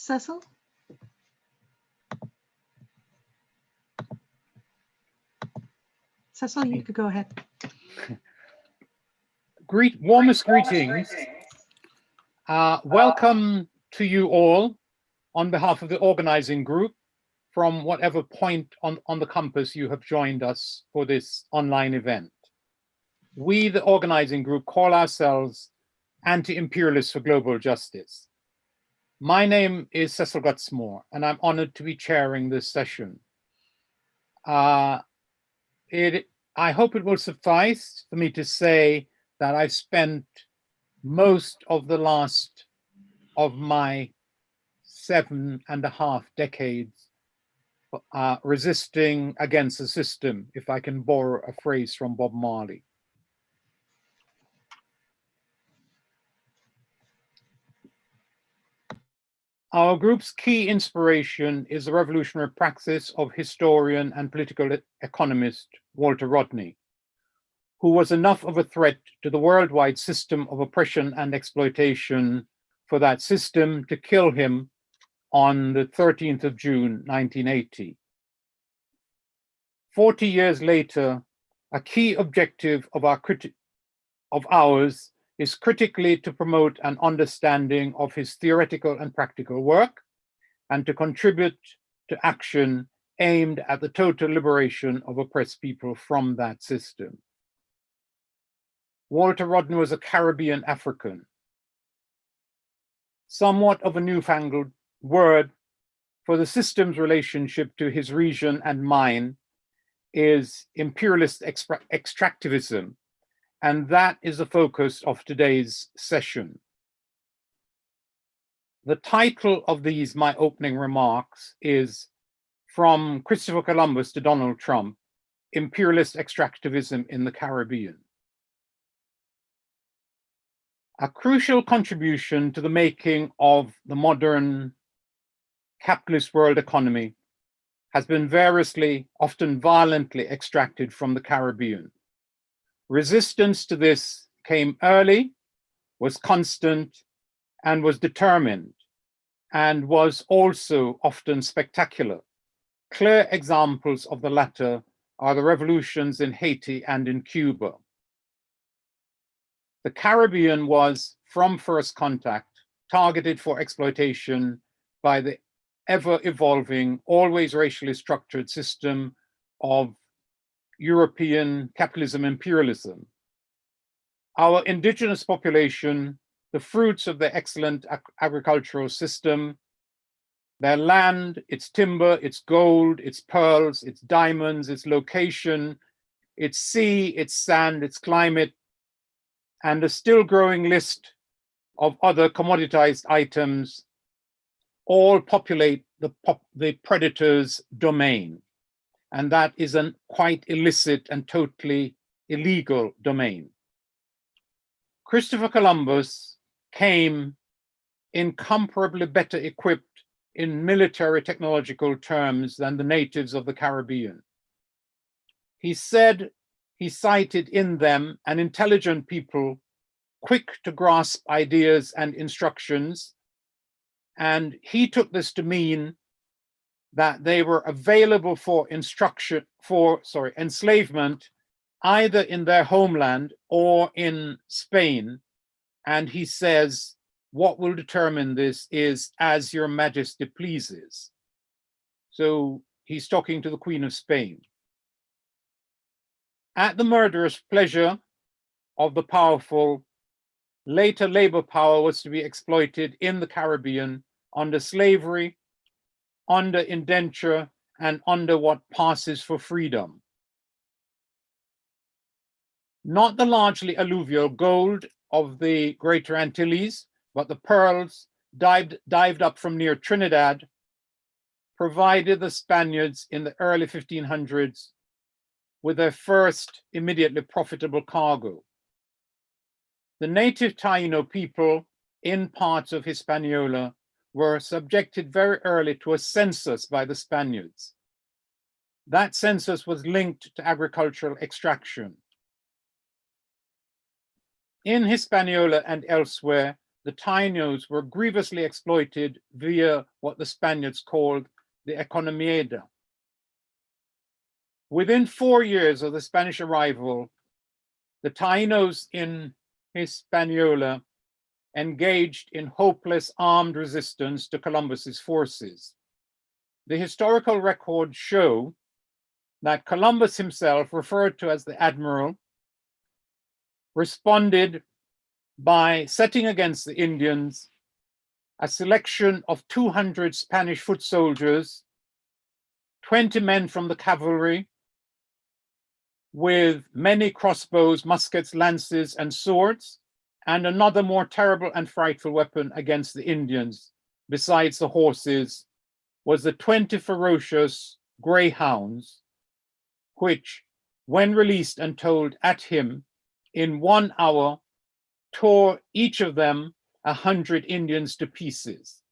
Cecil? Cecil, you could go ahead. Warmest greetings. Welcome to you all on behalf of the organizing group from whatever point on the compass you have joined us for this online event. We, the organizing group, call ourselves Anti-Imperialists for Global Justice. My name is Cecil Gutsmore, and I'm honored to be chairing this session. I hope it will suffice for me to say that I've spent most of the last of my 7.5 decades resisting against the system, if I can borrow a phrase from Bob Marley. Our group's key inspiration is the revolutionary praxis of historian and political economist Walter Rodney, who was enough of a threat to the worldwide system of oppression and exploitation for that system to kill him on the 13th of June, 1980. 40 years later, a key objective of ours is critically to promote an understanding of his theoretical and practical work and to contribute to action aimed at the total liberation of oppressed people from that system. Walter Rodney was a Caribbean African. Somewhat of a newfangled word for the system's relationship to his region and mine is imperialist extractivism, and that is the focus of today's session. The title of these, my opening remarks, is From Christopher Columbus to Donald Trump, Imperialist Extractivism in the Caribbean. A crucial contribution to the making of the modern capitalist world economy has been variously, often violently extracted from the Caribbean. Resistance to this came early, was constant, and was determined, and was also often spectacular. Clear examples of the latter are the revolutions in Haiti and in Cuba. The Caribbean was, from first contact, targeted for exploitation by the ever-evolving, always racially structured system of European capitalism imperialism. Our indigenous population, the fruits of their excellent agricultural system, their land, its timber, its gold, its pearls, its diamonds, its location, its sea, its sand, its climate, and a still growing list of other commoditized items all populate the predator's domain. And that is a quite illicit and totally illegal domain. Christopher Columbus came incomparably better equipped in military technological terms than the natives of the Caribbean. He said he cited in them an intelligent people, quick to grasp ideas and instructions, and he took this to mean that they were available for enslavement either in their homeland or in Spain. And he says, what will determine this is as your majesty pleases. So he's talking to the Queen of Spain. At the murderous pleasure of the powerful, later labor power was to be exploited in the Caribbean under slavery, under indenture, and under what passes for freedom. Not the largely alluvial gold of the Greater Antilles, but the pearls dived up from near Trinidad provided the Spaniards in the early 1500s with their first immediately profitable cargo. The native Taino people in parts of Hispaniola were subjected very early to a census by the Spaniards. That census was linked to agricultural extraction. In Hispaniola and elsewhere, the Taínos were grievously exploited via what the Spaniards called the economía. Within 4 years of the Spanish arrival, the Taínos in Hispaniola engaged in hopeless armed resistance to Columbus's forces. The historical records show that Columbus himself, referred to as the Admiral, responded by setting against the Indians a selection of 200 Spanish foot soldiers, 20 men from the cavalry, with many crossbows, muskets, lances, and swords, and another more terrible and frightful weapon against the Indians, besides the horses, was the 20 ferocious greyhounds, which, when released and told at him, in 1 hour tore each of them 100 Indians to pieces.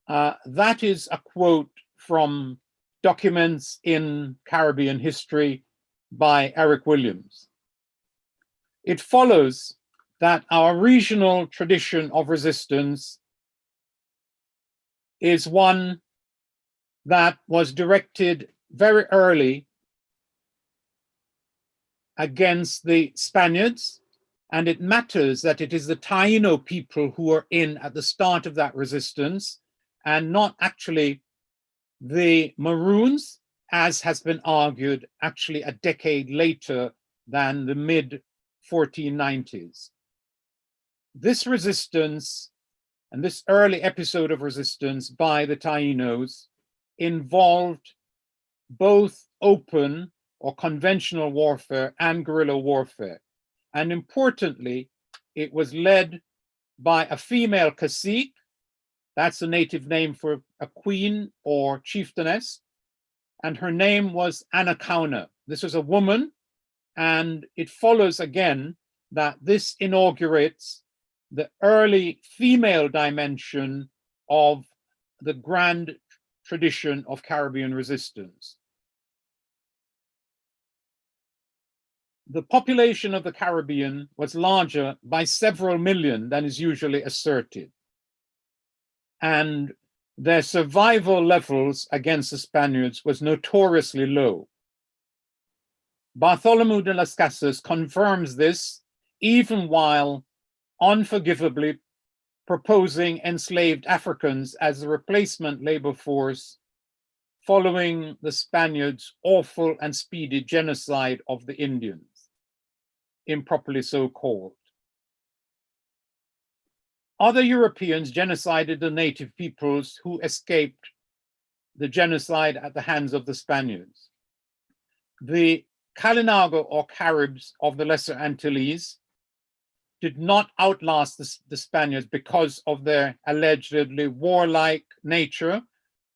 That is a quote from Documents in Caribbean History by Eric Williams. It follows that our regional tradition of resistance is one that was directed very early against the Spaniards, and it matters that it is the Taino people who are in at the start of that resistance, and not actually the Maroons, as has been argued, actually a decade later than the mid-1490s. This resistance and this early episode of resistance by the Taínos involved both open or conventional warfare and guerrilla warfare. And importantly, it was led by a female cacique. That's the native name for a queen or chieftainess. And her name was Anacauna. This was a woman. And it follows again that this inaugurates the early female dimension of the grand tradition of Caribbean resistance. The population of the Caribbean was larger by several million than is usually asserted. And their survival levels against the Spaniards was notoriously low. Bartholomew de las Casas confirms this, even while unforgivably proposing enslaved Africans as a replacement labor force following the Spaniards' awful and speedy genocide of the Indians, improperly so called. Other Europeans genocided the native peoples who escaped the genocide at the hands of the Spaniards. The Kalinago or Caribs of the Lesser Antilles did not outlast the Spaniards because of their allegedly warlike nature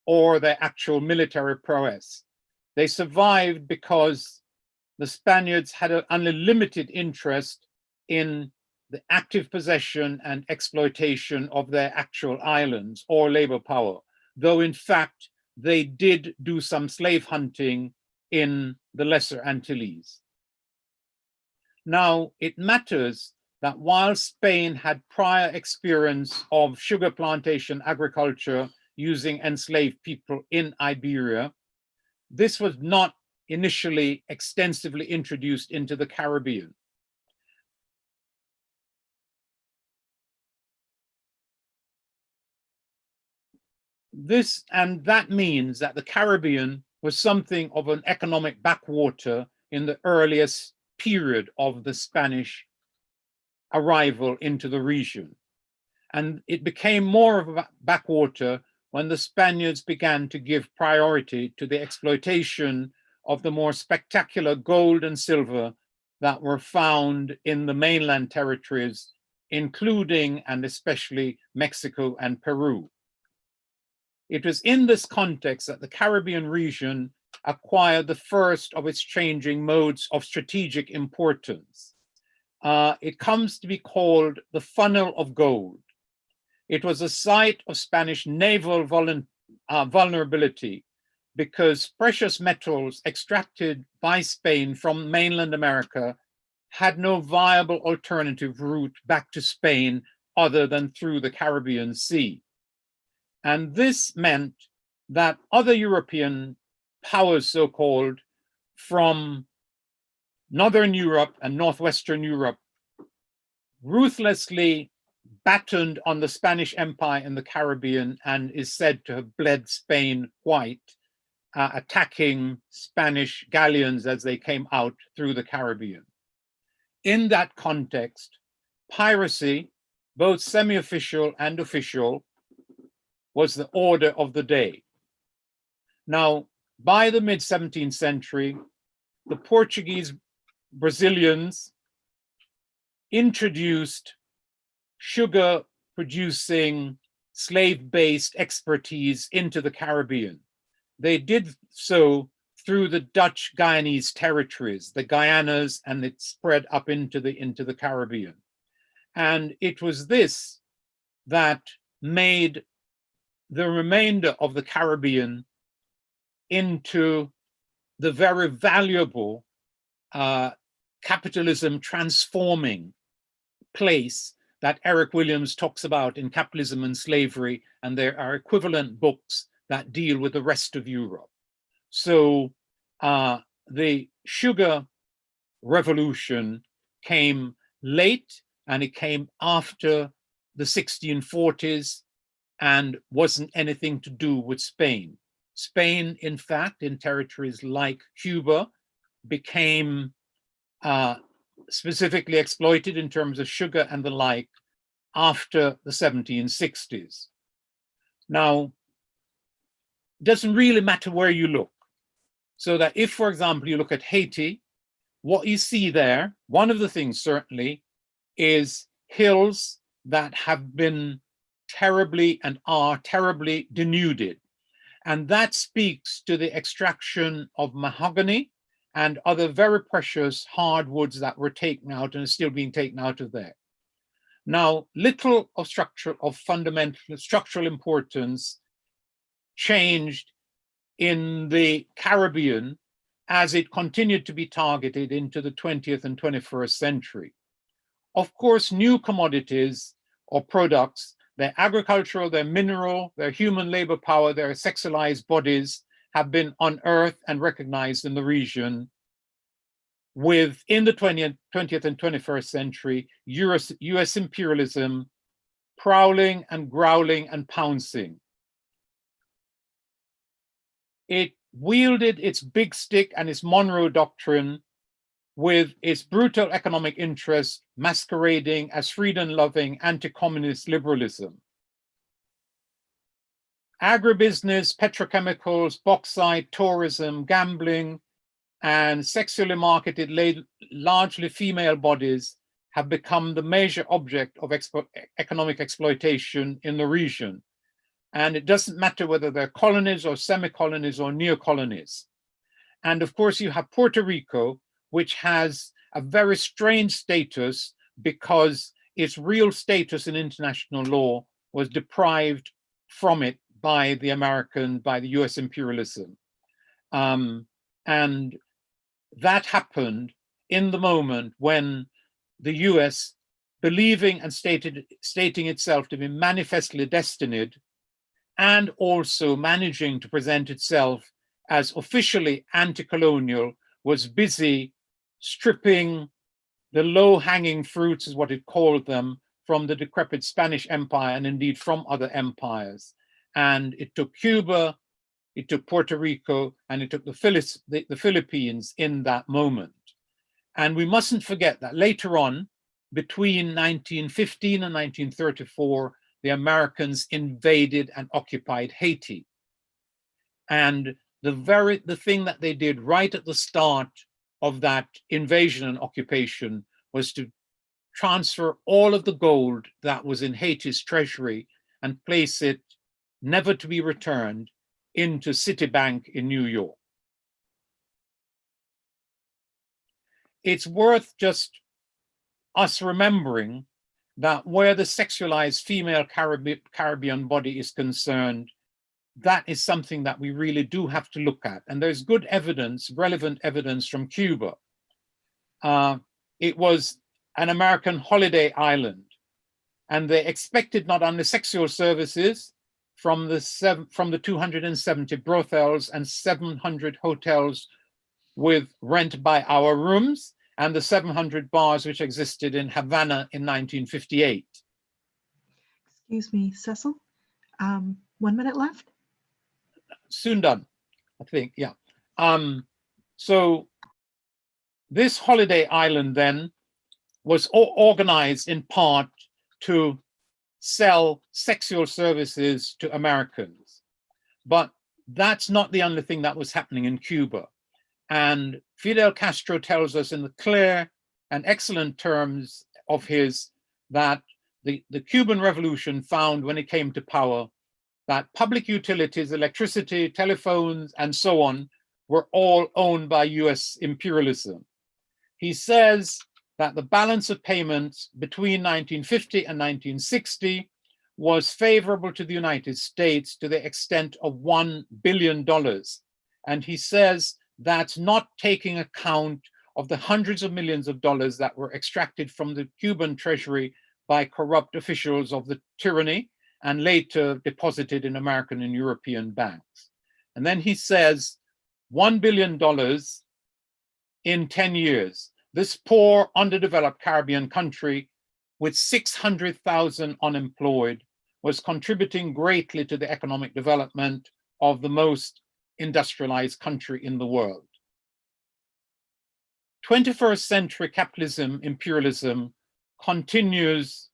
or their actual military prowess. They survived because the Spaniards had an unlimited interest in the active possession and exploitation of their actual islands or labor power, though in fact they did do some slave hunting in the Lesser Antilles. Now, it matters that while Spain had prior experience of sugar plantation agriculture using enslaved people in Iberia, this was not initially extensively introduced into the Caribbean. That means that the Caribbean was something of an economic backwater in the earliest period of the Spanish arrival into the region. And it became more of a backwater when the Spaniards began to give priority to the exploitation of the more spectacular gold and silver that were found in the mainland territories, including and especially Mexico and Peru. It was in this context that the Caribbean region acquired the first of its changing modes of strategic importance. It comes to be called the funnel of gold. It was a site of Spanish naval vulnerability because precious metals extracted by Spain from mainland America had no viable alternative route back to Spain other than through the Caribbean Sea. And this meant that other European powers, so-called, from Northern Europe and Northwestern Europe, ruthlessly battened on the Spanish Empire in the Caribbean and is said to have bled Spain white, attacking Spanish galleons as they came out through the Caribbean. In that context, piracy, both semi-official and official, was the order of the day. Now, by the mid-17th century, the Portuguese Brazilians introduced sugar-producing, slave-based expertise into the Caribbean. They did so through the Dutch Guyanese territories, the Guyanas, and it spread up into the Caribbean. And it was this that made the remainder of the Caribbean into the very valuable capitalism transforming place that Eric Williams talks about in Capitalism and Slavery, and there are equivalent books that deal with the rest of Europe. So the sugar revolution came late, and it came after the 1640s and wasn't anything to do with Spain. Spain, in fact, in territories like Cuba, became specifically exploited in terms of sugar and the like after the 1760s. Now, it doesn't really matter where you look. So that if, for example, you look at Haiti, what you see there, one of the things certainly, is hills that have been terribly and are terribly denuded. And that speaks to the extraction of mahogany and other very precious hardwoods that were taken out and are still being taken out of there. Now, little of fundamental structural importance changed in the Caribbean as it continued to be targeted into the 20th and 21st century. Of course, new commodities or products, their agricultural, their mineral, their human labor power, their sexualized bodies have been unearthed and recognized in the region in the 20th and 21st century, US imperialism prowling and growling and pouncing. It wielded its big stick and its Monroe Doctrine with its brutal economic interest masquerading as freedom-loving anti-communist liberalism. Agribusiness, petrochemicals, bauxite, tourism, gambling, and sexually marketed, largely female bodies have become the major object of economic exploitation in the region. And it doesn't matter whether they're colonies or semi-colonies or neo-colonies. And of course, you have Puerto Rico, which has a very strange status because its real status in international law was deprived from it by the US imperialism. And that happened in the moment when the US, believing and stating itself to be manifestly destined, and also managing to present itself as officially anti-colonial, was busy stripping the low-hanging fruits, is what it called them, from the decrepit Spanish Empire and indeed from other empires. And it took Cuba, it took Puerto Rico, and it took the Philippines in that moment. And we mustn't forget that later on, between 1915 and 1934, the Americans invaded and occupied Haiti. And the thing that they did right at the start of that invasion and occupation was to transfer all of the gold that was in Haiti's treasury and place it, never to be returned, into Citibank in New York. It's worth just us remembering that where the sexualized female Caribbean body is concerned, that is something that we really do have to look at. And there's good evidence, relevant evidence from Cuba. it was an American holiday island, and they expected not only sexual services from the 270 brothels and 700 hotels with rent by hour rooms, and the 700 bars which existed in Havana in 1958. Excuse me, Cecil. 1 minute left. Soon done, I think, yeah. So this holiday island then was organized in part to sell sexual services to Americans. But that's not the only thing that was happening in Cuba. And Fidel Castro tells us in the clear and excellent terms of his that the Cuban Revolution found when it came to power that public utilities, electricity, telephones, and so on, were all owned by US imperialism. He says that the balance of payments between 1950 and 1960 was favorable to the United States to the extent of $1 billion. And he says that's not taking account of the hundreds of millions of dollars that were extracted from the Cuban treasury by corrupt officials of the tyranny and later deposited in American and European banks. And then he says $1 billion in 10 years. This poor, underdeveloped Caribbean country with 600,000 unemployed was contributing greatly to the economic development of the most industrialized country in the world. 21st century capitalism, imperialism continues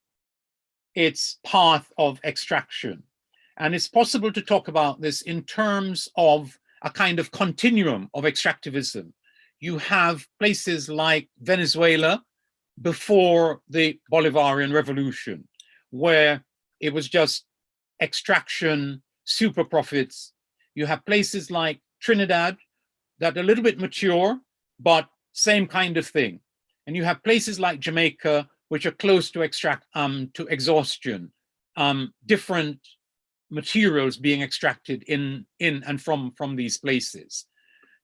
its path of extraction. And it's possible to talk about this in terms of a kind of continuum of extractivism. You have places like Venezuela before the Bolivarian Revolution, where it was just extraction, super profits. You have places like Trinidad that are a little bit mature, but same kind of thing. And you have places like Jamaica, which are close to exhaustion, different materials being extracted in and from these places.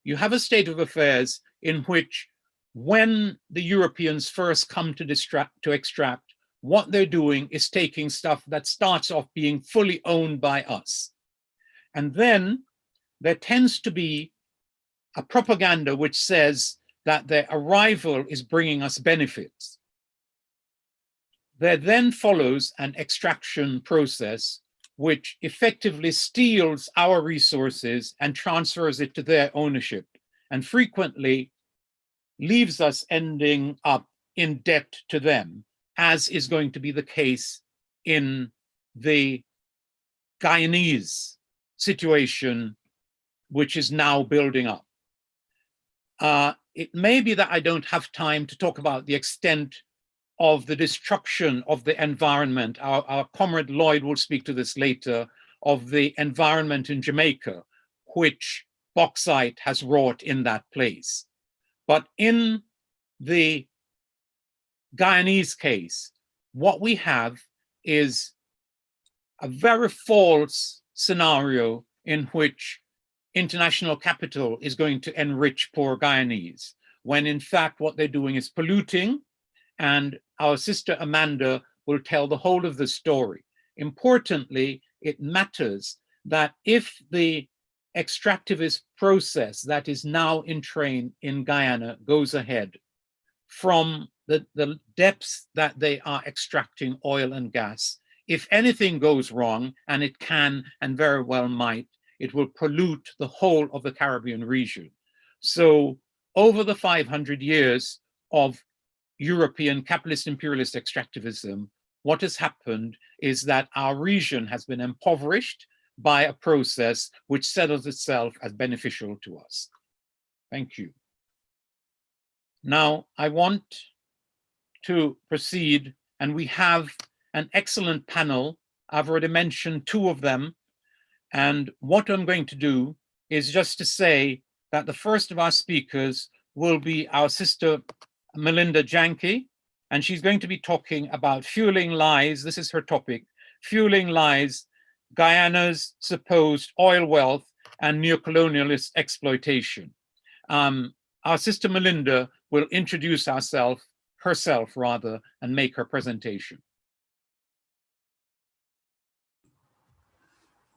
You have a state of affairs in which when the Europeans first come to extract, what they're doing is taking stuff that starts off being fully owned by us. And then there tends to be a propaganda which says that their arrival is bringing us benefits. There then follows an extraction process which effectively steals our resources and transfers it to their ownership, and frequently leaves us ending up in debt to them, as is going to be the case in the Guyanese situation, which is now building up. It may be that I don't have time to talk about the extent of the destruction of the environment. Our comrade Lloyd will speak to this later, of the environment in Jamaica, which bauxite has wrought in that place. But in the Guyanese case, what we have is a very false scenario in which international capital is going to enrich poor Guyanese, when in fact what they're doing is polluting, and our sister Amanda will tell the whole of the story. Importantly, it matters that if the extractivist process that is now in train in Guyana goes ahead, from the depths that they are extracting oil and gas, if anything goes wrong, and it can and very well might, it will pollute the whole of the Caribbean region. So over the 500 years of European capitalist imperialist extractivism, what has happened is that our region has been impoverished by a process which settles itself as beneficial to us. Thank you. Now, I want to proceed, and we have an excellent panel. I've already mentioned two of them. And what I'm going to do is just to say that the first of our speakers will be our sister Melinda Janke, and she's going to be talking about fueling lies. This is her topic, fueling lies, Guyana's supposed oil wealth and neocolonialist exploitation. Our sister Melinda will introduce herself, herself rather, and make her presentation.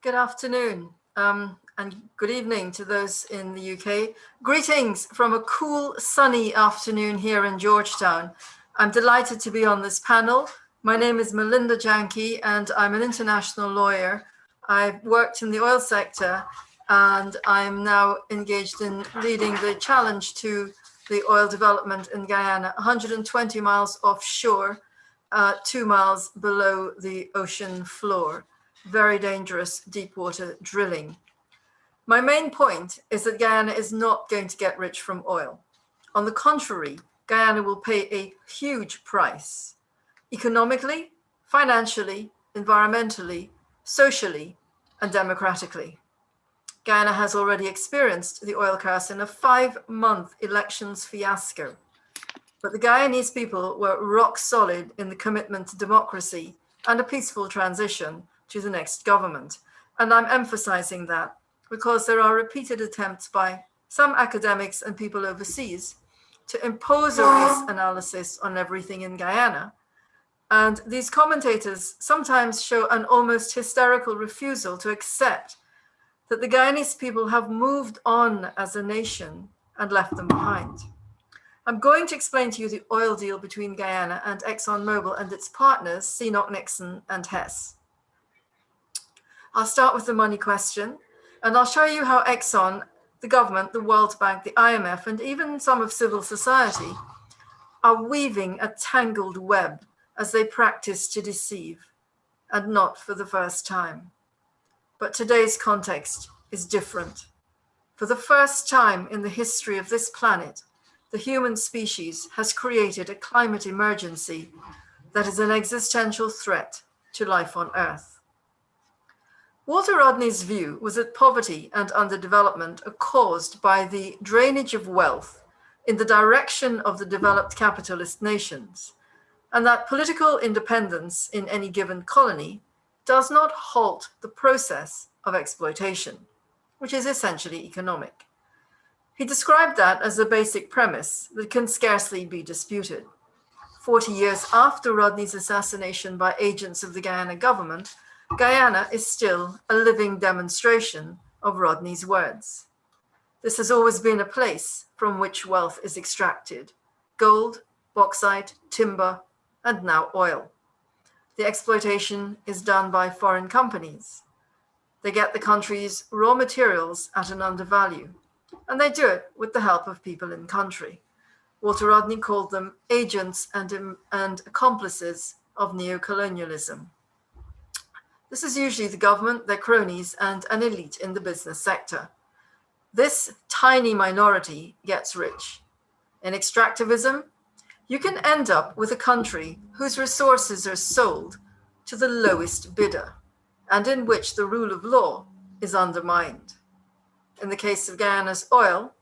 Good afternoon and good evening to those in the UK. Greetings from a cool, sunny afternoon here in Georgetown. I'm delighted to be on this panel. My name is Melinda Janke and I'm an international lawyer. I've worked in the oil sector and I'm now engaged in leading the challenge to the oil development in Guyana, 120 miles offshore, 2 miles below the ocean floor. Very dangerous deep water drilling. My main point is that Guyana is not going to get rich from oil. On the contrary, Guyana will pay a huge price, economically, financially, environmentally, socially, and democratically. Guyana has already experienced the oil curse in a 5-month elections fiasco. But the Guyanese people were rock solid in the commitment to democracy and a peaceful transition to the next government. And I'm emphasizing that because there are repeated attempts by some academics and people overseas to impose a race analysis on everything in Guyana. And these commentators sometimes show an almost hysterical refusal to accept that the Guyanese people have moved on as a nation and left them behind. I'm going to explain to you the oil deal between Guyana and ExxonMobil and its partners, CNOOC, Nixon, and Hess. I'll start with the money question, and I'll show you how Exxon, the government, the World Bank, the IMF, and even some of civil society are weaving a tangled web as they practice to deceive, and not for the first time. But today's context is different. For the first time in the history of this planet, the human species has created a climate emergency that is an existential threat to life on Earth. Walter Rodney's view was that poverty and underdevelopment are caused by the drainage of wealth in the direction of the developed capitalist nations, and that political independence in any given colony does not halt the process of exploitation, which is essentially economic. He described that as a basic premise that can scarcely be disputed. 40 years after Rodney's assassination by agents of the Guyana government, Guyana is still a living demonstration of Rodney's words. This has always been a place from which wealth is extracted: gold, bauxite, timber, and now oil. The exploitation is done by foreign companies. They get the country's raw materials at an undervalue, and they do it with the help of people in country. Walter Rodney called them agents and accomplices of neocolonialism. This is usually the government, their cronies, and an elite in the business sector. This tiny minority gets rich. In extractivism, you can end up with a country whose resources are sold to the lowest bidder, and in which the rule of law is undermined. In the case of Guyana's oil,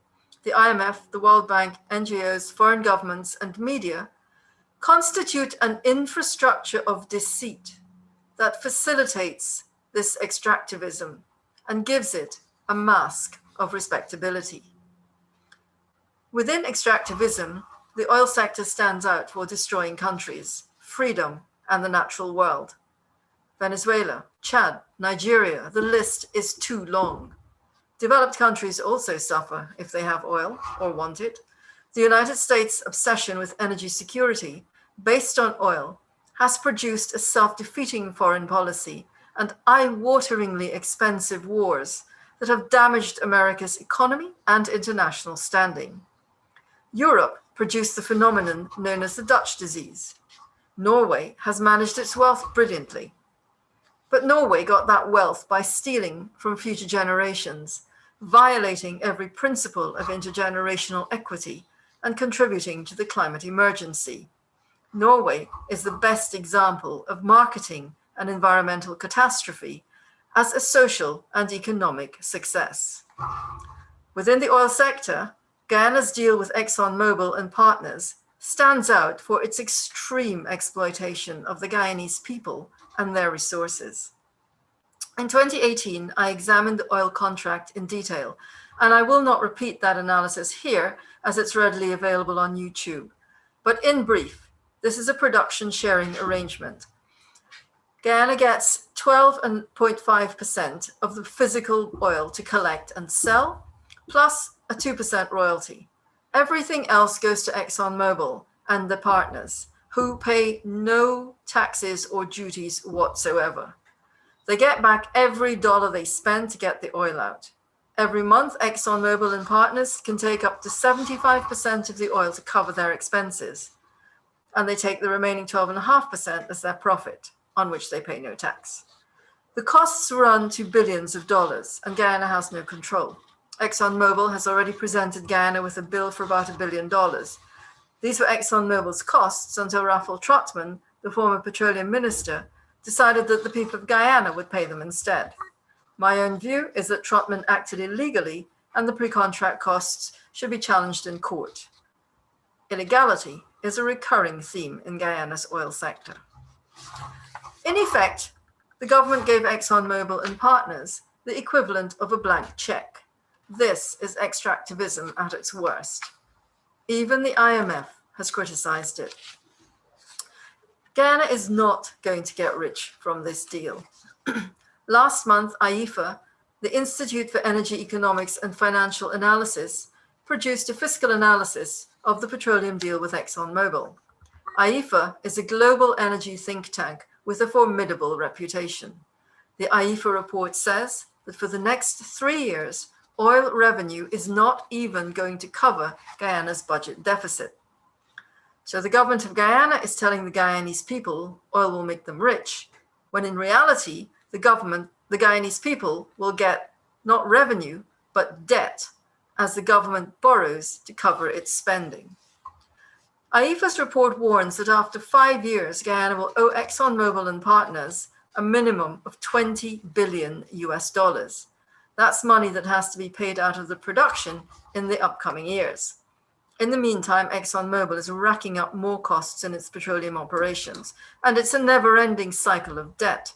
the IMF, the World Bank, NGOs, foreign governments, and media constitute an infrastructure of deceit that facilitates this extractivism and gives it a mask of respectability. Within extractivism, the oil sector stands out for destroying countries, freedom, and the natural world. Venezuela, Chad, Nigeria, the list is too long. Developed countries also suffer if they have oil or want it. The United States' obsession with energy security based on oil has produced a self-defeating foreign policy and eye-wateringly expensive wars that have damaged America's economy and international standing. Europe produced the phenomenon known as the Dutch disease. Norway has managed its wealth brilliantly. But Norway got that wealth by stealing from future generations, violating every principle of intergenerational equity, and contributing to the climate emergency. Norway is the best example of marketing an environmental catastrophe as a social and economic success. Within the oil sector, Guyana's deal with ExxonMobil and partners stands out for its extreme exploitation of the Guyanese people and their resources. In 2018, I examined the oil contract in detail, and I will not repeat that analysis here as it's readily available on YouTube. But in brief, this is a production sharing arrangement. Guyana gets 12.5% of the physical oil to collect and sell, plus a 2% royalty. Everything else goes to ExxonMobil and the partners, who pay no taxes or duties whatsoever. They get back every dollar they spend to get the oil out. Every month, ExxonMobil and partners can take up to 75% of the oil to cover their expenses, and they take the remaining 12.5% as their profit, on which they pay no tax. The costs run to billions of dollars, and Guyana has no control. ExxonMobil has already presented Guyana with a bill for about $1 billion. These were ExxonMobil's costs until Rafael Trotman, the former petroleum minister, decided that the people of Guyana would pay them instead. My own view is that Trotman acted illegally and the pre-contract costs should be challenged in court. Illegality is a recurring theme in Guyana's oil sector. In effect, the government gave ExxonMobil and partners the equivalent of a blank check. This is extractivism at its worst. Even the IMF has criticized it. Guyana is not going to get rich from this deal. Last month, IEFA, the Institute for Energy Economics and Financial Analysis, produced a fiscal analysis of the petroleum deal with ExxonMobil. IEFA is a global energy think tank with a formidable reputation. The IEFA report says that for the next 3 years, oil revenue is not even going to cover Guyana's budget deficit. So the government of Guyana is telling the Guyanese people oil will make them rich, when in reality, the Guyanese people will get not revenue, but debt, as the government borrows to cover its spending. IEFA's report warns that after 5 years, Guyana will owe ExxonMobil and partners a minimum of $20 billion US. That's money that has to be paid out of the production in the upcoming years. In the meantime, ExxonMobil is racking up more costs in its petroleum operations, and it's a never-ending cycle of debt.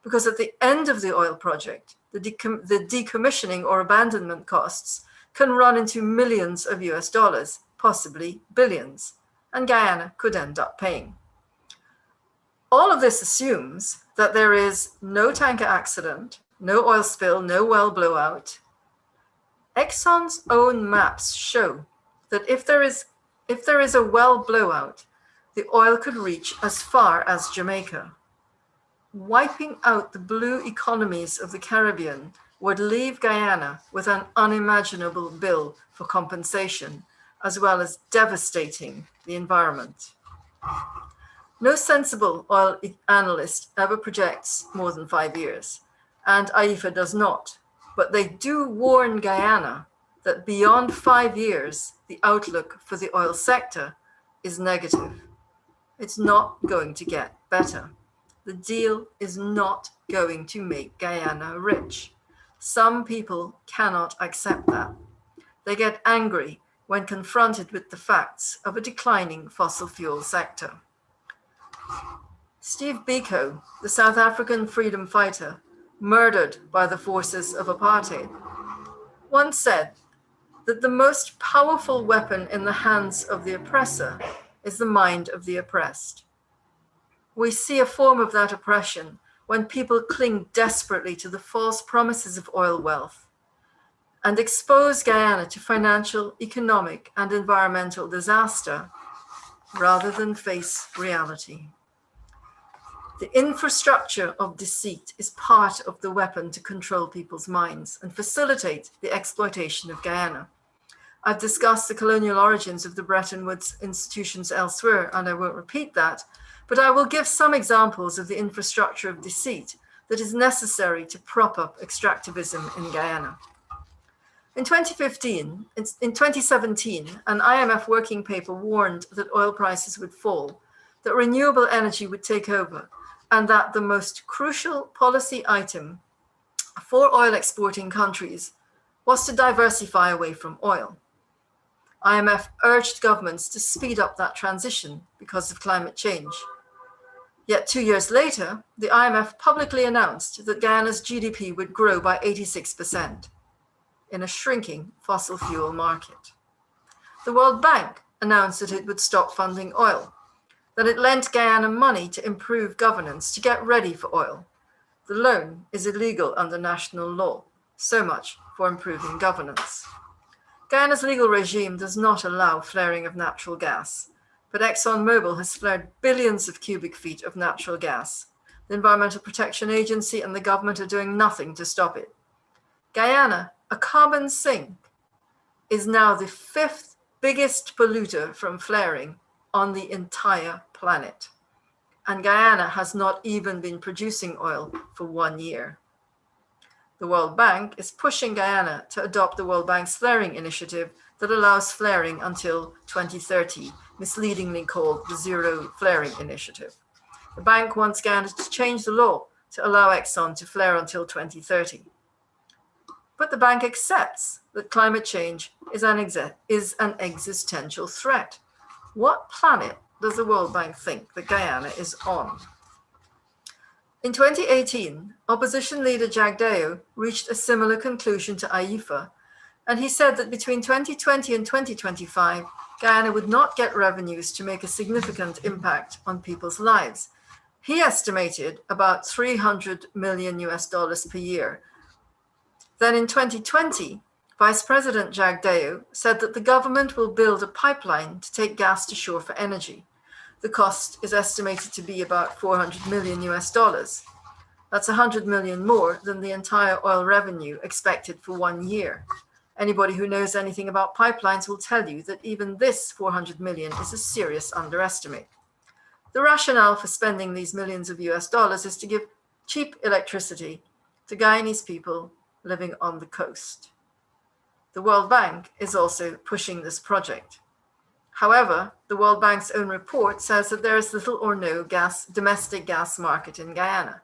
Because at the end of the oil project, the decommissioning or abandonment costs can run into millions of US dollars, possibly billions, and Guyana could end up paying. All of this assumes that there is no tanker accident, no oil spill, no well blowout. Exxon's own maps show that if there is a well blowout, the oil could reach as far as Jamaica. Wiping out the blue economies of the Caribbean would leave Guyana with an unimaginable bill for compensation, as well as devastating the environment. No sensible oil analyst ever projects more than 5 years, and IEFA does not, but they do warn Guyana that beyond 5 years, the outlook for the oil sector is negative. It's not going to get better. The deal is not going to make Guyana rich. Some people cannot accept that. They get angry when confronted with the facts of a declining fossil fuel sector. Steve Biko, the South African freedom fighter, murdered by the forces of apartheid, once said that the most powerful weapon in the hands of the oppressor is the mind of the oppressed. We see a form of that oppression when people cling desperately to the false promises of oil wealth and expose Guyana to financial, economic, and environmental disaster rather than face reality. The infrastructure of deceit is part of the weapon to control people's minds and facilitate the exploitation of Guyana. I've discussed the colonial origins of the Bretton Woods institutions elsewhere, and I won't repeat that, but I will give some examples of the infrastructure of deceit that is necessary to prop up extractivism in Guyana. In 2017, an IMF working paper warned that oil prices would fall, that renewable energy would take over, and that the most crucial policy item for oil exporting countries was to diversify away from oil. IMF urged governments to speed up that transition because of climate change. Yet 2 years later, the IMF publicly announced that Guyana's GDP would grow by 86% in a shrinking fossil fuel market. The World Bank announced that it would stop funding oil, that it lent Guyana money to improve governance to get ready for oil. The loan is illegal under national law. So much for improving governance. Guyana's legal regime does not allow flaring of natural gas, but ExxonMobil has flared billions of cubic feet of natural gas. The Environmental Protection Agency and the government are doing nothing to stop it. Guyana, a carbon sink, is now the 5th biggest polluter from flaring on the entire planet. And Guyana has not even been producing oil for 1 year. The World Bank is pushing Guyana to adopt the World Bank's flaring initiative that allows flaring until 2030, misleadingly called the Zero Flaring Initiative. The bank wants Guyana to change the law to allow Exxon to flare until 2030. But the bank accepts that climate change is an existential threat. What planet does the World Bank think that Guyana is on? In 2018, opposition leader Jagdeo reached a similar conclusion to IEFA, and he said that between 2020 and 2025, Guyana would not get revenues to make a significant impact on people's lives. He estimated about $300 million per year. Then in 2020, Vice President Jagdeo said that the government will build a pipeline to take gas to shore for energy. The cost is estimated to be about $400 million. That's 100 million more than the entire oil revenue expected for 1 year. Anybody who knows anything about pipelines will tell you that even this 400 million is a serious underestimate. The rationale for spending these millions of US dollars is to give cheap electricity to Guyanese people living on the coast. The World Bank is also pushing this project. However, the World Bank's own report says that there is little or no domestic gas market in Guyana.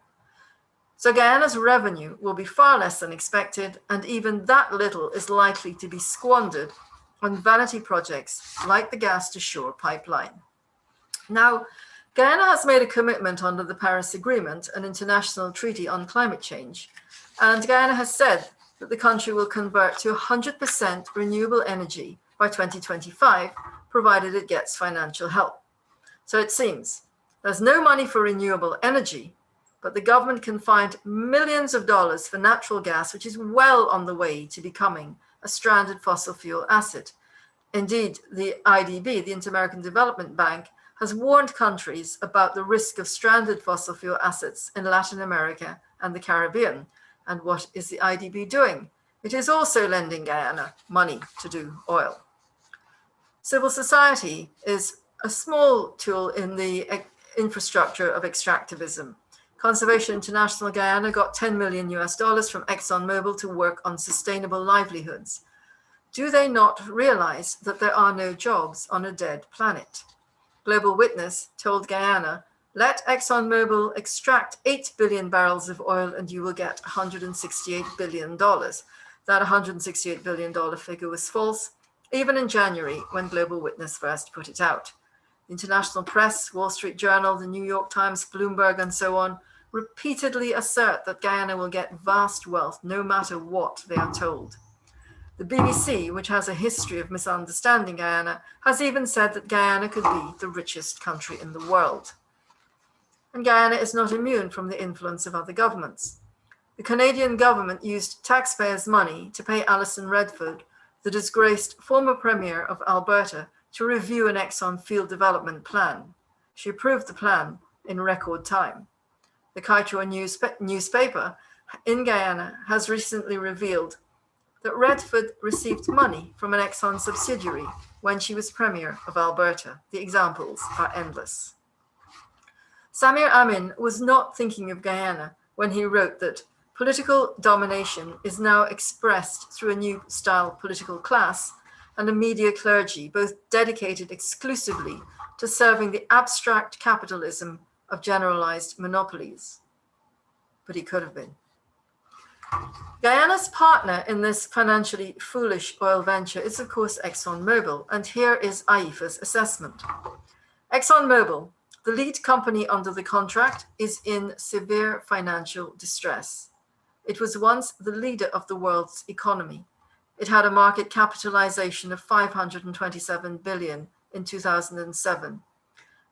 So Guyana's revenue will be far less than expected, and even that little is likely to be squandered on vanity projects like the gas to shore pipeline. Now, Guyana has made a commitment under the Paris Agreement, an international treaty on climate change, and Guyana has said that the country will convert to 100% renewable energy by 2025, provided it gets financial help. So it seems there's no money for renewable energy, but the government can find millions of dollars for natural gas, which is well on the way to becoming a stranded fossil fuel asset. Indeed, the IDB, the Inter-American Development Bank, has warned countries about the risk of stranded fossil fuel assets in Latin America and the Caribbean. And what is the IDB doing? It is also lending Guyana money to do oil. Civil society is a small tool in the infrastructure of extractivism. Conservation International Guyana got $10 million from ExxonMobil to work on sustainable livelihoods. Do they not realize that there are no jobs on a dead planet? Global Witness told Guyana, let ExxonMobil extract 8 billion barrels of oil and you will get $168 billion. That $168 billion figure was false, even in January when Global Witness first put it out. The international press, Wall Street Journal, the New York Times, Bloomberg, and so on, repeatedly assert that Guyana will get vast wealth no matter what they are told. The BBC, which has a history of misunderstanding Guyana, has even said that Guyana could be the richest country in the world. And Guyana is not immune from the influence of other governments. The Canadian government used taxpayers' money to pay Alison Redford, the disgraced former premier of Alberta, to review an Exxon field development plan. She approved the plan in record time. The Kaikoura newspaper in Guyana has recently revealed that Redford received money from an Exxon subsidiary when she was premier of Alberta. The examples are endless. Samir Amin was not thinking of Guyana when he wrote that political domination is now expressed through a new style political class and a media clergy, both dedicated exclusively to serving the abstract capitalism of generalized monopolies. But he could have been. Guyana's partner in this financially foolish oil venture is, of course, ExxonMobil, and here is IEFA's assessment. ExxonMobil, the lead company under the contract, is in severe financial distress. It was once the leader of the world's economy. It had a market capitalization of $527 billion in 2007.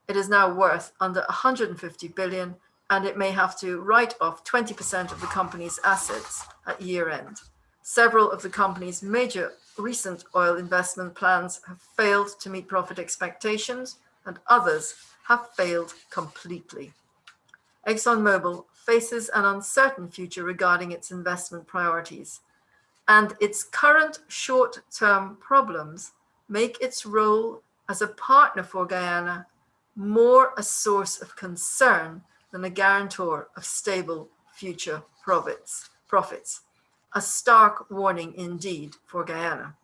It is now worth under 150 billion, and it may have to write off 20% of the company's assets at year end. Several of the company's major recent oil investment plans have failed to meet profit expectations, and others have failed completely. ExxonMobil faces an uncertain future regarding its investment priorities, and its current short-term problems make its role as a partner for Guyana more a source of concern than a guarantor of stable future profits. A stark warning indeed for Guyana.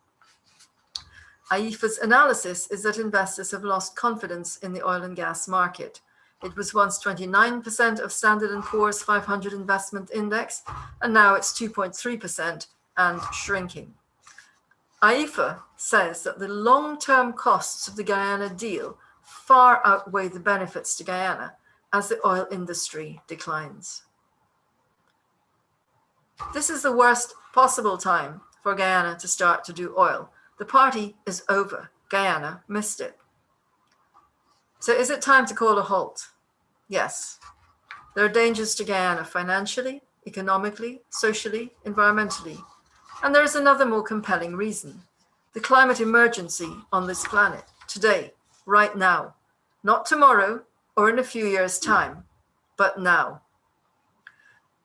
AIFA's analysis is that investors have lost confidence in the oil and gas market. It was once 29% of Standard & Poor's 500 investment index, and now it's 2.3% and shrinking. AIFA says that the long-term costs of the Guyana deal far outweigh the benefits to Guyana as the oil industry declines. This is the worst possible time for Guyana to start to do oil. The party is over. Guyana missed it. So is it time to call a halt? Yes. There are dangers to Guyana financially, economically, socially, environmentally. And there is another more compelling reason. The climate emergency on this planet, today, right now. Not tomorrow or in a few years' time, but now.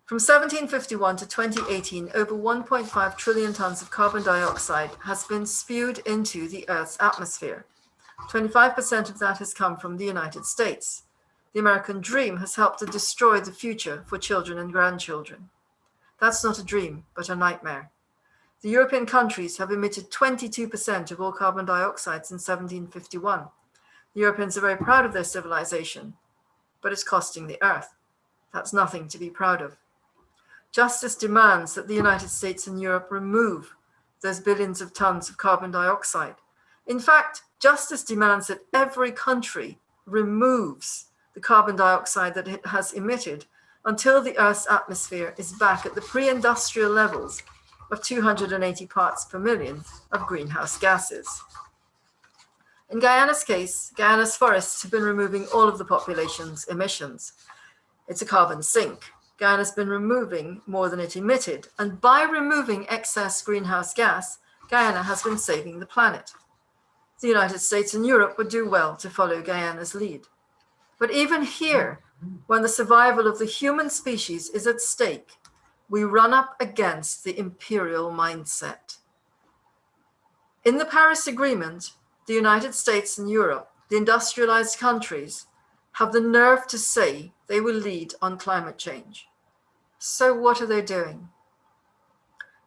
From 1751 to 2018, over 1.5 trillion tons of carbon dioxide has been spewed into the Earth's atmosphere. 25% of that has come from the United States. The American dream has helped to destroy the future for children and grandchildren. That's not a dream, but a nightmare. The European countries have emitted 22% of all carbon dioxide since 1751. The Europeans are very proud of their civilization, but it's costing the Earth. That's nothing to be proud of. Justice demands that the United States and Europe remove those billions of tons of carbon dioxide. In fact, justice demands that every country removes the carbon dioxide that it has emitted until the Earth's atmosphere is back at the pre-industrial levels of 280 parts per million of greenhouse gases. In Guyana's case, Guyana's forests have been removing all of the population's emissions. It's a carbon sink. Guyana's been removing more than it emitted, and by removing excess greenhouse gas, Guyana has been saving the planet. The United States and Europe would do well to follow Guyana's lead. But even here, when the survival of the human species is at stake, we run up against the imperial mindset. In the Paris Agreement, the United States and Europe, the industrialized countries, have the nerve to say they will lead on climate change. So what are they doing?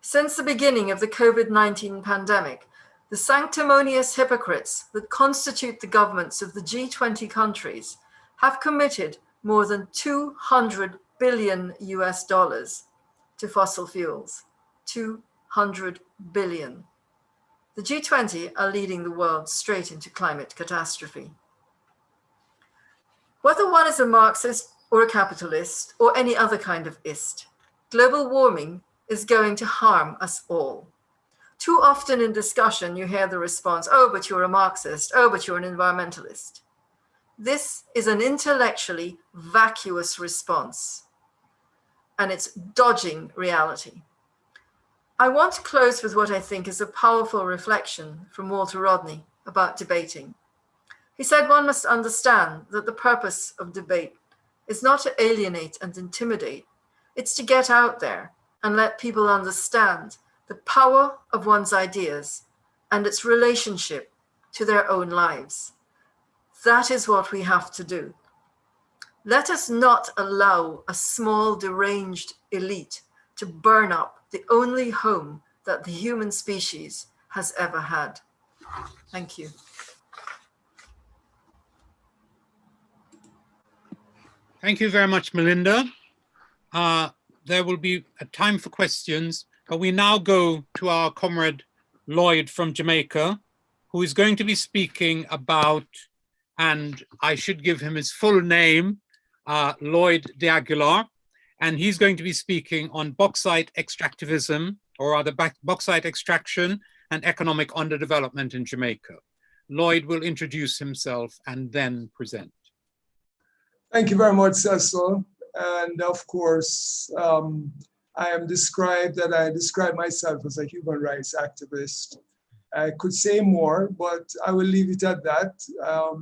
Since the beginning of the COVID-19 pandemic, the sanctimonious hypocrites that constitute the governments of the G20 countries have committed more than $200 billion to fossil fuels. 200 billion. The G20 are leading the world straight into climate catastrophe. Whether one is a Marxist or a capitalist or any other kind of ist, global warming is going to harm us all. Too often in discussion, you hear the response, oh, but you're a Marxist, oh, but you're an environmentalist. This is an intellectually vacuous response, and it's dodging reality. I want to close with what I think is a powerful reflection from Walter Rodney about debating. He said one must understand that the purpose of debate is not to alienate and intimidate, it's to get out there and let people understand the power of one's ideas and its relationship to their own lives. That is what we have to do. Let us not allow a small deranged elite to burn up the only home that the human species has ever had. Thank you. Thank you very much, Melinda. There will be a time for questions, but we now go to our comrade Lloyd from Jamaica, who is going to be speaking about, and I should give him his full name, Lloyd de Aguilar, and he's going to be speaking on bauxite extractivism, or rather bauxite extraction and economic underdevelopment in Jamaica. Lloyd will introduce himself and then present. Thank you very much, Cecil. And of course, I describe myself as a human rights activist. I could say more, but I will leave it at that.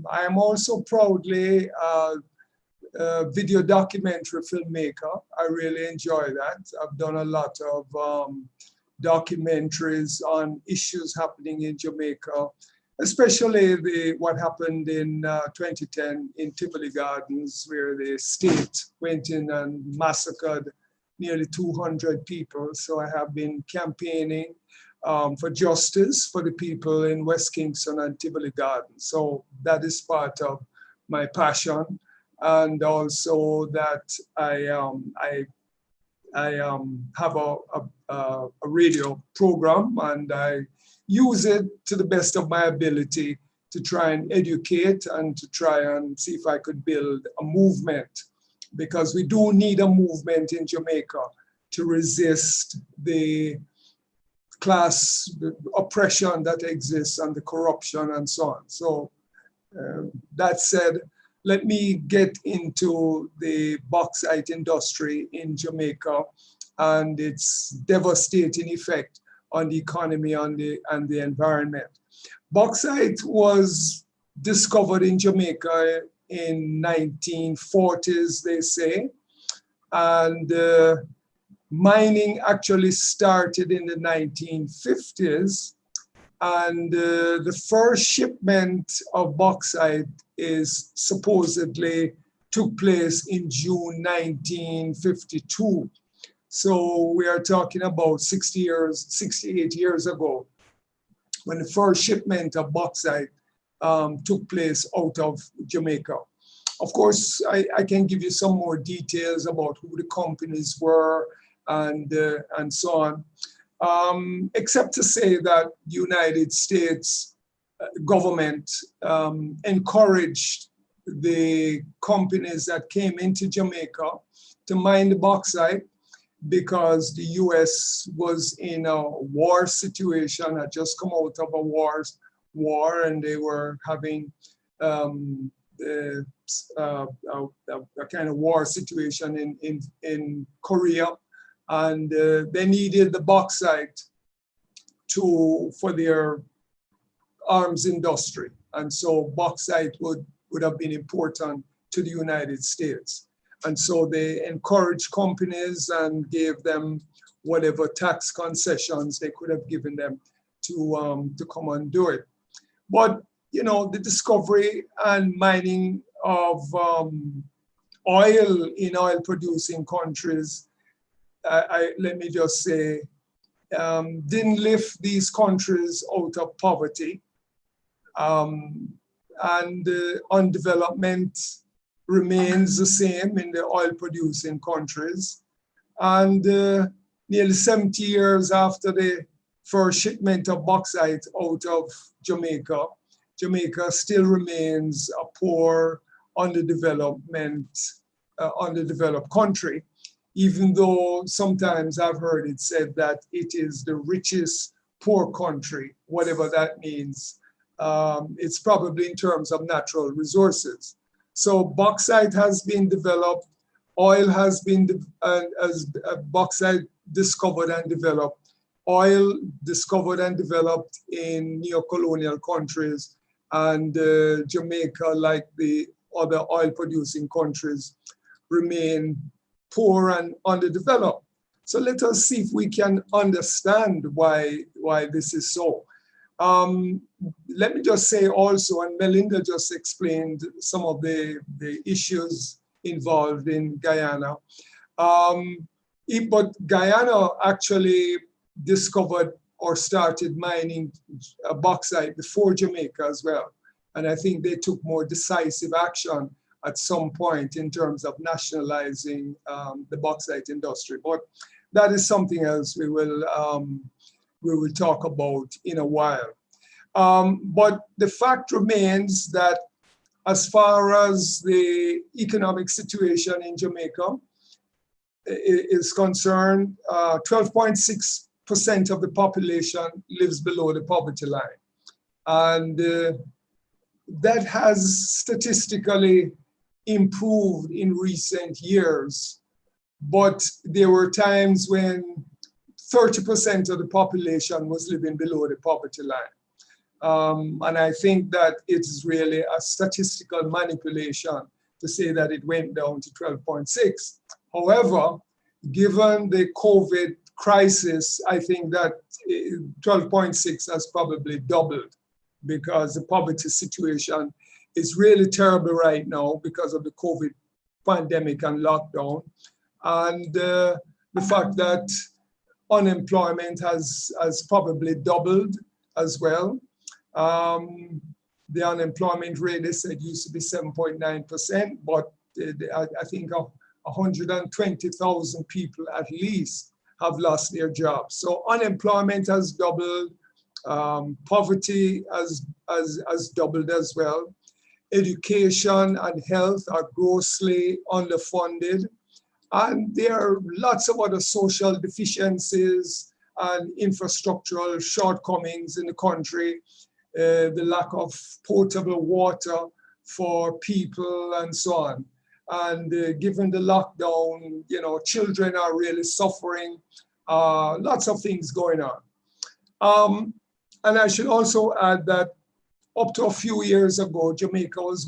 I am also proudly a video documentary filmmaker. I really enjoy that. I've done a lot of documentaries on issues happening in Jamaica, especially what happened in 2010 in Tivoli Gardens, where the state went in and massacred nearly 200 people. So I have been campaigning for justice for the people in West Kingston and Tivoli Gardens. So that is part of my passion. And also that I have a radio program, and I use it to the best of my ability to try and educate and to try and see if I could build a movement, because we do need a movement in Jamaica to resist the class oppression that exists and the corruption and so on. So that said, let me get into the bauxite industry in Jamaica and its devastating effect on the economy and the environment. Bauxite was discovered in Jamaica in 1940s, they say, and mining actually started in the 1950s, and the first shipment of bauxite is supposedly took place in June 1952. So we are talking about 68 years ago, when the first shipment of bauxite took place out of Jamaica. Of course, I can give you some more details about who the companies were and so on, except to say that the United States government encouraged the companies that came into Jamaica to mine the bauxite, because the US was in a war situation, had just come out of a war, and they were having a kind of war situation in Korea, and they needed the bauxite for their arms industry, and so bauxite would have been important to the United States. And so they encouraged companies and gave them whatever tax concessions they could have given them to come and do it. But you know, the discovery and mining of oil in oil-producing countries, let me just say, didn't lift these countries out of poverty, and undevelopment remains the same in the oil-producing countries. And nearly 70 years after the first shipment of bauxite out of Jamaica, Jamaica still remains a poor, underdeveloped country, even though sometimes I've heard it said that it is the richest poor country, whatever that means. It's probably in terms of natural resources. So bauxite has been developed, oil has been, bauxite discovered and developed, oil discovered and developed in neo-colonial countries, and Jamaica, like the other oil-producing countries, remain poor and underdeveloped. So let us see if we can understand why this is so. Let me just say also, and Melinda just explained some of the issues involved in Guyana. But Guyana actually discovered or started mining bauxite before Jamaica as well. And I think they took more decisive action at some point in terms of nationalizing the bauxite industry. But that is something else we will talk about in a while. But the fact remains that as far as the economic situation in Jamaica is concerned, 12.6% of the population lives below the poverty line. And that has statistically improved in recent years, but there were times when 30% of the population was living below the poverty line. And I think that it's really a statistical manipulation to say that it went down to 12.6. However, given the COVID crisis, I think that 12.6 has probably doubled, because the poverty situation is really terrible right now because of the COVID pandemic and lockdown. And the fact that unemployment has probably doubled as well. The unemployment rate, they said, used to be 7.9%, but I think 120,000 people at least have lost their jobs. So unemployment has doubled, poverty has doubled as well. Education and health are grossly underfunded. And there are lots of other social deficiencies and infrastructural shortcomings in the country, the lack of potable water for people and so on. And given the lockdown, you know, children are really suffering, lots of things going on. And I should also add that up to a few years ago, Jamaica was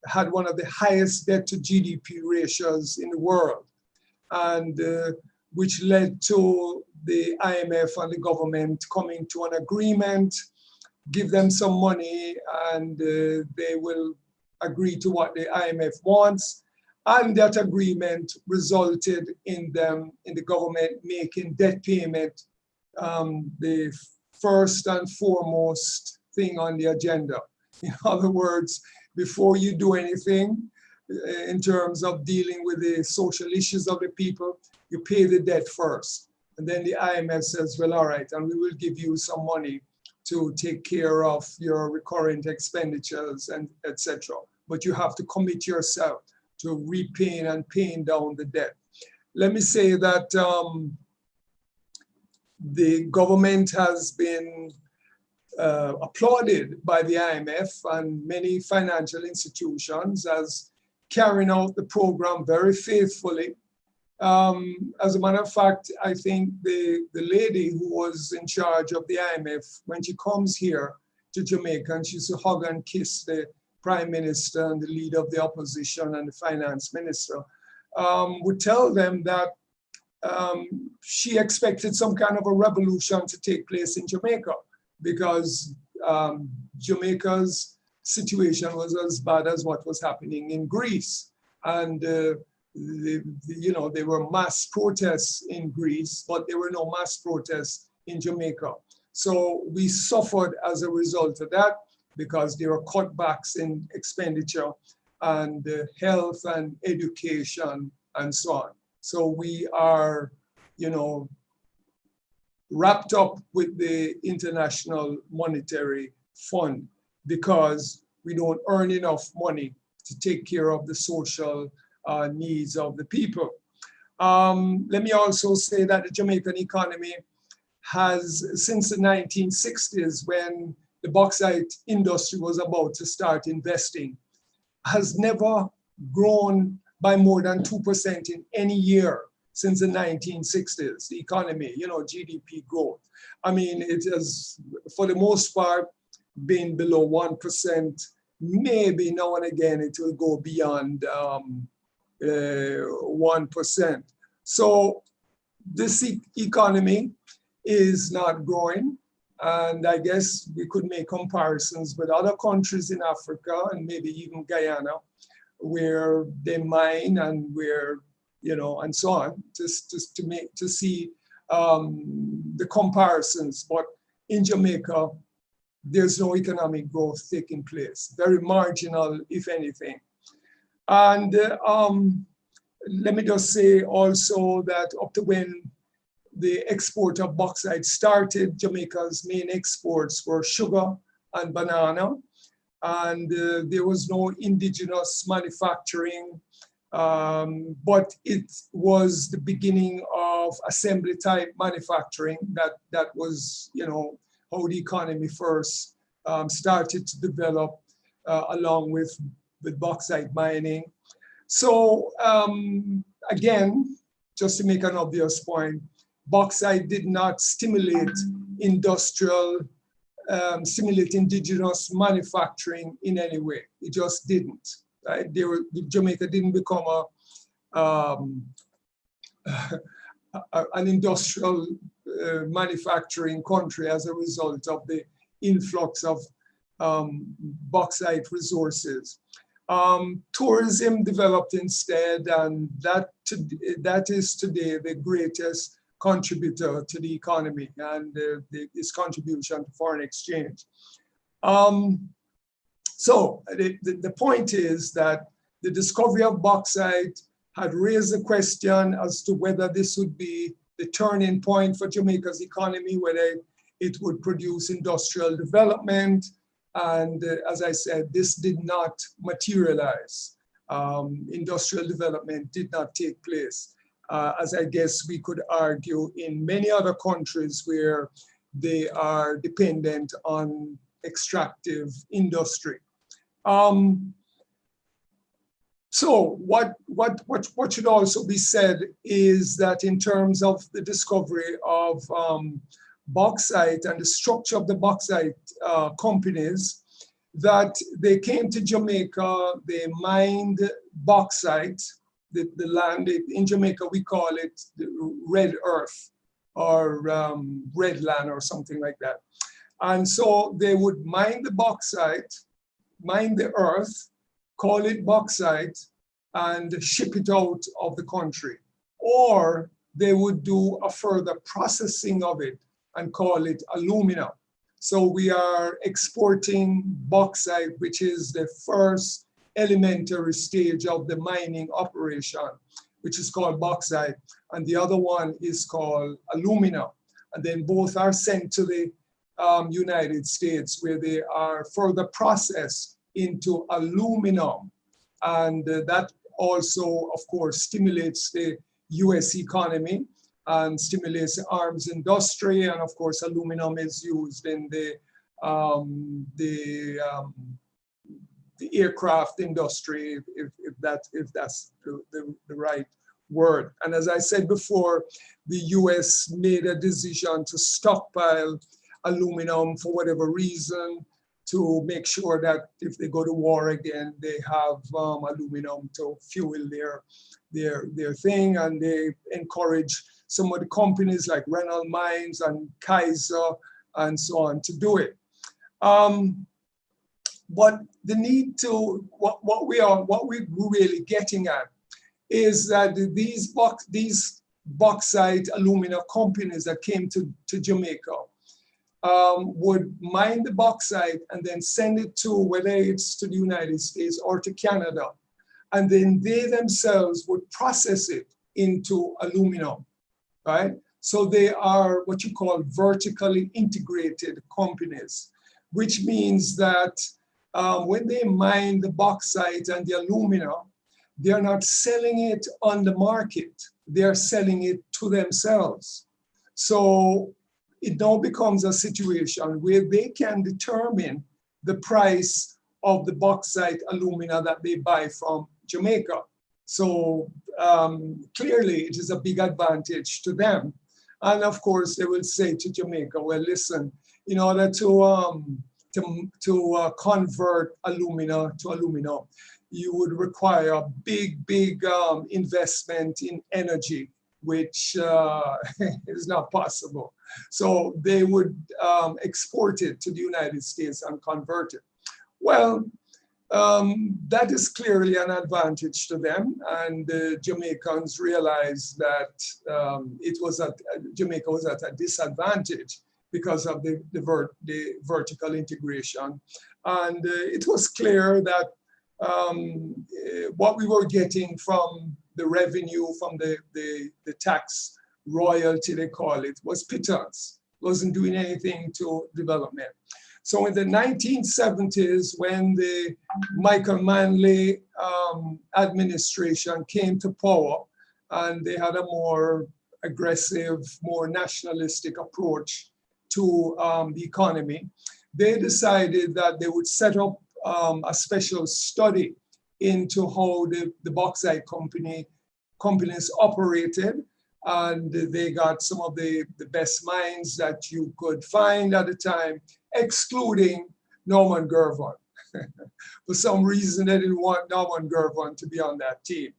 had one of the highest debt to GDP ratios in the world, and which led to the IMF and the government coming to an agreement, give them some money, and they will agree to what the IMF wants. And that agreement resulted in the government making debt payment the first and foremost thing on the agenda. In other words, before you do anything in terms of dealing with the social issues of the people, you pay the debt first. And then the IMF says, well, all right, and we will give you some money to take care of your recurrent expenditures and etc. But you have to commit yourself to repaying and paying down the debt. Let me say that the government has been applauded by the IMF and many financial institutions as carrying out the program very faithfully. As a matter of fact, I think the lady who was in charge of the IMF, when she comes here to Jamaica, and she used to hug and kiss the Prime Minister and the leader of the opposition and the Finance Minister, would tell them that she expected some kind of a revolution to take place in Jamaica, because Jamaica's situation was as bad as what was happening in Greece. And there were mass protests in Greece, but there were no mass protests in Jamaica. So we suffered as a result of that, because there were cutbacks in expenditure and health and education and so on. So we are, wrapped up with the International Monetary Fund, because we don't earn enough money to take care of the social needs of the people. Let me also say that the Jamaican economy has, since the 1960s, when the bauxite industry was about to start investing, has never grown by more than 2% in any year since the 1960s, the economy, GDP growth. I mean, it has, for the most part, been below 1%. Maybe now and again it will go beyond 1%. So this economy is not growing. And I guess we could make comparisons with other countries in Africa and maybe even Guyana, where they mine and where, and so on, just to see the comparisons. But in Jamaica, there's no economic growth taking place, very marginal, if anything. And let me just say also that up to when the export of bauxite started, Jamaica's main exports were sugar and banana. And there was no indigenous manufacturing, but it was the beginning of assembly type manufacturing that was, how the economy first started to develop along with bauxite mining. So again, just to make an obvious point, bauxite did not stimulate stimulate indigenous manufacturing in any way. It just didn't. Right? Jamaica didn't become an industrial manufacturing country as a result of the influx of bauxite resources. Tourism developed instead, and that is today the greatest contributor to the economy and its contribution to foreign exchange. So the point is that the discovery of bauxite had raised the question as to whether this would be the turning point for Jamaica's economy, whether it would produce industrial development. And as I said, this did not materialize. Industrial development did not take place, as I guess we could argue in many other countries where they are dependent on extractive industry. So what should also be said is that in terms of the discovery of bauxite and the structure of the bauxite companies, that they came to Jamaica, they mined bauxite, the land, in Jamaica we call it the red earth or red land or something like that. And so they would mine the bauxite, mine the earth, call it bauxite, and ship it out of the country. Or they would do a further processing of it and call it alumina. So we are exporting bauxite, which is the first elementary stage of the mining operation, which is called bauxite, and the other one is called alumina. And then both are sent to the United States, where they are further processed into aluminum. And that also, of course, stimulates the US economy and stimulates the arms industry. And of course, aluminum is used in the aircraft industry, if that's the right word. And as I said before, the US made a decision to stockpile aluminum for whatever reason, to make sure that if they go to war again, they have aluminum to fuel their thing. And they encourage some of the companies like Reynolds Mines and Kaiser and so on to do it. But the need to, what we're really getting at is that these bauxite alumina companies that came to Jamaica would mine the bauxite and then send it to, whether it's to the United States or to Canada, and then they themselves would process it into aluminum, right? So they are what you call vertically integrated companies, which means that when they mine the bauxite and the alumina, they're not selling it on the market, they're selling it to themselves. So it now becomes a situation where they can determine the price of the bauxite alumina that they buy from Jamaica. So clearly it is a big advantage to them. And of course they will say to Jamaica, well, listen, in order to convert alumina to aluminum, you would require a big investment in energy, which is not possible. So they would export it to the United States and convert it. Well, that is clearly an advantage to them, and the Jamaicans realized that Jamaica was at a disadvantage because of the vertical integration. And it was clear that what we were getting from the revenue from the tax royalty, they call it, was pittance, wasn't doing anything to development. So in the 1970s, when the Michael Manley administration came to power, and they had a more aggressive, more nationalistic approach to the economy, they decided that they would set up a special study into how the bauxite companies operated. And they got some of the best minds that you could find at the time, excluding Norman Gervon. For some reason, they didn't want Norman Gervon to be on that team,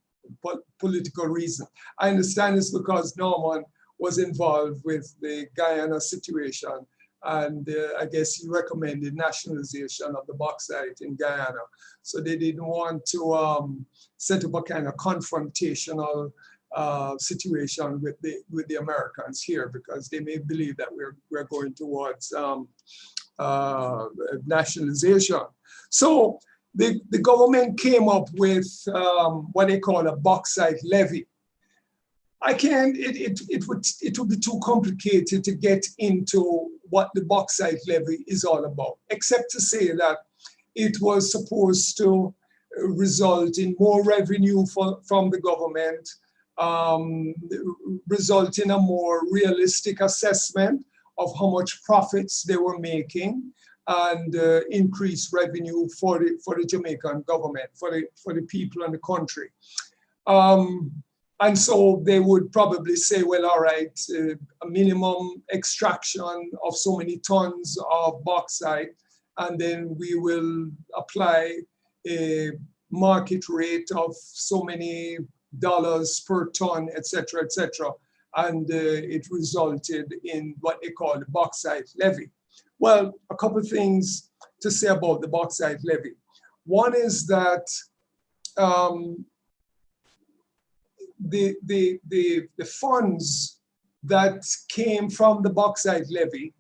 political reason. I understand it's because Norman was involved with the Guyana situation, and I guess he recommended nationalization of the bauxite in Guyana. So they didn't want to set up a kind of confrontational situation with the Americans here, because they may believe that we're going towards nationalization. So the government came up with what they call a bauxite levy. It would be too complicated to get into what the bauxite levy is all about, except to say that it was supposed to result in more revenue from the government, result in a more realistic assessment of how much profits they were making, and increase revenue for the Jamaican government, for the people and the country. And so they would probably say, well, all right, a minimum extraction of so many tons of bauxite, and then we will apply a market rate of so many dollars per ton, et cetera, et cetera. And it resulted in what they call the bauxite levy. Well, a couple of things to say about the bauxite levy. One is that the funds that came from the bauxite levy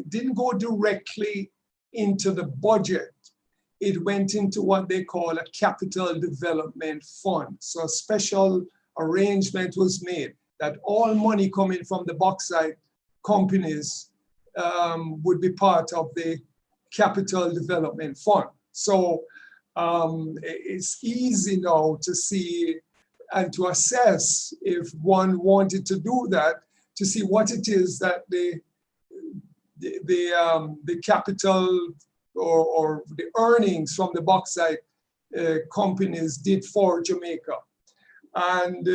didn't go directly into the budget. It went into what they call a capital development fund. So a special arrangement was made that all money coming from the bauxite companies would be part of the capital development fund. So it's easy now to see and to assess, if one wanted to do that, to see what it is that the capital or the earnings from the bauxite companies did for Jamaica. And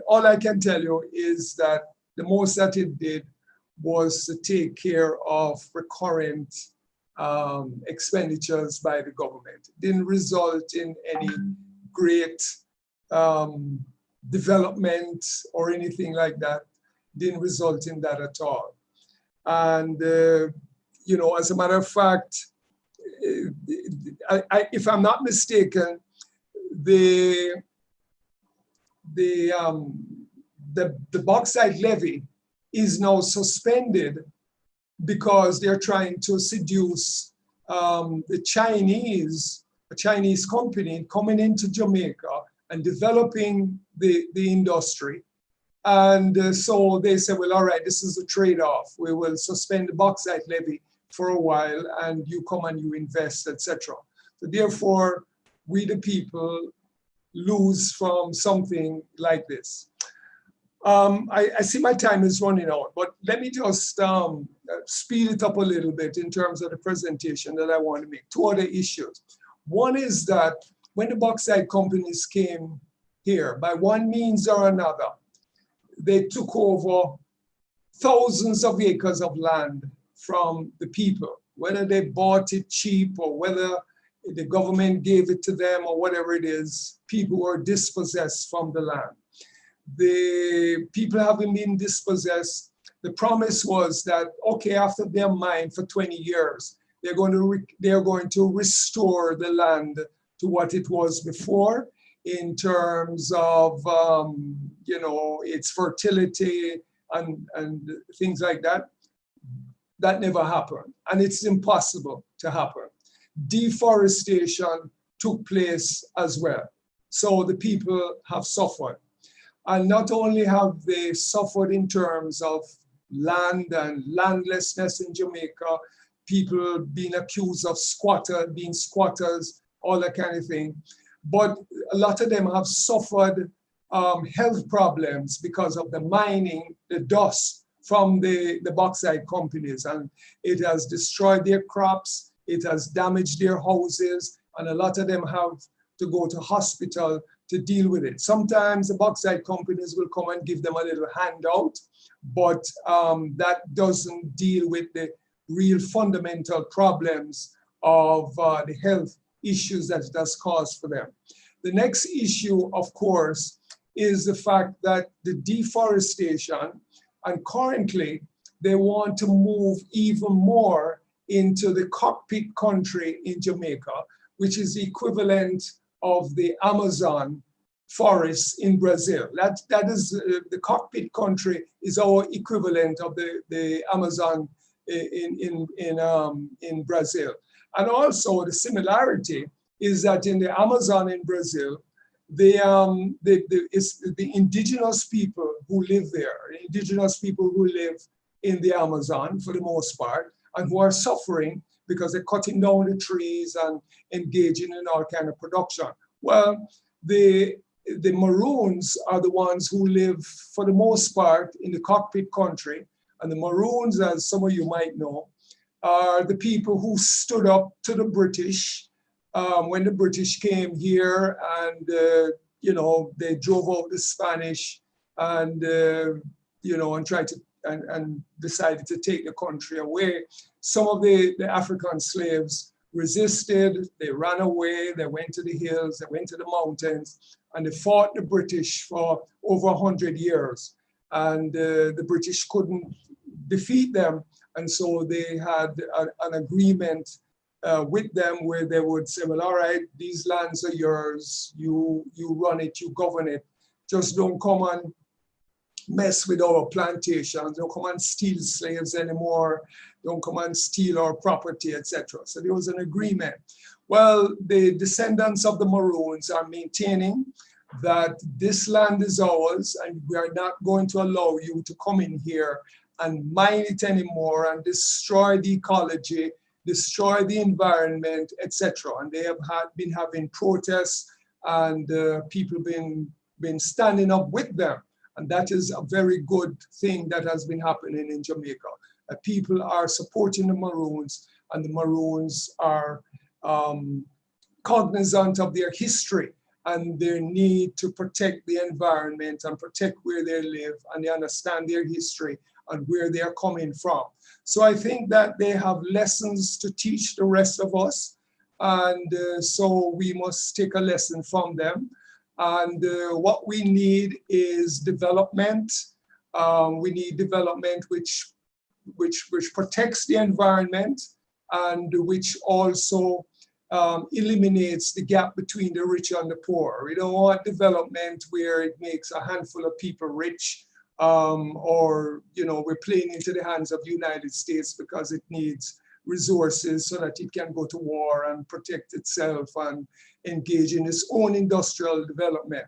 all I can tell you is that the most that it did was to take care of recurrent expenditures by the government. It didn't result in any great development or anything like that. Didn't result in that at all. And you know, as a matter of fact, if I'm not mistaken, the bauxite levy is now suspended because they're trying to seduce a Chinese company coming into Jamaica and developing the industry. And so they said, well, all right, this is a trade-off. We will suspend the bauxite levy for a while, and you come and you invest, etc. So therefore, we the people lose from something like this. I see my time is running out, but let me just speed it up a little bit in terms of the presentation that I want to make. Two other issues. One is that when the bauxite companies came here, by one means or another, they took over thousands of acres of land from the people, whether they bought it cheap or whether the government gave it to them or whatever it is. People were dispossessed from the land. The people having been dispossessed, the promise was that, okay, after their mine for 20 years, they're going to restore the land to what it was before in terms of, you know, its fertility and things like that. That never happened, and it's impossible to happen. Deforestation took place as well. So the people have suffered. And not only have they suffered in terms of land and landlessness in Jamaica, people being accused of being squatters, all that kind of thing, but a lot of them have suffered health problems because of the mining, the dust from the bauxite companies, and it has destroyed their crops, it has damaged their houses, and a lot of them have to go to hospital to deal with it. Sometimes the bauxite companies will come and give them a little handout, but that doesn't deal with the real fundamental problems of the health issues that it has caused for them. The next issue, of course, is the fact that the deforestation, and currently they want to move even more into the cockpit country in Jamaica, which is the equivalent of the Amazon forests in Brazil. That is the cockpit country is our equivalent of the Amazon in Brazil. And also the similarity is that in the Amazon in Brazil, it's the indigenous people who live there, indigenous people who live in the Amazon for the most part, and who are suffering because they're cutting down the trees and engaging in all kind of production. Well, the Maroons are the ones who live for the most part in the cockpit country. And the Maroons, as some of you might know, are the people who stood up to the British when the British came here and, they drove out the Spanish and, and tried to, and decided to take the country away. Some of the African slaves resisted, they ran away, they went to the hills, they went to the mountains, and they fought the British for over 100 years. And the British couldn't defeat them. And so they had an agreement with them where they would say, well, all right, these lands are yours, you run it, you govern it. Just don't come and mess with our plantations, don't come and steal slaves anymore, don't come and steal our property, etc. So there was an agreement. Well, the descendants of the Maroons are maintaining that this land is ours and we are not going to allow you to come in here and mine it anymore and destroy the ecology, destroy the environment, etc. And they have been having protests and people been standing up with them. And that is a very good thing that has been happening in Jamaica. People are supporting the Maroons, and the Maroons are cognizant of their history and their need to protect the environment and protect where they live, and they understand their history and where they are coming from. So I think that they have lessons to teach the rest of us, and so we must take a lesson from them. And what we need is development. We need development which protects the environment and which also eliminates the gap between the rich and the poor. We don't want development where it makes a handful of people rich, or we're playing into the hands of the United States because it needs resources so that it can go to war and protect itself and engage in its own industrial development,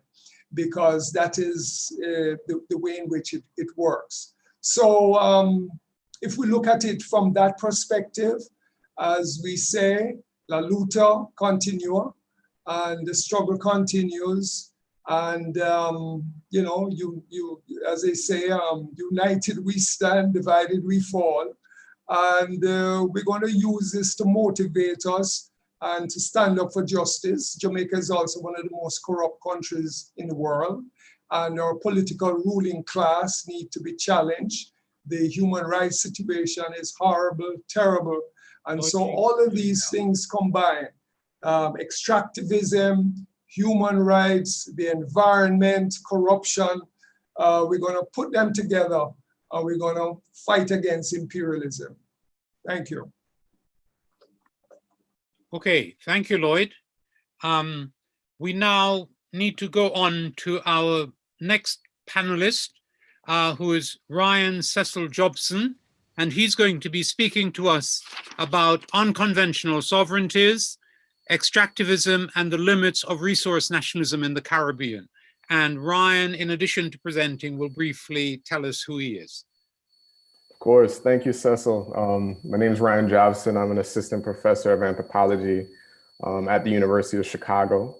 because that is the way in which it works. So if we look at it from that perspective, as we say, la luta continua, and the struggle continues, and as they say, united we stand, divided we fall. And we're going to use this to motivate us and to stand up for justice. Jamaica is also one of the most corrupt countries in the world, and our political ruling class need to be challenged. The human rights situation is horrible, terrible. And so all of these things combined, extractivism, human rights, the environment, corruption, we're going to put them together and we're going to fight against imperialism. Thank you. Okay, thank you, Lloyd. We now need to go on to our next panelist, who is Ryan Cecil Jobson, and he's going to be speaking to us about unconventional sovereignties, extractivism, and the limits of resource nationalism in the Caribbean. And Ryan, in addition to presenting, will briefly tell us who he is. Of course. Thank you, Cecil. My name is Ryan Jobson. I'm an assistant professor of anthropology at the University of Chicago.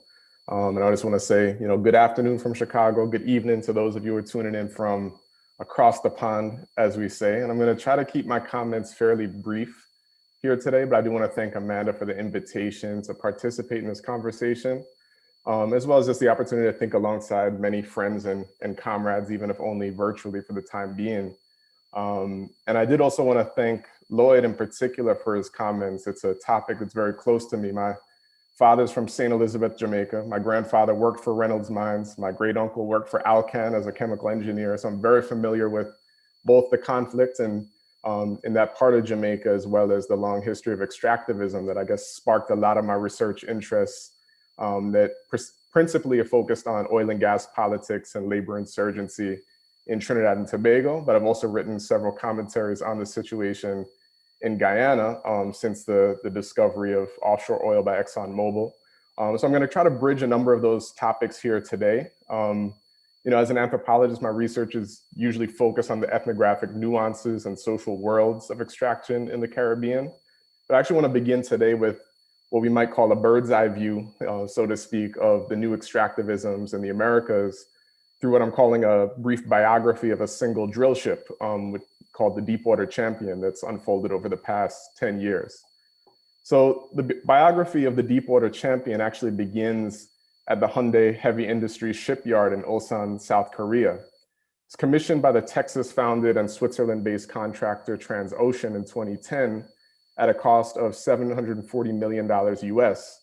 And I just want to say, good afternoon from Chicago. Good evening to those of you who are tuning in from across the pond, as we say. And I'm going to try to keep my comments fairly brief here today, but I do want to thank Amanda for the invitation to participate in this conversation, as well as just the opportunity to think alongside many friends and comrades, even if only virtually for the time being. And I did also want to thank Lloyd in particular for his comments. It's a topic that's very close to me. My father's from St. Elizabeth, Jamaica. My grandfather worked for Reynolds Mines. My great uncle worked for Alcan as a chemical engineer. So I'm very familiar with both the conflict and in that part of Jamaica, as well as the long history of extractivism that I guess sparked a lot of my research interests that principally are focused on oil and gas politics and labor insurgency in Trinidad and Tobago. But I've also written several commentaries on the situation in Guyana since the discovery of offshore oil by ExxonMobil. So I'm going to try to bridge a number of those topics here today. As an anthropologist, my research is usually focused on the ethnographic nuances and social worlds of extraction in the Caribbean. But I actually want to begin today with what we might call a bird's eye view, so to speak, of the new extractivisms in the Americas through what I'm calling a brief biography of a single drill ship called the Deepwater Champion that's unfolded over the past 10 years. So the biography of the Deepwater Champion actually begins at the Hyundai Heavy Industries shipyard in Ulsan, South Korea. It's commissioned by the Texas-founded and Switzerland-based contractor Transocean in 2010 at a cost of $740 million US.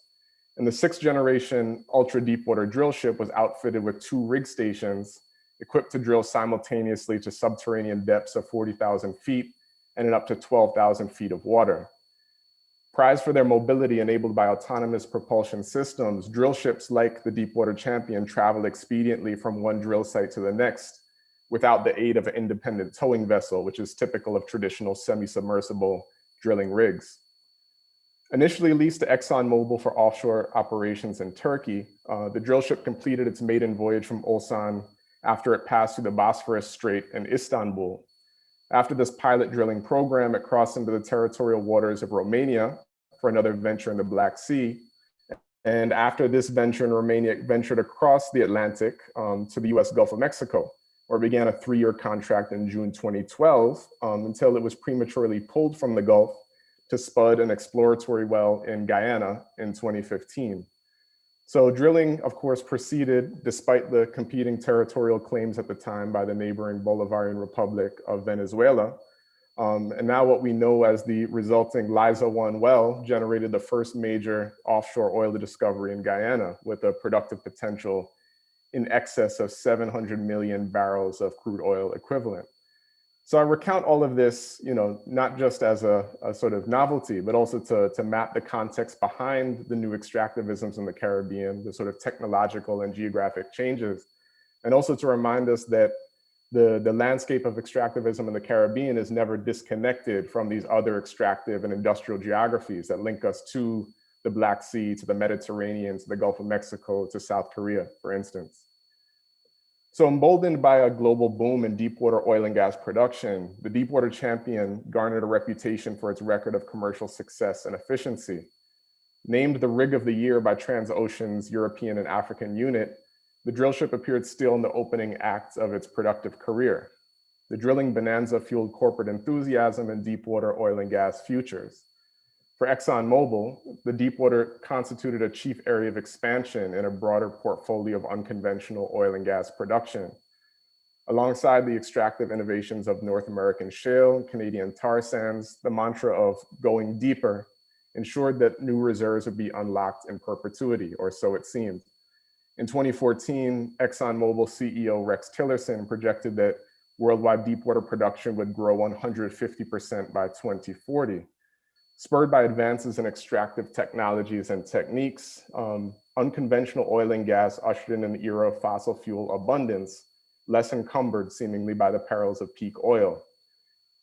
And the sixth generation ultra deepwater drill ship was outfitted with 2 rig stations equipped to drill simultaneously to subterranean depths of 40,000 feet and in up to 12,000 feet of water. Prized for their mobility enabled by autonomous propulsion systems, drill ships like the Deepwater Champion travel expediently from one drill site to the next without the aid of an independent towing vessel, which is typical of traditional semi-submersible drilling rigs. Initially leased to ExxonMobil for offshore operations in Turkey, the drill ship completed its maiden voyage from Ulsan after it passed through the Bosphorus Strait in Istanbul. After this pilot drilling program, it crossed into the territorial waters of Romania for another venture in the Black Sea. And after this venture in Romania, it ventured across the Atlantic to the US Gulf of Mexico, where it began a 3-year contract in June 2012 until it was prematurely pulled from the Gulf to spud an exploratory well in Guyana in 2015. So drilling, of course, proceeded despite the competing territorial claims at the time by the neighboring Bolivarian Republic of Venezuela. And now what we know as the resulting Liza-1 well generated the first major offshore oil discovery in Guyana with a productive potential in excess of 700 million barrels of crude oil equivalent. So I recount all of this, not just as a sort of novelty, but also to map the context behind the new extractivisms in the Caribbean, the sort of technological and geographic changes, and also to remind us that the landscape of extractivism in the Caribbean is never disconnected from these other extractive and industrial geographies that link us to the Black Sea, to the Mediterranean, to the Gulf of Mexico, to South Korea, for instance. So emboldened by a global boom in deepwater oil and gas production, the Deepwater Champion garnered a reputation for its record of commercial success and efficiency. Named the Rig of the Year by Transocean's European and African unit, the drill ship appeared still in the opening acts of its productive career. The drilling bonanza fueled corporate enthusiasm in deepwater oil and gas futures. For ExxonMobil, the deepwater constituted a chief area of expansion in a broader portfolio of unconventional oil and gas production. Alongside the extractive innovations of North American shale and Canadian tar sands, the mantra of going deeper ensured that new reserves would be unlocked in perpetuity, or so it seemed. In 2014, ExxonMobil CEO Rex Tillerson projected that worldwide deepwater production would grow 150% by 2040. Spurred by advances in extractive technologies and techniques, unconventional oil and gas ushered in an era of fossil fuel abundance, less encumbered seemingly by the perils of peak oil.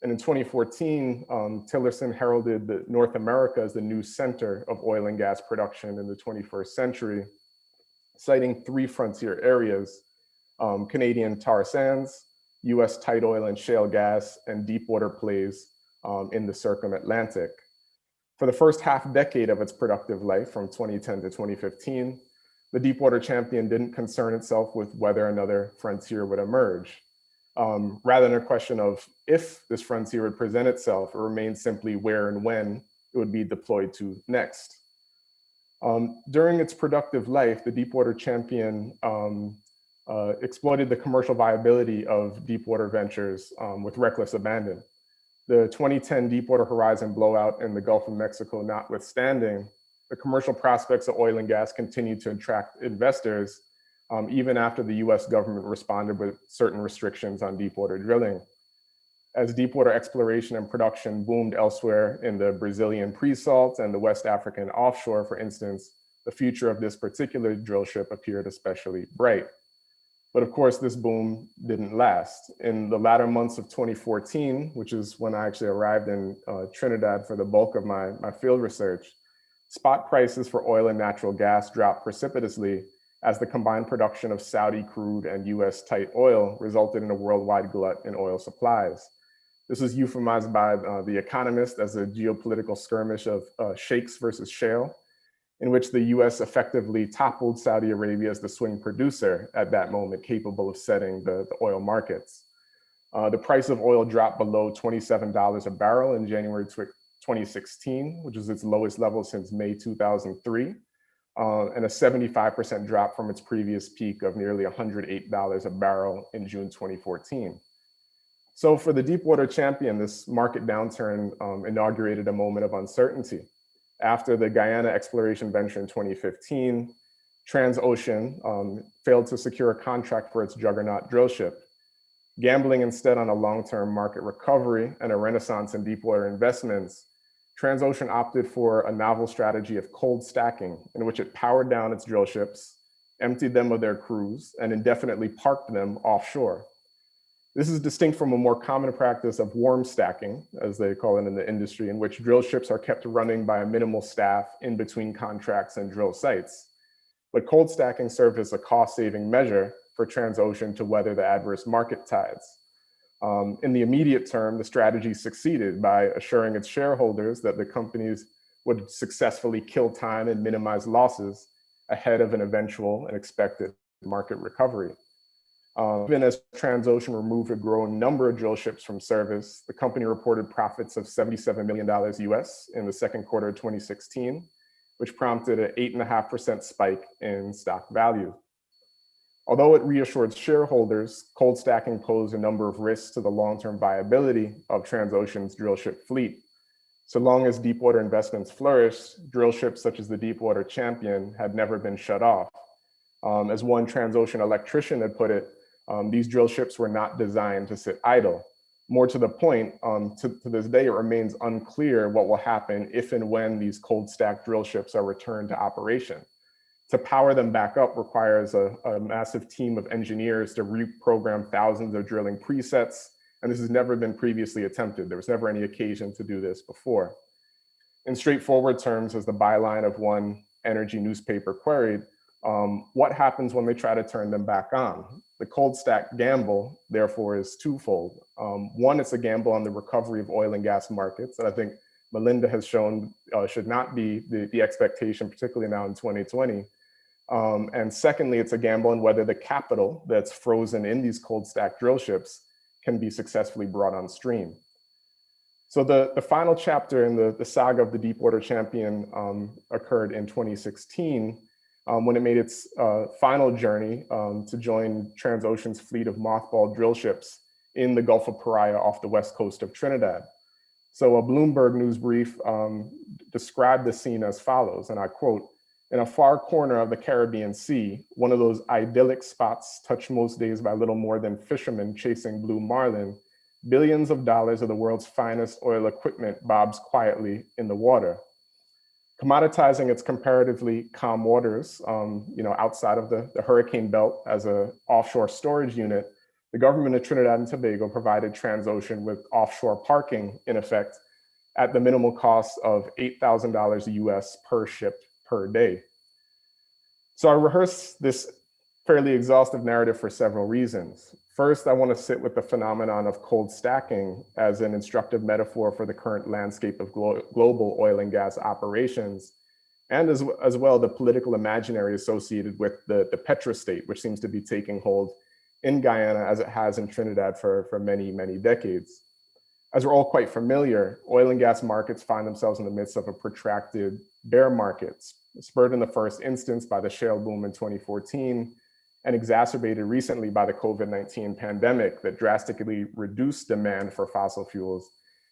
And in 2014, Tillerson heralded North America as the new center of oil and gas production in the 21st century, citing 3 frontier areas: Canadian tar sands, US tight oil and shale gas, and deepwater plays in the circum-Atlantic. For the first half decade of its productive life, from 2010 to 2015, the Deepwater Champion didn't concern itself with whether another frontier would emerge. rather than a question of if this frontier would present itself, it remains simply where and when it would be deployed to next. During its productive life, the Deepwater Champion exploited the commercial viability of deepwater ventures with reckless abandon. The 2010 Deepwater Horizon blowout in the Gulf of Mexico notwithstanding, the commercial prospects of oil and gas continued to attract investors even after the US government responded with certain restrictions on deepwater drilling. As deepwater exploration and production boomed elsewhere in the Brazilian pre-salt and the West African offshore, for instance, the future of this particular drill ship appeared especially bright. But of course, this boom didn't last. In the latter months of 2014, which is when I actually arrived in Trinidad for the bulk of my field research, spot prices for oil and natural gas dropped precipitously as the combined production of Saudi crude and US tight oil resulted in a worldwide glut in oil supplies. This was euphemized by The Economist as a geopolitical skirmish of sheikhs versus shale, in which the US effectively toppled Saudi Arabia as the swing producer at that moment, capable of setting the oil markets. The price of oil dropped below $27 a barrel in January 2016, which is its lowest level since May 2003, and a 75% drop from its previous peak of nearly $108 a barrel in June 2014. So for the Deepwater Champion, this market downturn inaugurated a moment of uncertainty. After the Guyana exploration venture in 2015, Transocean failed to secure a contract for its juggernaut drillship. Gambling instead on a long-term market recovery and a renaissance in deepwater investments, Transocean opted for a novel strategy of cold stacking, in which it powered down its drillships, emptied them of their crews, and indefinitely parked them offshore. This is distinct from a more common practice of warm stacking, as they call it in the industry, in which drill ships are kept running by a minimal staff in between contracts and drill sites. But cold stacking served as a cost-saving measure for Transocean to weather the adverse market tides. In the immediate term, the strategy succeeded by assuring its shareholders that the companies would successfully kill time and minimize losses ahead of an eventual and expected market recovery. Even as Transocean removed a growing number of drill ships from service, the company reported profits of $77 million US in the second quarter of 2016, which prompted an 8.5% spike in stock value. Although it reassured shareholders, cold stacking posed a number of risks to the long-term viability of Transocean's drillship fleet. So long as deepwater investments flourished, drill ships such as the Deepwater Champion had never been shut off. As one Transocean electrician had put it, these drill ships were not designed to sit idle. More to the point, to this day, it remains unclear what will happen if and when these cold stacked drill ships are returned to operation. To power them back up requires a massive team of engineers to reprogram thousands of drilling presets, and this has never been previously attempted. There was never any occasion to do this before. In straightforward terms, as the byline of one energy newspaper queried, what happens when they try to turn them back on? The cold stack gamble, therefore, is twofold. One, it's a gamble on the recovery of oil and gas markets, and I think Melinda has shown should not be the expectation, particularly now in 2020. And secondly, it's a gamble on whether the capital that's frozen in these cold stack drill ships can be successfully brought on stream. So the final chapter in the saga of the Deepwater Champion occurred in 2016, when it made its final journey to join Transocean's fleet of mothballed drill ships in the Gulf of Paria off the west coast of Trinidad. So a Bloomberg news brief described the scene as follows, and I quote, "In a far corner of the Caribbean Sea, one of those idyllic spots touched most days by little more than fishermen chasing blue marlin, billions of dollars of the world's finest oil equipment bobs quietly in the water. Commoditizing its comparatively calm waters, outside of the hurricane belt as an offshore storage unit, the government of Trinidad and Tobago provided Transocean with offshore parking, in effect, at the minimal cost of $8,000 US per ship per day." So I rehearsed this fairly exhaustive narrative for several reasons. First, I want to sit with the phenomenon of cold stacking as an instructive metaphor for the current landscape of global oil and gas operations, and as well the political imaginary associated with the petrostate, which seems to be taking hold in Guyana as it has in Trinidad for many, many decades. As we're all quite familiar, oil and gas markets find themselves in the midst of a protracted bear market, spurred in the first instance by the shale boom in 2014 and exacerbated recently by the COVID-19 pandemic that drastically reduced demand for fossil fuels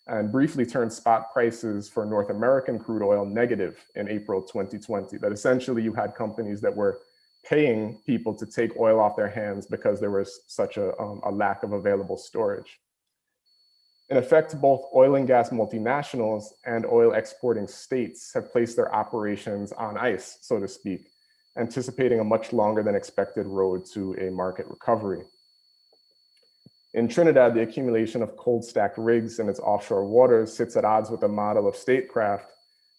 and briefly turned spot prices for North American crude oil negative in April 2020. That essentially you had companies that were paying people to take oil off their hands because there was such a lack of available storage. In effect, both oil and gas multinationals and oil exporting states have placed their operations on ice, so to speak, anticipating a much longer than expected road to a market recovery. In Trinidad, the accumulation of cold stacked rigs in its offshore waters sits at odds with a model of statecraft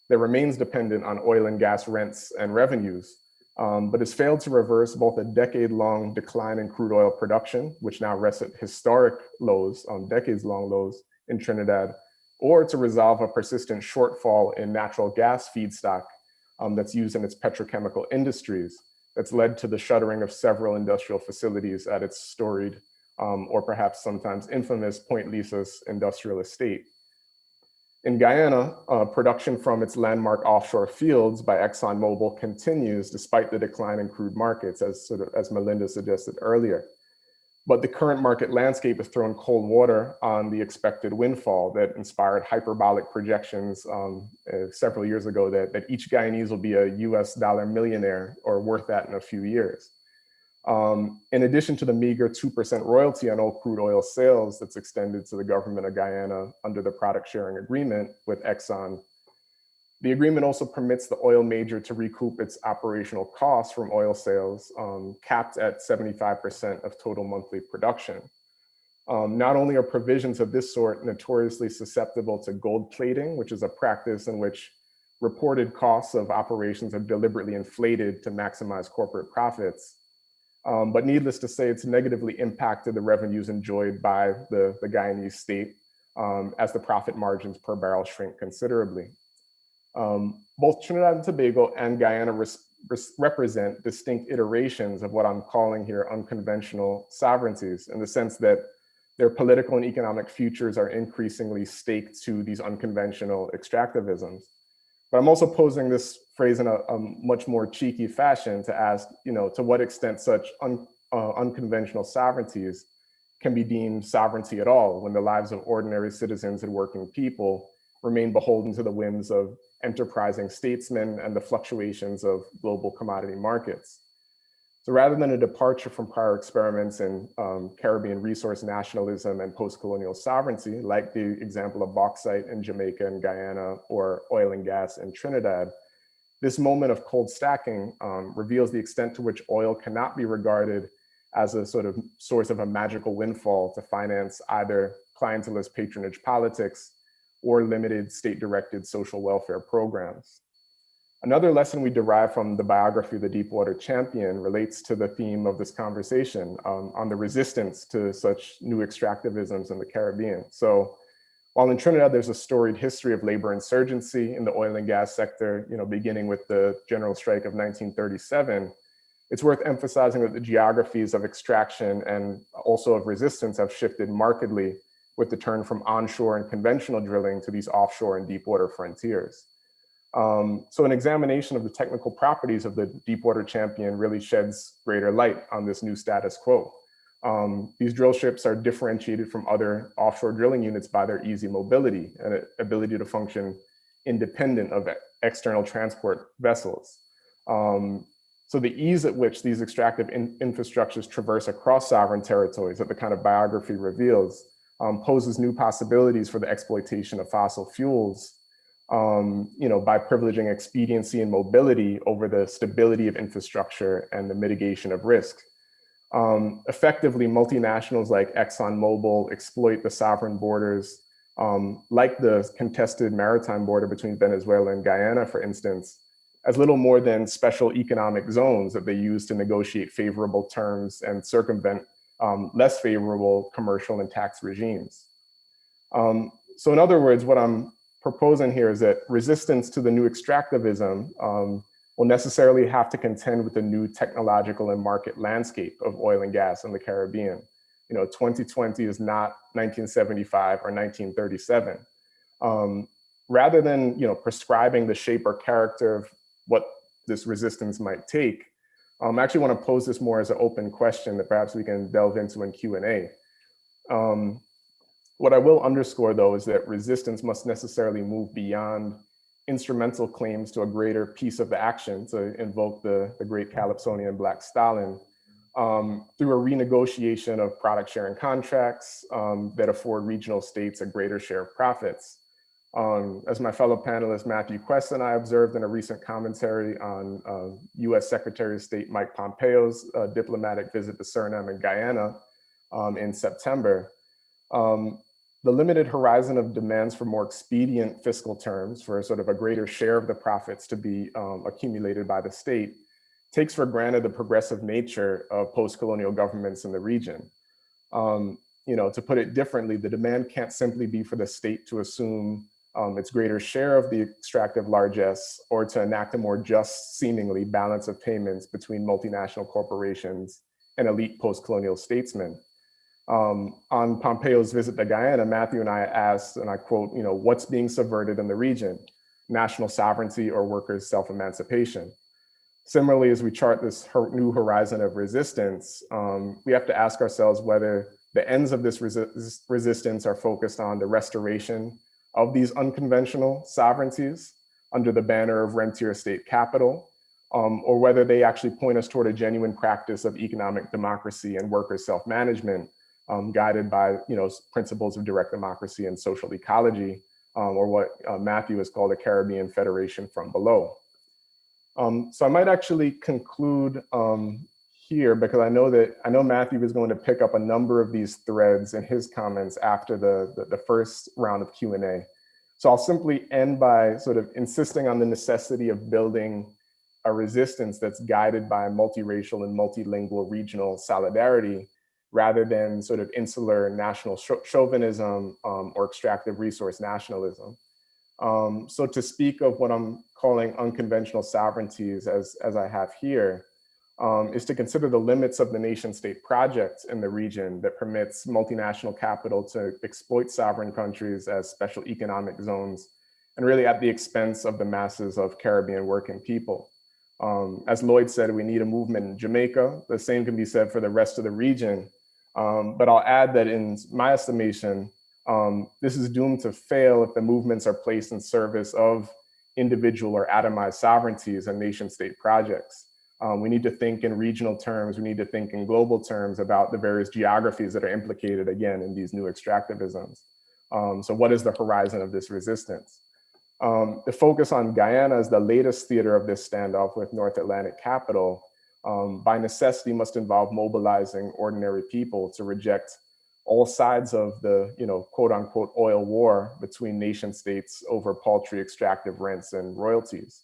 that remains dependent on oil and gas rents and revenues, but has failed to reverse both a decade-long decline in crude oil production, which now rests at historic lows, decades-long lows in Trinidad, or to resolve a persistent shortfall in natural gas feedstock that's used in its petrochemical industries that's led to the shuttering of several industrial facilities at its storied or perhaps sometimes infamous Point Lisas industrial estate. In Guyana, production from its landmark offshore fields by ExxonMobil continues despite the decline in crude markets, as Melinda suggested earlier. But the current market landscape has thrown cold water on the expected windfall that inspired hyperbolic projections several years ago that each Guyanese will be a US dollar millionaire or worth that in a few years. In addition to the meager 2% royalty on all crude oil sales that's extended to the government of Guyana under the product sharing agreement with Exxon, the agreement also permits the oil major to recoup its operational costs from oil sales, capped at 75% of total monthly production. Not only are provisions of this sort notoriously susceptible to gold plating, which is a practice in which reported costs of operations are deliberately inflated to maximize corporate profits, but needless to say, it's negatively impacted the revenues enjoyed by the Guyanese state as the profit margins per barrel shrink considerably. Both Trinidad and Tobago and Guyana represent distinct iterations of what I'm calling here unconventional sovereignties, in the sense that their political and economic futures are increasingly staked to these unconventional extractivisms. But I'm also posing this phrase in a much more cheeky fashion to ask, to what extent such unconventional sovereignties can be deemed sovereignty at all when the lives of ordinary citizens and working people remain beholden to the whims of enterprising statesmen and the fluctuations of global commodity markets. So rather than a departure from prior experiments in Caribbean resource nationalism and post-colonial sovereignty, like the example of bauxite in Jamaica and Guyana or oil and gas in Trinidad, this moment of cold stacking reveals the extent to which oil cannot be regarded as a sort of source of a magical windfall to finance either clientelist patronage politics or limited state-directed social welfare programs. Another lesson we derive from the biography of the Deepwater Champion relates to the theme of this conversation on the resistance to such new extractivisms in the Caribbean. So while in Trinidad, there's a storied history of labor insurgency in the oil and gas sector, beginning with the general strike of 1937, it's worth emphasizing that the geographies of extraction and also of resistance have shifted markedly with the turn from onshore and conventional drilling to these offshore and deepwater frontiers. So an examination of the technical properties of the Deepwater Champion really sheds greater light on this new status quo. These drill ships are differentiated from other offshore drilling units by their easy mobility and ability to function independent of external transport vessels. So the ease at which these extractive infrastructures traverse across sovereign territories that the kind of biography reveals poses new possibilities for the exploitation of fossil fuels, by privileging expediency and mobility over the stability of infrastructure and the mitigation of risk. Effectively, multinationals like ExxonMobil exploit the sovereign borders, like the contested maritime border between Venezuela and Guyana, for instance, as little more than special economic zones that they use to negotiate favorable terms and circumvent less favorable commercial and tax regimes. So in other words, what I'm proposing here is that resistance to the new extractivism will necessarily have to contend with the new technological and market landscape of oil and gas in the Caribbean. 2020 is not 1975 or 1937. Rather than prescribing the shape or character of what this resistance might take, I actually want to pose this more as an open question that perhaps we can delve into in Q&A. What I will underscore, though, is that resistance must necessarily move beyond instrumental claims to a greater piece of the action, to invoke the great Calypsonian Black Stalin, through a renegotiation of product sharing contracts that afford regional states a greater share of profits. As my fellow panelist Matthew Quest and I observed in a recent commentary on US Secretary of State Mike Pompeo's diplomatic visit to Suriname and Guyana in September, the limited horizon of demands for more expedient fiscal terms, for sort of a greater share of the profits to be accumulated by the state, takes for granted the progressive nature of post-colonial governments in the region. To put it differently, the demand can't simply be for the state to assume its greater share of the extractive largesse, or to enact a more just, seemingly, balance of payments between multinational corporations and elite post-colonial statesmen. On Pompeo's visit to Guyana, Matthew and I asked, and I quote, what's being subverted in the region? National sovereignty or workers' self-emancipation? Similarly, as we chart this new horizon of resistance, we have to ask ourselves whether the ends of this resistance are focused on the restoration of these unconventional sovereignties under the banner of rentier state capital, or whether they actually point us toward a genuine practice of economic democracy and worker self-management, guided by principles of direct democracy and social ecology, or what Matthew has called a Caribbean Federation from below. So I might actually conclude here, because I know Matthew is going to pick up a number of these threads in his comments after the first round of Q&A. So I'll simply end by sort of insisting on the necessity of building a resistance that's guided by multiracial and multilingual regional solidarity, rather than sort of insular national chauvinism or extractive resource nationalism. So to speak of what I'm calling unconventional sovereignties, as I have here, is to consider the limits of the nation state project in the region that permits multinational capital to exploit sovereign countries as special economic zones, and really at the expense of the masses of Caribbean working people. As Lloyd said, we need a movement in Jamaica. The same can be said for the rest of the region. But I'll add that in my estimation, this is doomed to fail if the movements are placed in service of individual or atomized sovereignties and nation state projects. We need to think in regional terms. We need to think in global terms about the various geographies that are implicated, again, in these new extractivisms. So what is the horizon of this resistance? The focus on Guyana as the latest theater of this standoff with North Atlantic capital, by necessity must involve mobilizing ordinary people to reject all sides of the, quote unquote, oil war between nation states over paltry extractive rents and royalties.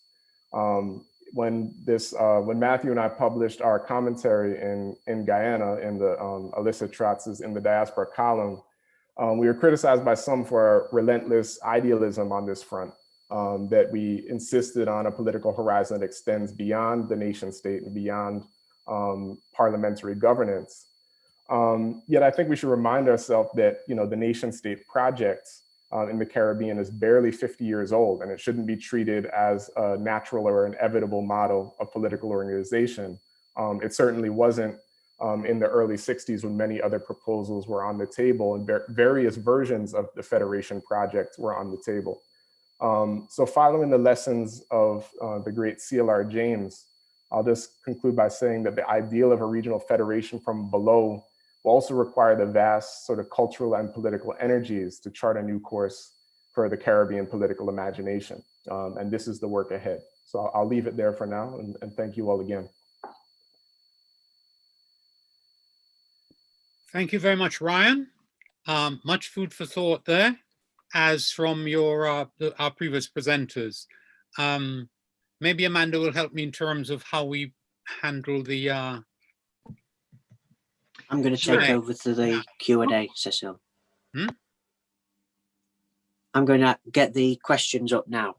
When Matthew and I published our commentary in Guyana in the Alyssa Trotz's In the Diaspora column, we were criticized by some for our relentless idealism on this front, that we insisted on a political horizon that extends beyond the nation state and beyond parliamentary governance. Yet I think we should remind ourselves that the nation state project in the Caribbean is barely 50 years old, and it shouldn't be treated as a natural or inevitable model of political organization. It certainly wasn't in the early 60s when many other proposals were on the table, and various versions of the Federation project were on the table. So following the lessons of the great CLR James, I'll just conclude by saying that the ideal of a regional federation from below will also require the vast sort of cultural and political energies to chart a new course for the Caribbean political imagination. And this is the work ahead. So I'll leave it there for now, and thank you all again. Thank you very much, Ryan. Much food for thought there, as from our previous presenters. Maybe Amanda will help me in terms of how we handle the I'm going to take over to the Q&A, Cecil. I'm going to get the questions up now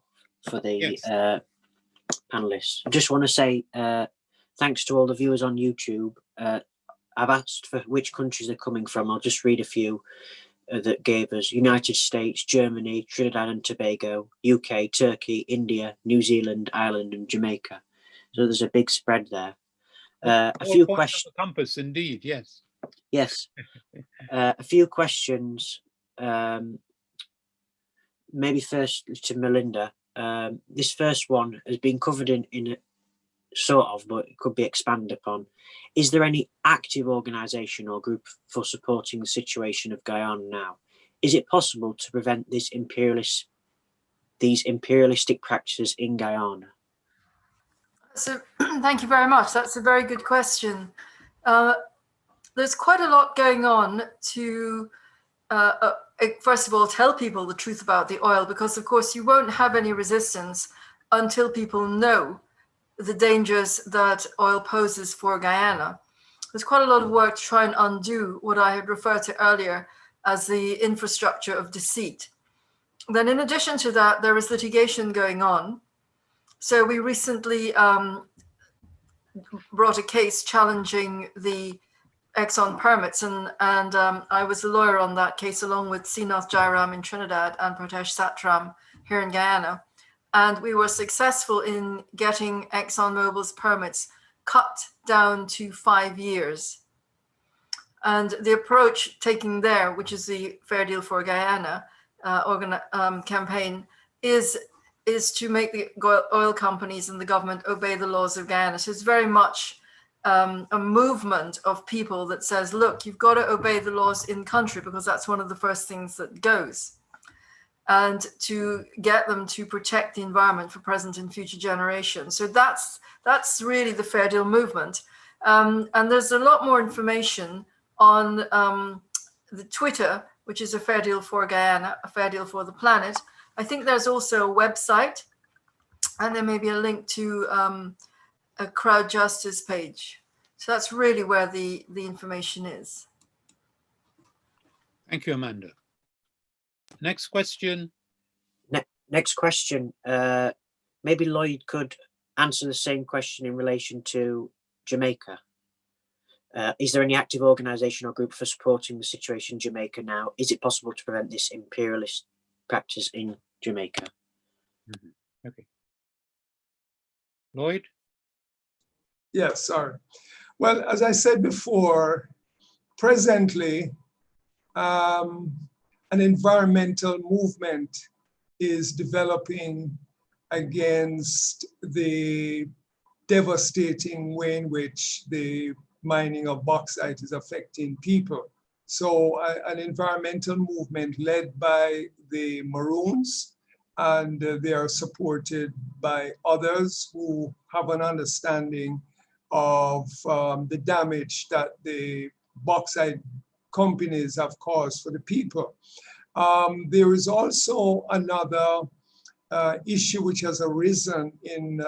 for the panelists. I just want to say thanks to all the viewers on YouTube. I've asked for which countries they're coming from. I'll just read a few that gave us: United States, Germany, Trinidad and Tobago, UK, Turkey, India, New Zealand, Ireland and Jamaica. So there's a big spread there. A few questions. Compass, indeed, yes. Yes. A few questions. Maybe first to Melinda. This first one has been covered in a sort of, but it could be expanded upon. Is there any active organisation or group for supporting the situation of Guyana now? Is it possible to prevent these imperialistic practices in Guyana? So thank you very much. That's a very good question. There's quite a lot going on to, first of all, tell people the truth about the oil, because of course you won't have any resistance until people know the dangers that oil poses for Guyana. There's quite a lot of work to try and undo what I had referred to earlier as the infrastructure of deceit. Then in addition to that, there is litigation going on. So we recently brought a case challenging the Exxon permits, and I was a lawyer on that case along with Sinath Jairam in Trinidad and Pratesh Satram here in Guyana. And we were successful in getting ExxonMobil's permits cut down to 5 years. And the approach taken there, which is the Fair Deal for Guyana campaign, is to make the oil companies and the government obey the laws of Guyana. So it's very much a movement of people that says, look, you've got to obey the laws in country, because that's one of the first things that goes. And to get them to protect the environment for present and future generations. So that's really the Fair Deal movement. And there's a lot more information on the Twitter, which is a Fair Deal for Guyana, a Fair Deal for the Planet. I think there's also a website, and there may be a link to a crowd justice page. So that's really where the information is. Thank you, Amanda. Next question. Next question. Maybe Lloyd could answer the same question in relation to Jamaica. Is there any active organisation or group for supporting the situation in Jamaica now? Is it possible to prevent this imperialist practice in Jamaica? Mm-hmm. Okay. Lloyd? Yes, sorry. Well, as I said before, presently, an environmental movement is developing against the devastating way in which the mining of bauxite is affecting people. So an environmental movement led by the Maroons, and they are supported by others who have an understanding of the damage that the bauxite companies have caused for the people. There is also another issue which has arisen in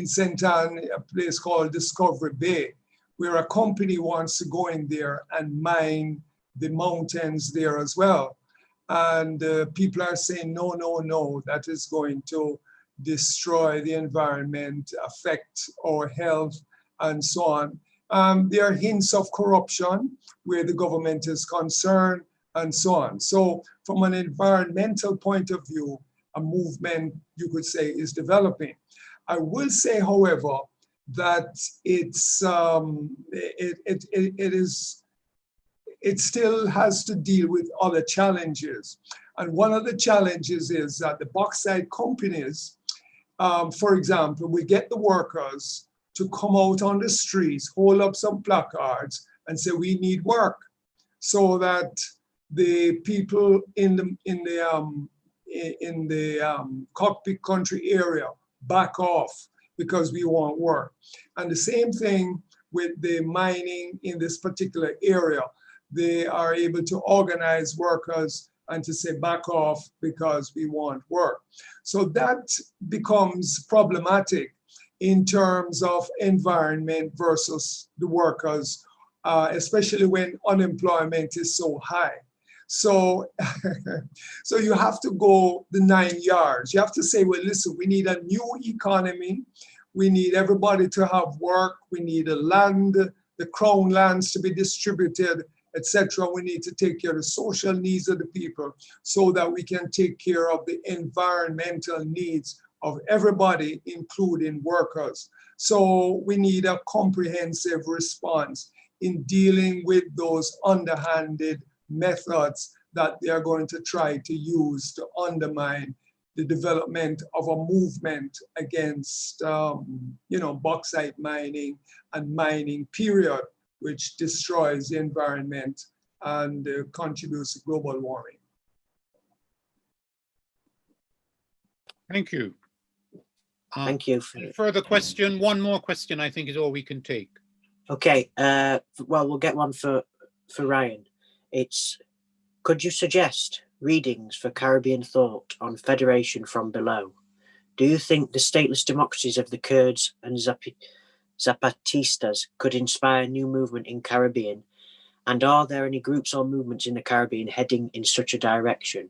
St. Anne, a place called Discovery Bay, where a company wants to go in there and mine the mountains there as well. And people are saying, no, no, no, that is going to destroy the environment, affect our health, and so on. There are hints of corruption where the government is concerned, and so on. So from an environmental point of view, a movement, you could say, is developing. I will say, however, that it still has to deal with other challenges. And one of the challenges is that the bauxite companies, for example, we get the workers to come out on the streets, hold up some placards and say, we need work, so that the people in the cockpit country area back off because we want work. And the same thing with the mining in this particular area. They are able to organize workers and to say back off because we want work. So that becomes problematic in terms of environment versus the workers, especially when unemployment is so high. So, so you have to go the 9 yards. You have to say, well, listen, we need a new economy. We need everybody to have work. We need a land, the crown lands to be distributed, etc. We need to take care of the social needs of the people so that we can take care of the environmental needs of everybody, including workers. So we need a comprehensive response in dealing with those underhanded methods that they are going to try to use to undermine the development of a movement against, bauxite mining and mining period, which destroys the environment and contributes to global warming. Thank you. Thank you. Further question? One more question, I think, is all we can take. Okay. Well, we'll get one for Ryan. It's, could you suggest readings for Caribbean thought on federation from below? Do you think the stateless democracies of the Kurds and Zapatistas could inspire a new movement in Caribbean? And are there any groups or movements in the Caribbean heading in such a direction?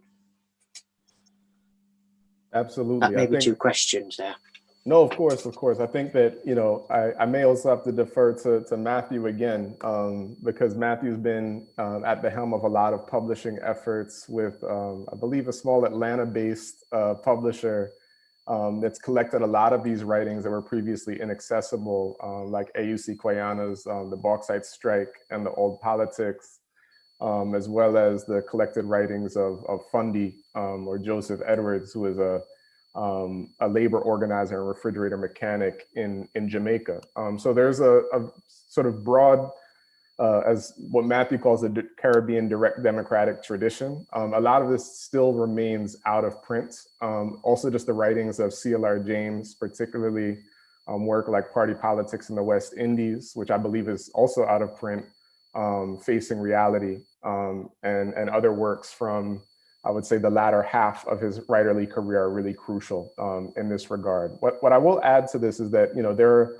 Absolutely. That may be two questions there. No, of course. I think that, I may also have to defer to Matthew again, because Matthew's been at the helm of a lot of publishing efforts with, I believe, a small Atlanta-based publisher that's collected a lot of these writings that were previously inaccessible, like AUC Guayana's The Bauxite Strike and the Old Politics, as well as the collected writings of Fundy or Joseph Edwards, who is a labor organizer and refrigerator mechanic in Jamaica. So there's a sort of broad, as what Matthew calls the Caribbean direct democratic tradition. A lot of this still remains out of print. Also just the writings of C.L.R. James, particularly work like Party Politics in the West Indies, which I believe is also out of print, Facing Reality, and other works from, I would say, the latter half of his writerly career are really crucial in this regard. What I will add to this is that, there are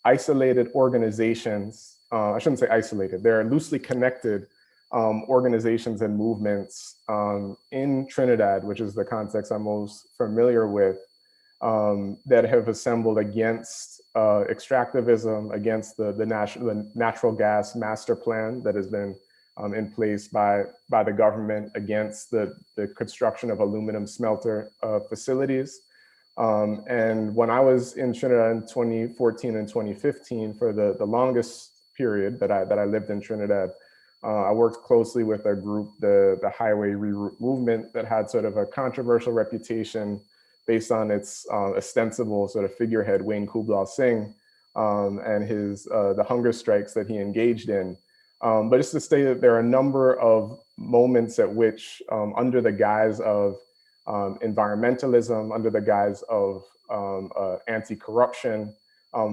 isolated organizations, I shouldn't say isolated, there are loosely connected organizations and movements in Trinidad, which is the context I'm most familiar with, that have assembled against extractivism, against the natural gas master plan that has been in place by the government, against the construction of aluminum smelter facilities. And when I was in Trinidad in 2014 and 2015, for the longest period that I lived in Trinidad, I worked closely with a group, the Highway Reroute Movement, that had sort of a controversial reputation based on its ostensible sort of figurehead, Wayne Kubla Singh, and the hunger strikes that he engaged in. But just to say that there are a number of moments at which, under the guise of environmentalism, under the guise of anti-corruption,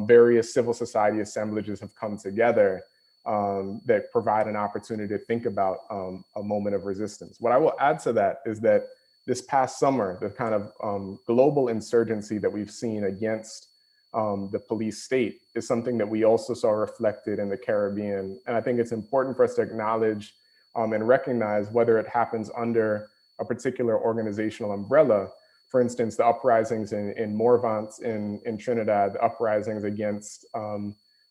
various civil society assemblages have come together that provide an opportunity to think about a moment of resistance. What I will add to that is that this past summer, the kind of global insurgency that we've seen against the police state is something that we also saw reflected in the Caribbean. And I think it's important for us to acknowledge and recognize whether it happens under a particular organizational umbrella. For instance, the uprisings in Morvant in Trinidad, the uprisings against, or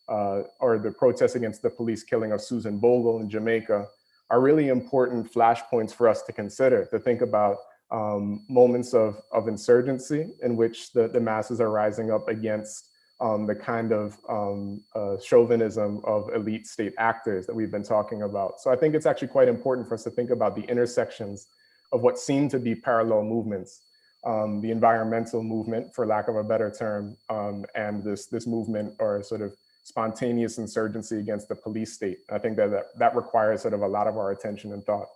the protests against the police killing of Susan Bogle in Jamaica are really important flashpoints for us to consider, to think about moments of insurgency in which the masses are rising up against the kind of chauvinism of elite state actors that we've been talking about. So I think it's actually quite important for us to think about the intersections of what seem to be parallel movements, the environmental movement, for lack of a better term, and this movement or sort of spontaneous insurgency against the police state. I think that requires sort of a lot of our attention and thought.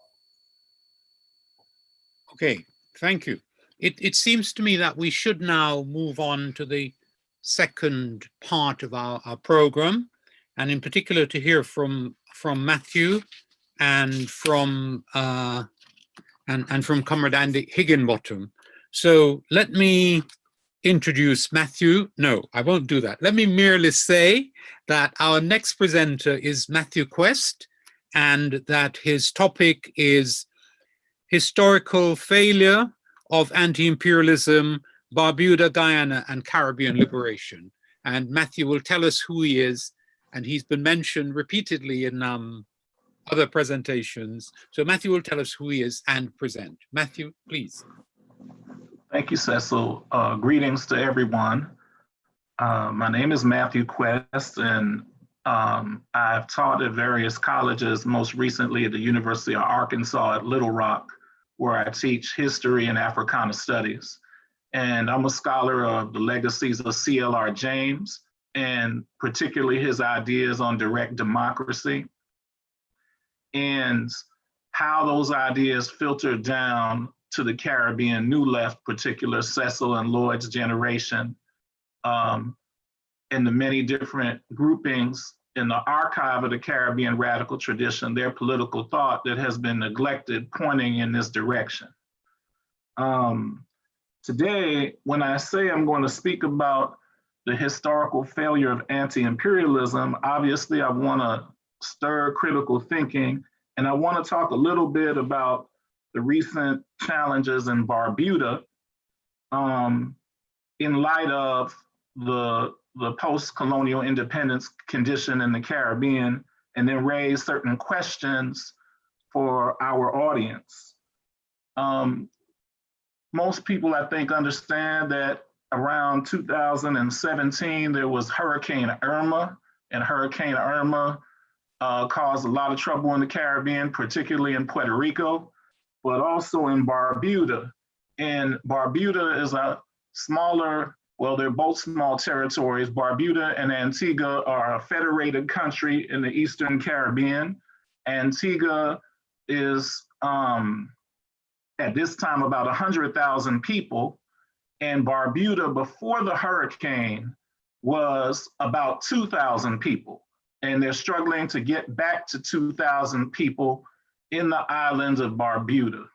Okay, thank you. It seems to me that we should now move on to the second part of our program, and in particular to hear from Matthew and from Comrade Andy Higginbottom. So let me introduce Matthew. No, I won't do that. Let me merely say that our next presenter is Matthew Quest, and that his topic is Historical Failure of Anti-Imperialism, Barbuda, Guyana, and Caribbean Liberation. And Matthew will tell us who he is, and he's been mentioned repeatedly in other presentations. So Matthew will tell us who he is and present. Matthew, please. Thank you, Cecil. Greetings to everyone. My name is Matthew Quest, and I've taught at various colleges, most recently at the University of Arkansas at Little Rock, where I teach history and Africana studies. And I'm a scholar of the legacies of C.L.R. James, and particularly his ideas on direct democracy, and how those ideas filtered down to the Caribbean New Left, particular Cecil and Lloyd's generation, and the many different groupings in the archive of the Caribbean radical tradition, their political thought that has been neglected, pointing in this direction. Today, when I say I'm going to speak about the historical failure of anti-imperialism, obviously I want to stir critical thinking, and I want to talk a little bit about the recent challenges in Barbuda in light of the post-colonial independence condition in the Caribbean, and then raise certain questions for our audience. Most people, I think, understand that around 2017, there was Hurricane Irma, and Hurricane Irma caused a lot of trouble in the Caribbean, particularly in Puerto Rico, but also in Barbuda. And Barbuda is a smaller, well, they're both small territories. Barbuda and Antigua are a federated country in the Eastern Caribbean. Antigua is, at this time, about 100,000 people. And Barbuda, before the hurricane, was about 2,000 people. And they're struggling to get back to 2,000 people in the islands of Barbuda.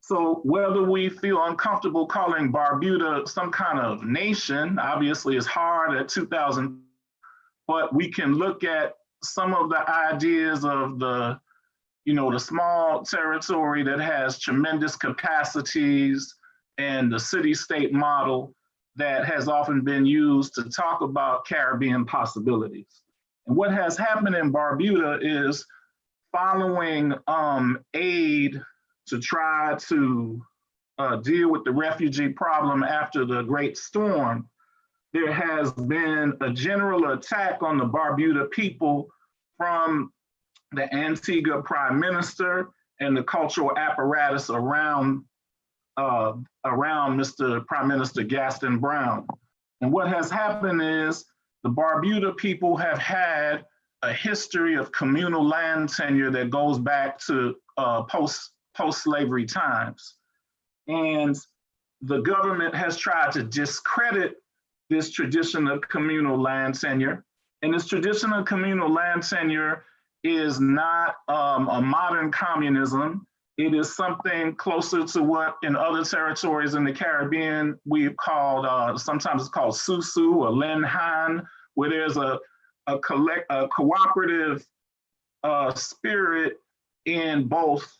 So whether we feel uncomfortable calling Barbuda some kind of nation, obviously it's hard at 2,000, but we can look at some of the ideas of the small territory that has tremendous capacities, and the city-state model that has often been used to talk about Caribbean possibilities. And what has happened in Barbuda is, following aid to try to deal with the refugee problem after the Great Storm, there has been a general attack on the Barbuda people from the Antigua Prime Minister and the cultural apparatus around Mr. Prime Minister Gaston Brown. And what has happened is the Barbuda people have had a history of communal land tenure that goes back to post-slavery times. And the government has tried to discredit this tradition of communal land tenure. And this tradition of communal land tenure is not a modern communism. It is something closer to what in other territories in the Caribbean we've called, sometimes it's called Susu or Lenhan, where there's a cooperative spirit in both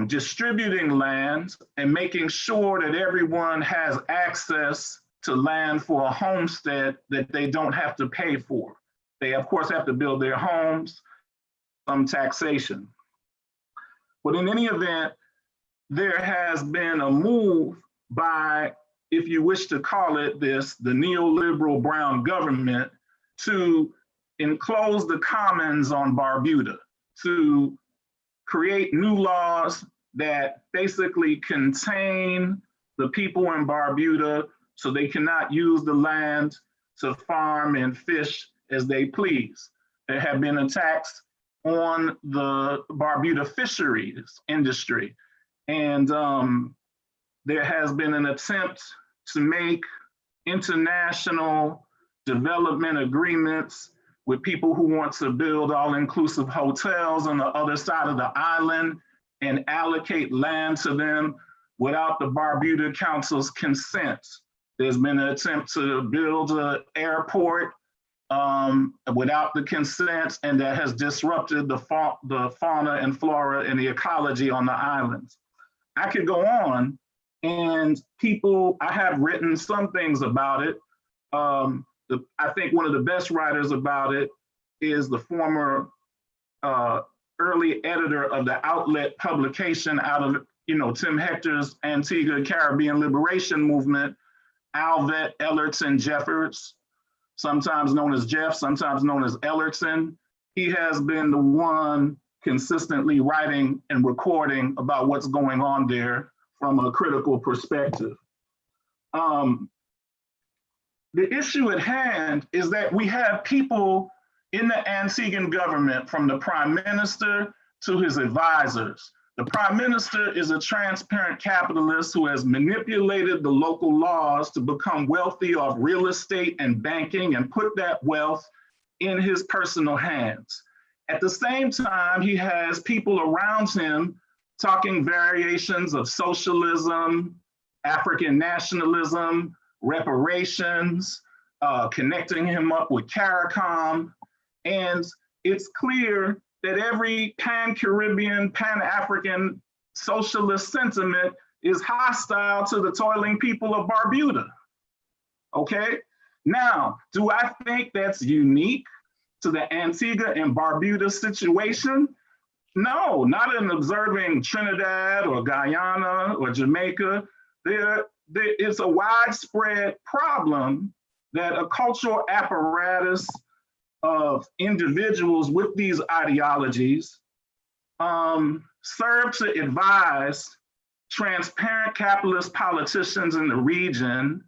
distributing land and making sure that everyone has access to land for a homestead that they don't have to pay for. They, of course, have to build their homes, some taxation. But in any event, there has been a move by, if you wish to call it this, the neoliberal Brown government to enclose the commons on Barbuda, to create new laws that basically contain the people in Barbuda so they cannot use the land to farm and fish as they please. There have been attacks on the Barbuda fisheries industry. And there has been an attempt to make international development agreements with people who want to build all-inclusive hotels on the other side of the island and allocate land to them without the Barbuda Council's consent. There's been an attempt to build an airport without the consent, and that has disrupted the fauna and flora and the ecology on the islands. I could go on, and I have written some things about it. I think one of the best writers about it is the former early editor of the Outlet publication out of Tim Hector's Antigua Caribbean Liberation Movement, Alvet Ellerton Jeffers, sometimes known as Jeff, sometimes known as Ellerton. He has been the one consistently writing and recording about what's going on there from a critical perspective. The issue at hand is that we have people in the Antiguan government, from the prime minister to his advisors. The prime minister is a transparent capitalist who has manipulated the local laws to become wealthy off real estate and banking and put that wealth in his personal hands. At the same time, he has people around him talking variations of socialism, African nationalism, reparations, connecting him up with CARICOM. And it's clear that every pan-Caribbean, pan-African socialist sentiment is hostile to the toiling people of Barbuda. Okay? Now, do I think that's unique to the Antigua and Barbuda situation? No, not in observing Trinidad or Guyana or Jamaica. It's a widespread problem that a cultural apparatus of individuals with these ideologies serve to advise transparent capitalist politicians in the region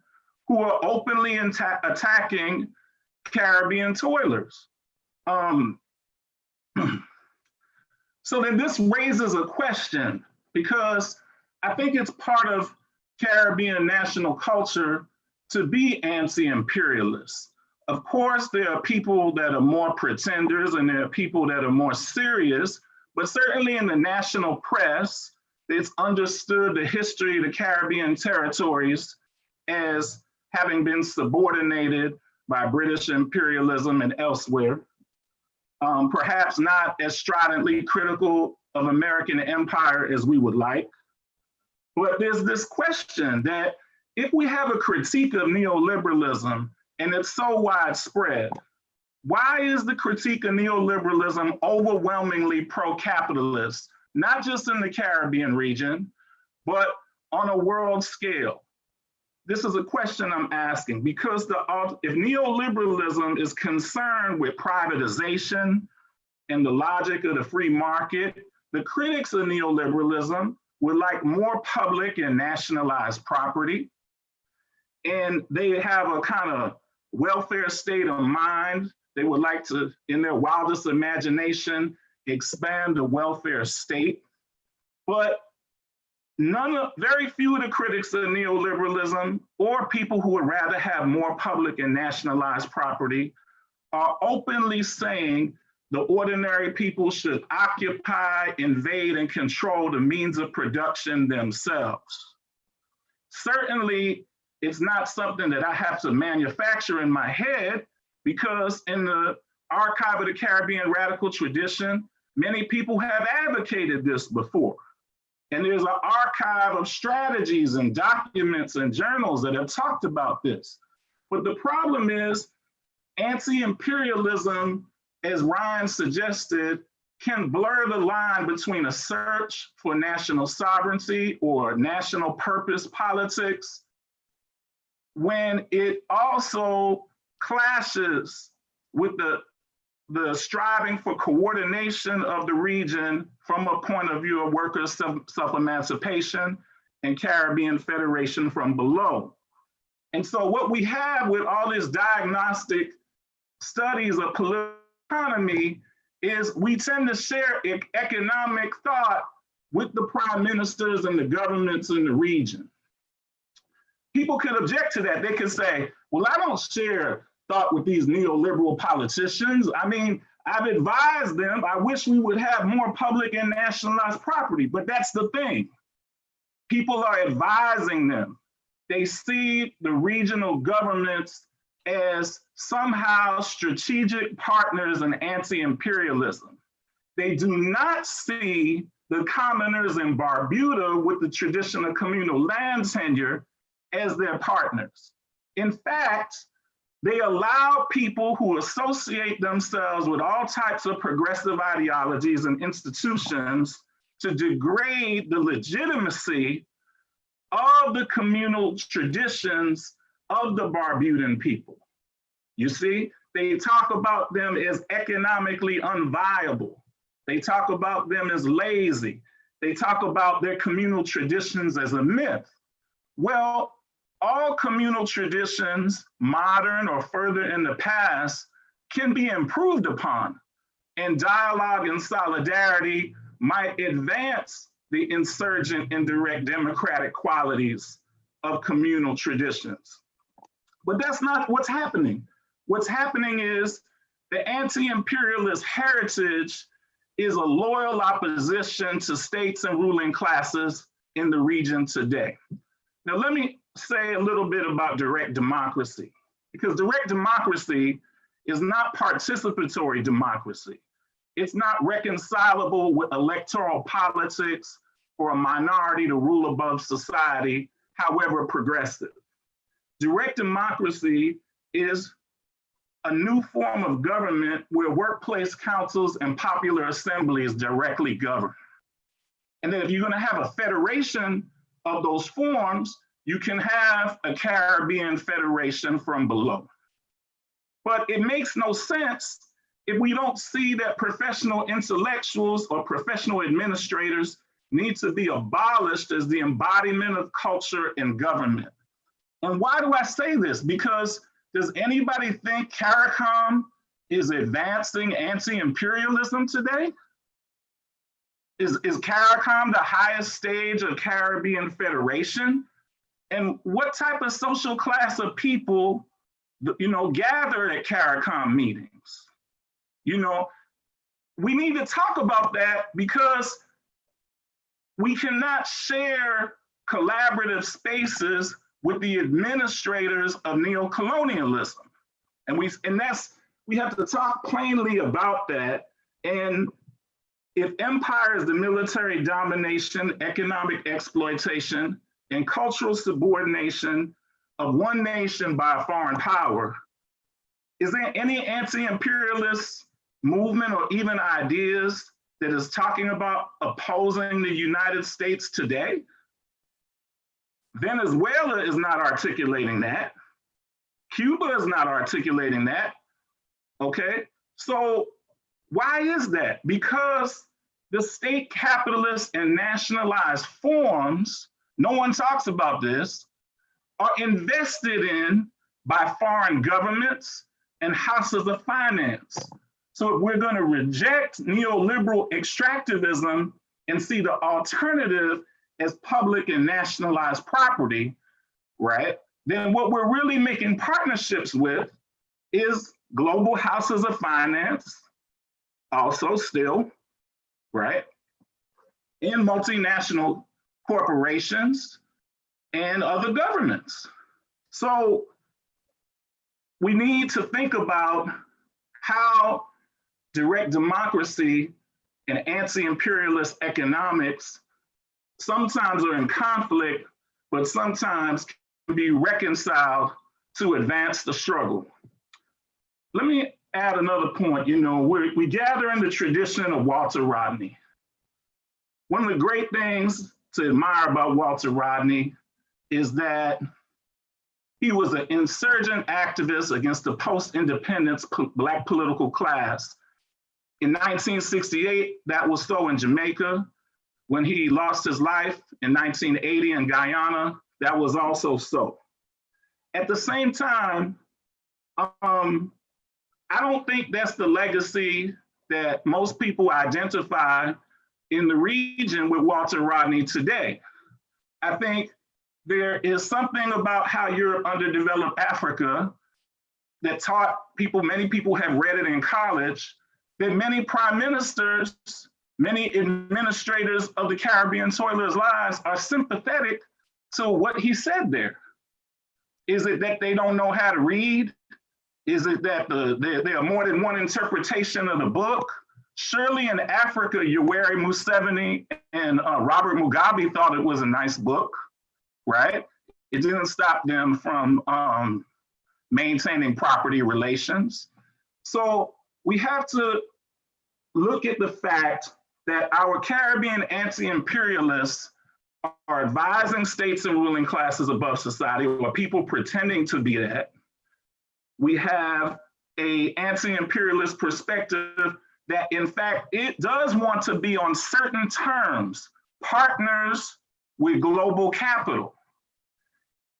who are openly attacking Caribbean toilers. So then this raises a question, because I think it's part of Caribbean national culture to be anti-imperialist. Of course, there are people that are more pretenders and there are people that are more serious, but certainly in the national press, it's understood the history of the Caribbean territories as having been subordinated by British imperialism and elsewhere. Perhaps not as stridently critical of American empire as we would like. But there's this question that if we have a critique of neoliberalism and it's so widespread, why is the critique of neoliberalism overwhelmingly pro-capitalist, not just in the Caribbean region, but on a world scale? This is a question I'm asking, because if neoliberalism is concerned with privatization and the logic of the free market, the critics of neoliberalism would like more public and nationalized property. And they have a kind of welfare state of mind. They would like to, in their wildest imagination, expand the welfare state. But very few of the critics of neoliberalism, or people who would rather have more public and nationalized property, are openly saying the ordinary people should occupy, invade, and control the means of production themselves. Certainly, it's not something that I have to manufacture in my head, because in the archive of the Caribbean radical tradition, many people have advocated this before. And there's an archive of strategies and documents and journals that have talked about this. But the problem is, anti-imperialism, as Ryan suggested, can blur the line between a search for national sovereignty or national purpose politics, when it also clashes with the striving for coordination of the region from a point of view of workers' self-emancipation and Caribbean Federation from below. And so what we have with all these diagnostic studies of political economy is we tend to share economic thought with the prime ministers and the governments in the region. People can object to that. They can say, well, I don't share thought with these neoliberal politicians. I mean, I've advised them, I wish we would have more public and nationalized property, but that's the thing. People are advising them. They see the regional governments as somehow strategic partners in anti-imperialism. They do not see the commoners in Barbuda with the traditional communal land tenure as their partners. In fact, they allow people who associate themselves with all types of progressive ideologies and institutions to degrade the legitimacy of the communal traditions of the Barbudan people. You see, they talk about them as economically unviable. They talk about them as lazy. They talk about their communal traditions as a myth. Well, all communal traditions, modern or further in the past, can be improved upon, and dialogue and solidarity might advance the insurgent and direct democratic qualities of communal traditions. But that's not what's happening. What's happening is the anti-imperialist heritage is a loyal opposition to states and ruling classes in the region today. Now, let me say a little bit about direct democracy, because direct democracy is not participatory democracy. It's not reconcilable with electoral politics or a minority to rule above society, however progressive. Direct democracy is a new form of government where workplace councils and popular assemblies directly govern. And then if you're going to have a federation of those forms, you can have a Caribbean federation from below. But it makes no sense if we don't see that professional intellectuals or professional administrators need to be abolished as the embodiment of culture and government. And why do I say this? Because does anybody think CARICOM is advancing anti-imperialism today? Is CARICOM the highest stage of Caribbean federation? And what type of social class of people, gather at CARICOM meetings? We need to talk about that, because we cannot share collaborative spaces with the administrators of neocolonialism. And we have to talk plainly about that. And if empire is the military domination, economic exploitation, and cultural subordination of one nation by a foreign power, is there any anti-imperialist movement or even ideas that is talking about opposing the United States today? Venezuela is not articulating that. Cuba is not articulating that, okay? So why is that? Because the state capitalist and nationalized forms, no one talks about this, are invested in by foreign governments and houses of finance. So if we're going to reject neoliberal extractivism and see the alternative as public and nationalized property, right, then what we're really making partnerships with is global houses of finance, also still, right, and multinational corporations and other governments. So we need to think about how direct democracy and anti-imperialist economics sometimes are in conflict, but sometimes can be reconciled to advance the struggle. Let me add another point. We gather in the tradition of Walter Rodney. One of the great things to admire about Walter Rodney is that he was an insurgent activist against the post-independence Black political class. In 1968, that was so in Jamaica. When he lost his life in 1980 in Guyana, that was also so. At the same time, I don't think that's the legacy that most people identify in the region with Walter Rodney today. I think there is something about how you're underdeveloped Africa that taught people, many people have read it in college, that many prime ministers, many administrators of the Caribbean toilers' lives are sympathetic to what he said there. Is it that they don't know how to read? Is it that there are more than one interpretation of the book? Surely in Africa, Yoweri Museveni and Robert Mugabe thought it was a nice book, right? It didn't stop them from maintaining property relations. So we have to look at the fact that our Caribbean anti-imperialists are advising states and ruling classes above society, or people pretending to be that. We have an anti-imperialist perspective that in fact, it does want to be on certain terms, partners with global capital.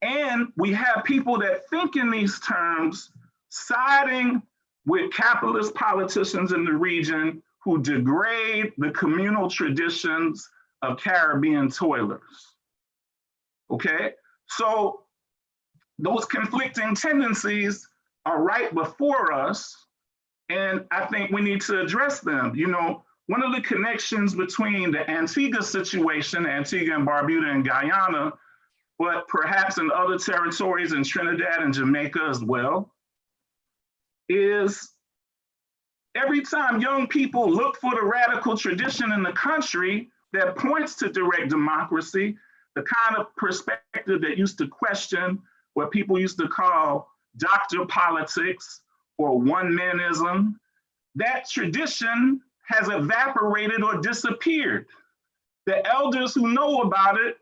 And we have people that think in these terms, siding with capitalist politicians in the region who degrade the communal traditions of Caribbean toilers. Okay, so those conflicting tendencies are right before us, and I think we need to address them. You know, one of the connections between the Antigua situation, Antigua and Barbuda and Guyana, but perhaps in other territories in Trinidad and Jamaica as well, is every time young people look for the radical tradition in the country that points to direct democracy, the kind of perspective that used to question what people used to call doctor politics or one-manism, that tradition has evaporated or disappeared. The elders who know about it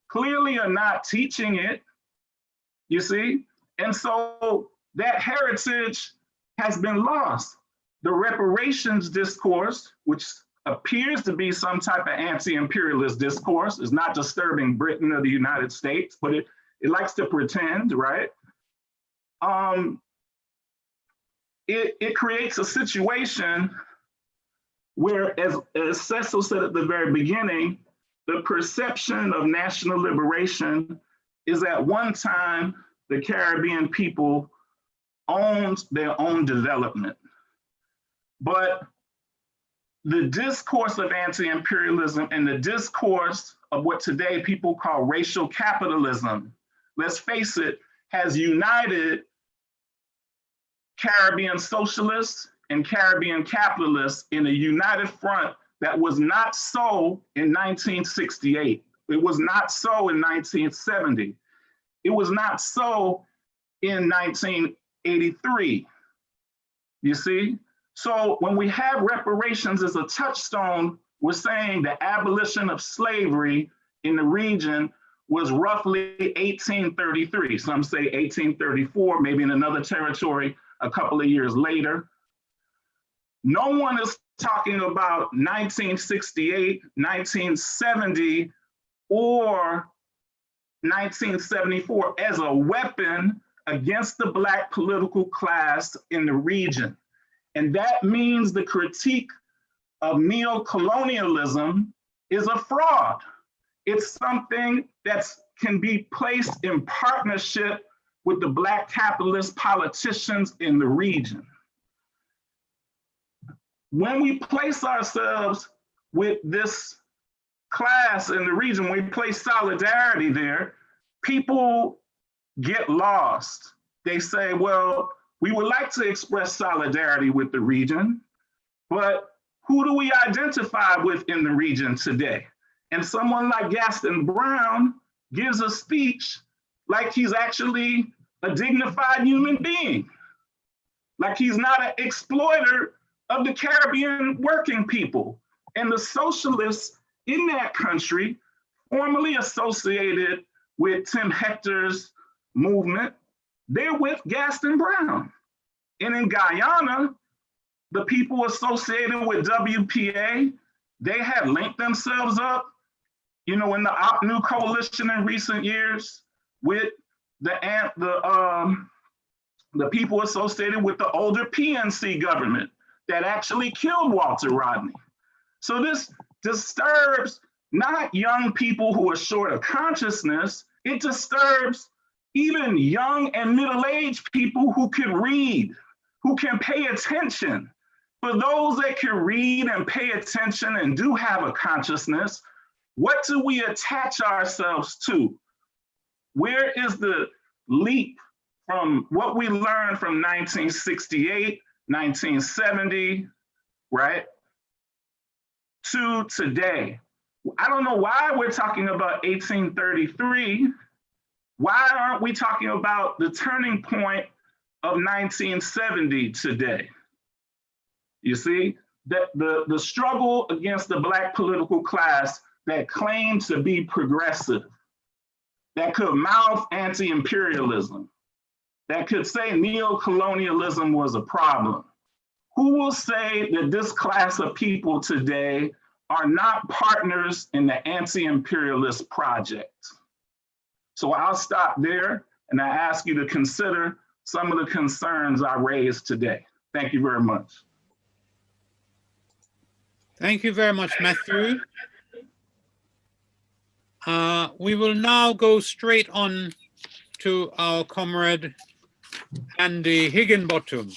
clearly are not teaching it, you see? And so that heritage has been lost. The reparations discourse, which appears to be some type of anti-imperialist discourse, is not disturbing Britain or the United States, but it likes to pretend, right? It creates a situation where, as Cecil said at the very beginning, the perception of national liberation is at one time the Caribbean people owned their own development. But the discourse of anti-imperialism and the discourse of what today people call racial capitalism, let's face it, has united Caribbean socialists and Caribbean capitalists in a united front that was not so in 1968. It was not so in 1970. It was not so in 1983. You see? So when we have reparations as a touchstone, we're saying the abolition of slavery in the region was roughly 1833. Some say 1834, maybe in another territory a couple of years later. No one is talking about 1968, 1970, or 1974 as a weapon against the Black political class in the region. And that means the critique of neo-colonialism is a fraud. It's something that can be placed in partnership with the Black capitalist politicians in the region. When we place ourselves with this class in the region, when we place solidarity there, people get lost. They say, well, we would like to express solidarity with the region, but who do we identify with in the region today? And someone like Gaston Brown gives a speech like he's actually a dignified human being, like he's not an exploiter of the Caribbean working people. And the socialists in that country, formerly associated with Tim Hector's movement, they're with Gaston Brown. And in Guyana, the people associated with WPA, they have linked themselves up, you know, in the OPNU coalition in recent years with the people associated with the older PNC government that actually killed Walter Rodney. So this disturbs not young people who are short of consciousness, it disturbs even young and middle-aged people who can read, who can pay attention. For those that can read and pay attention and do have a consciousness, what do we attach ourselves to? Where is the leap from what we learned from 1968, 1970, right, to today. I don't know why we're talking about 1833. Why aren't we talking about the turning point of 1970 today? You see, that the struggle against the Black political class that claimed to be progressive, that could mouth anti-imperialism, that could say neo-colonialism was a problem. Who will say that this class of people today are not partners in the anti-imperialist project? So I'll stop there and I ask you to consider some of the concerns I raised today. Thank you very much. Thank you very much, Matthew. We will now go straight on to our comrade Andy Higginbottom,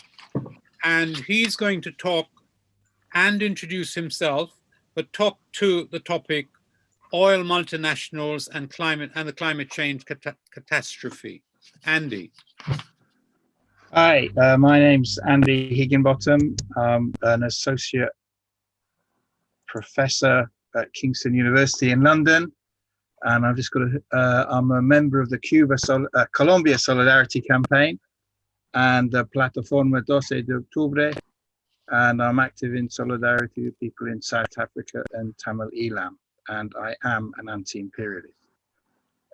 and he's going to talk and introduce himself, but talk to the topic oil multinationals and climate and the climate change catastrophe. Andy. Hi, my name's Andy Higginbottom. I'm an associate professor at Kingston University in London, and I've just got I'm a member of the Colombia Solidarity Campaign and the Plataforma 12 de Octubre, and I'm active in solidarity with people in South Africa and Tamil Elam, and I am an anti-imperialist.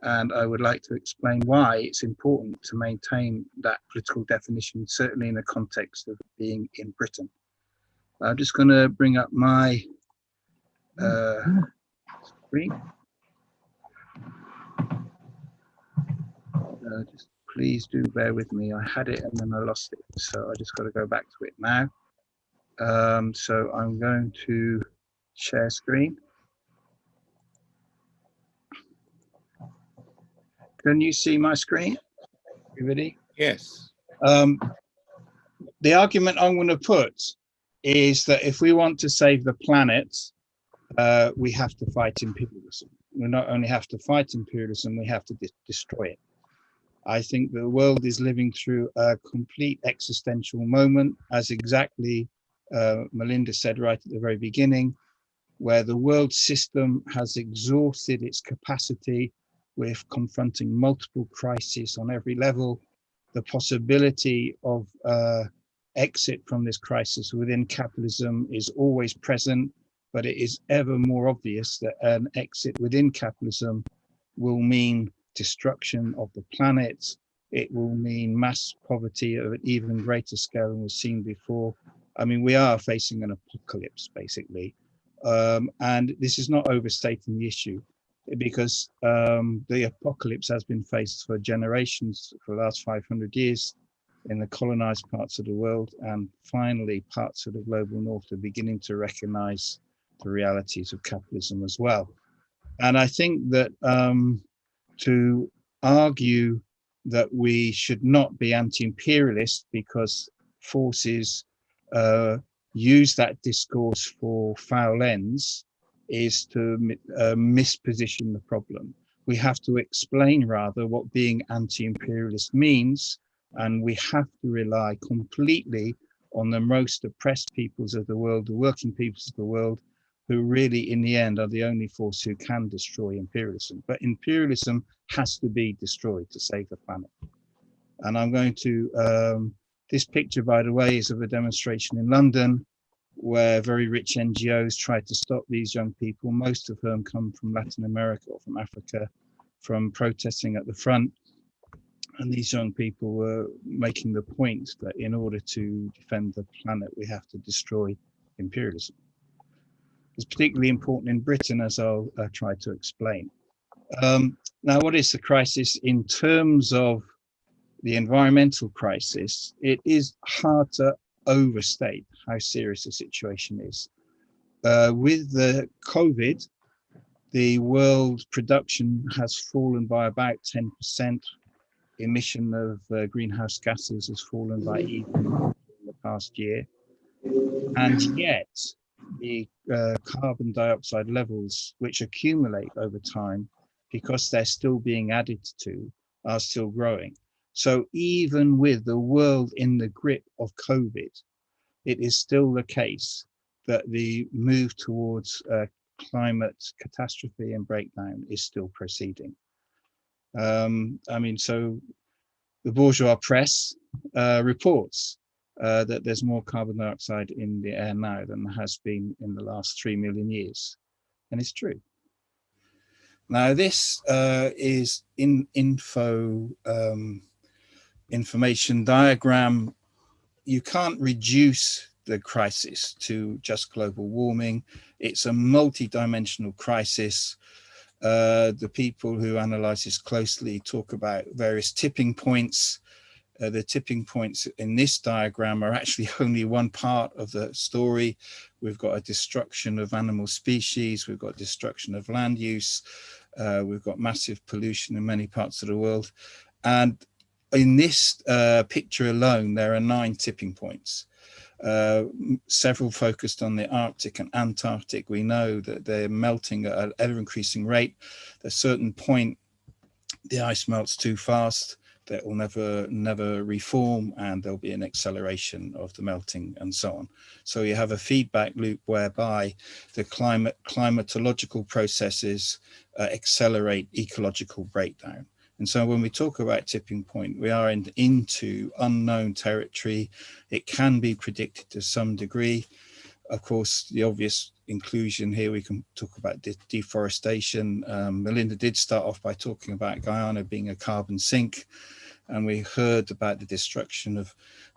And I would like to explain why it's important to maintain that political definition, certainly in the context of being in Britain. I'm just going to bring up my screen. Just please do bear with me. I had it and then I lost it, so I just got to go back to it now. So I'm going to share screen. Can you see my screen, everybody? Yes. The argument I'm going to put is that if we want to save the planet, we have to fight imperialism. We not only have to fight imperialism, we have to destroy it. I think the world is living through a complete existential moment, as exactly Melinda said right at the very beginning, where the world system has exhausted its capacity with confronting multiple crises on every level. The possibility of exit from this crisis within capitalism is always present, but it is ever more obvious that an exit within capitalism will mean destruction of the planet. It will mean mass poverty of an even greater scale than we've seen before. I mean, we are facing an apocalypse, basically. And this is not overstating the issue, because the apocalypse has been faced for generations, for the last 500 years in the colonized parts of the world, and finally parts of the global north are beginning to recognize the realities of capitalism as well. And I think that to argue that we should not be anti-imperialist because forces use that discourse for foul ends is to misposition the problem. We have to explain rather what being anti-imperialist means, and we have to rely completely on the most oppressed peoples of the world, the working peoples of the world, who really in the end are the only force who can destroy imperialism. But imperialism has to be destroyed to save the planet. And I'm going to, this picture, by the way, is of a demonstration in London where very rich NGOs tried to stop these young people, most of whom come from Latin America or from Africa, from protesting at the front. And these young people were making the point that in order to defend the planet, we have to destroy imperialism. It's particularly important in Britain, as I'll try to explain. Now, what is the crisis in terms of the environmental crisis? It is hard to overstate how serious the situation is. With the COVID, the world production has fallen by about 10%. Emission of greenhouse gases has fallen by even in the past year. And yet, the carbon dioxide levels, which accumulate over time, because they're still being added to, are still growing. So even with the world in the grip of COVID, it is still the case that the move towards climate catastrophe and breakdown is still proceeding. I mean, so the bourgeois press reports that there's more carbon dioxide in the air now than there has been in the last 3 million years. And it's true. Now, this is information diagram. You can't reduce the crisis to just global warming. It's a multi-dimensional crisis. The people who analyze this closely talk about various tipping points. The tipping points in this diagram are actually only one part of the story. We've got a destruction of animal species, we've got destruction of land use, we've got massive pollution in many parts of the world. And in this picture alone, there are 9 tipping points. Several focused on the Arctic and Antarctic. We know that they're melting at an ever increasing rate. At a certain point, the ice melts too fast, that will never reform, and there'll be an acceleration of the melting and so on. So you have a feedback loop whereby the climatological processes accelerate ecological breakdown. And so when we talk about tipping point, we are into unknown territory. It can be predicted to some degree. Of course, the obvious inclusion here, we can talk about deforestation. Melinda did start off by talking about Guyana being a carbon sink, and we heard about the destruction of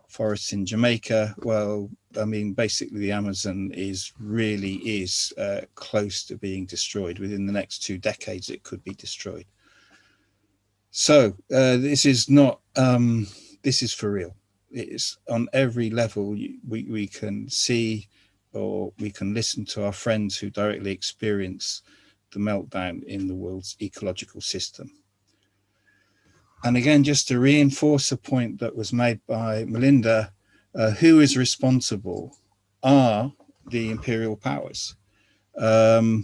forests in Jamaica. Well, I mean, basically the Amazon really is close to being destroyed. Within the next 2 decades, it could be destroyed. So this is not, this is for real. It's on every level. We can see, or we can listen to our friends who directly experience the meltdown in the world's ecological system. And again, just to reinforce a point that was made by Melinda, who is responsible are the imperial powers. The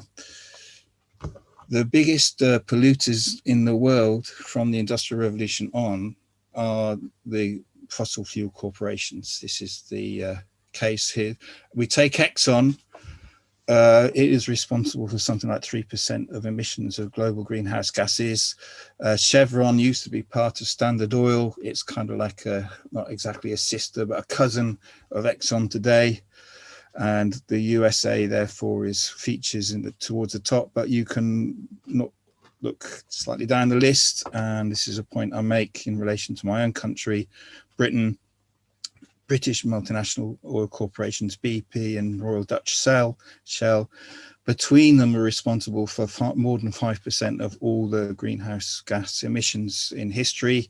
biggest polluters in the world from the Industrial Revolution on are the fossil fuel corporations. This is the case here. We take Exxon. It is responsible for something like 3% of emissions of global greenhouse gases. Chevron used to be part of Standard Oil. It's kind of like not exactly a sister, but a cousin of Exxon today. And the USA, therefore, features towards the top, but you can look slightly down the list. And this is a point I make in relation to my own country, Britain. British multinational oil corporations, BP and Royal Dutch Shell, between them are responsible for more than 5% of all the greenhouse gas emissions in history.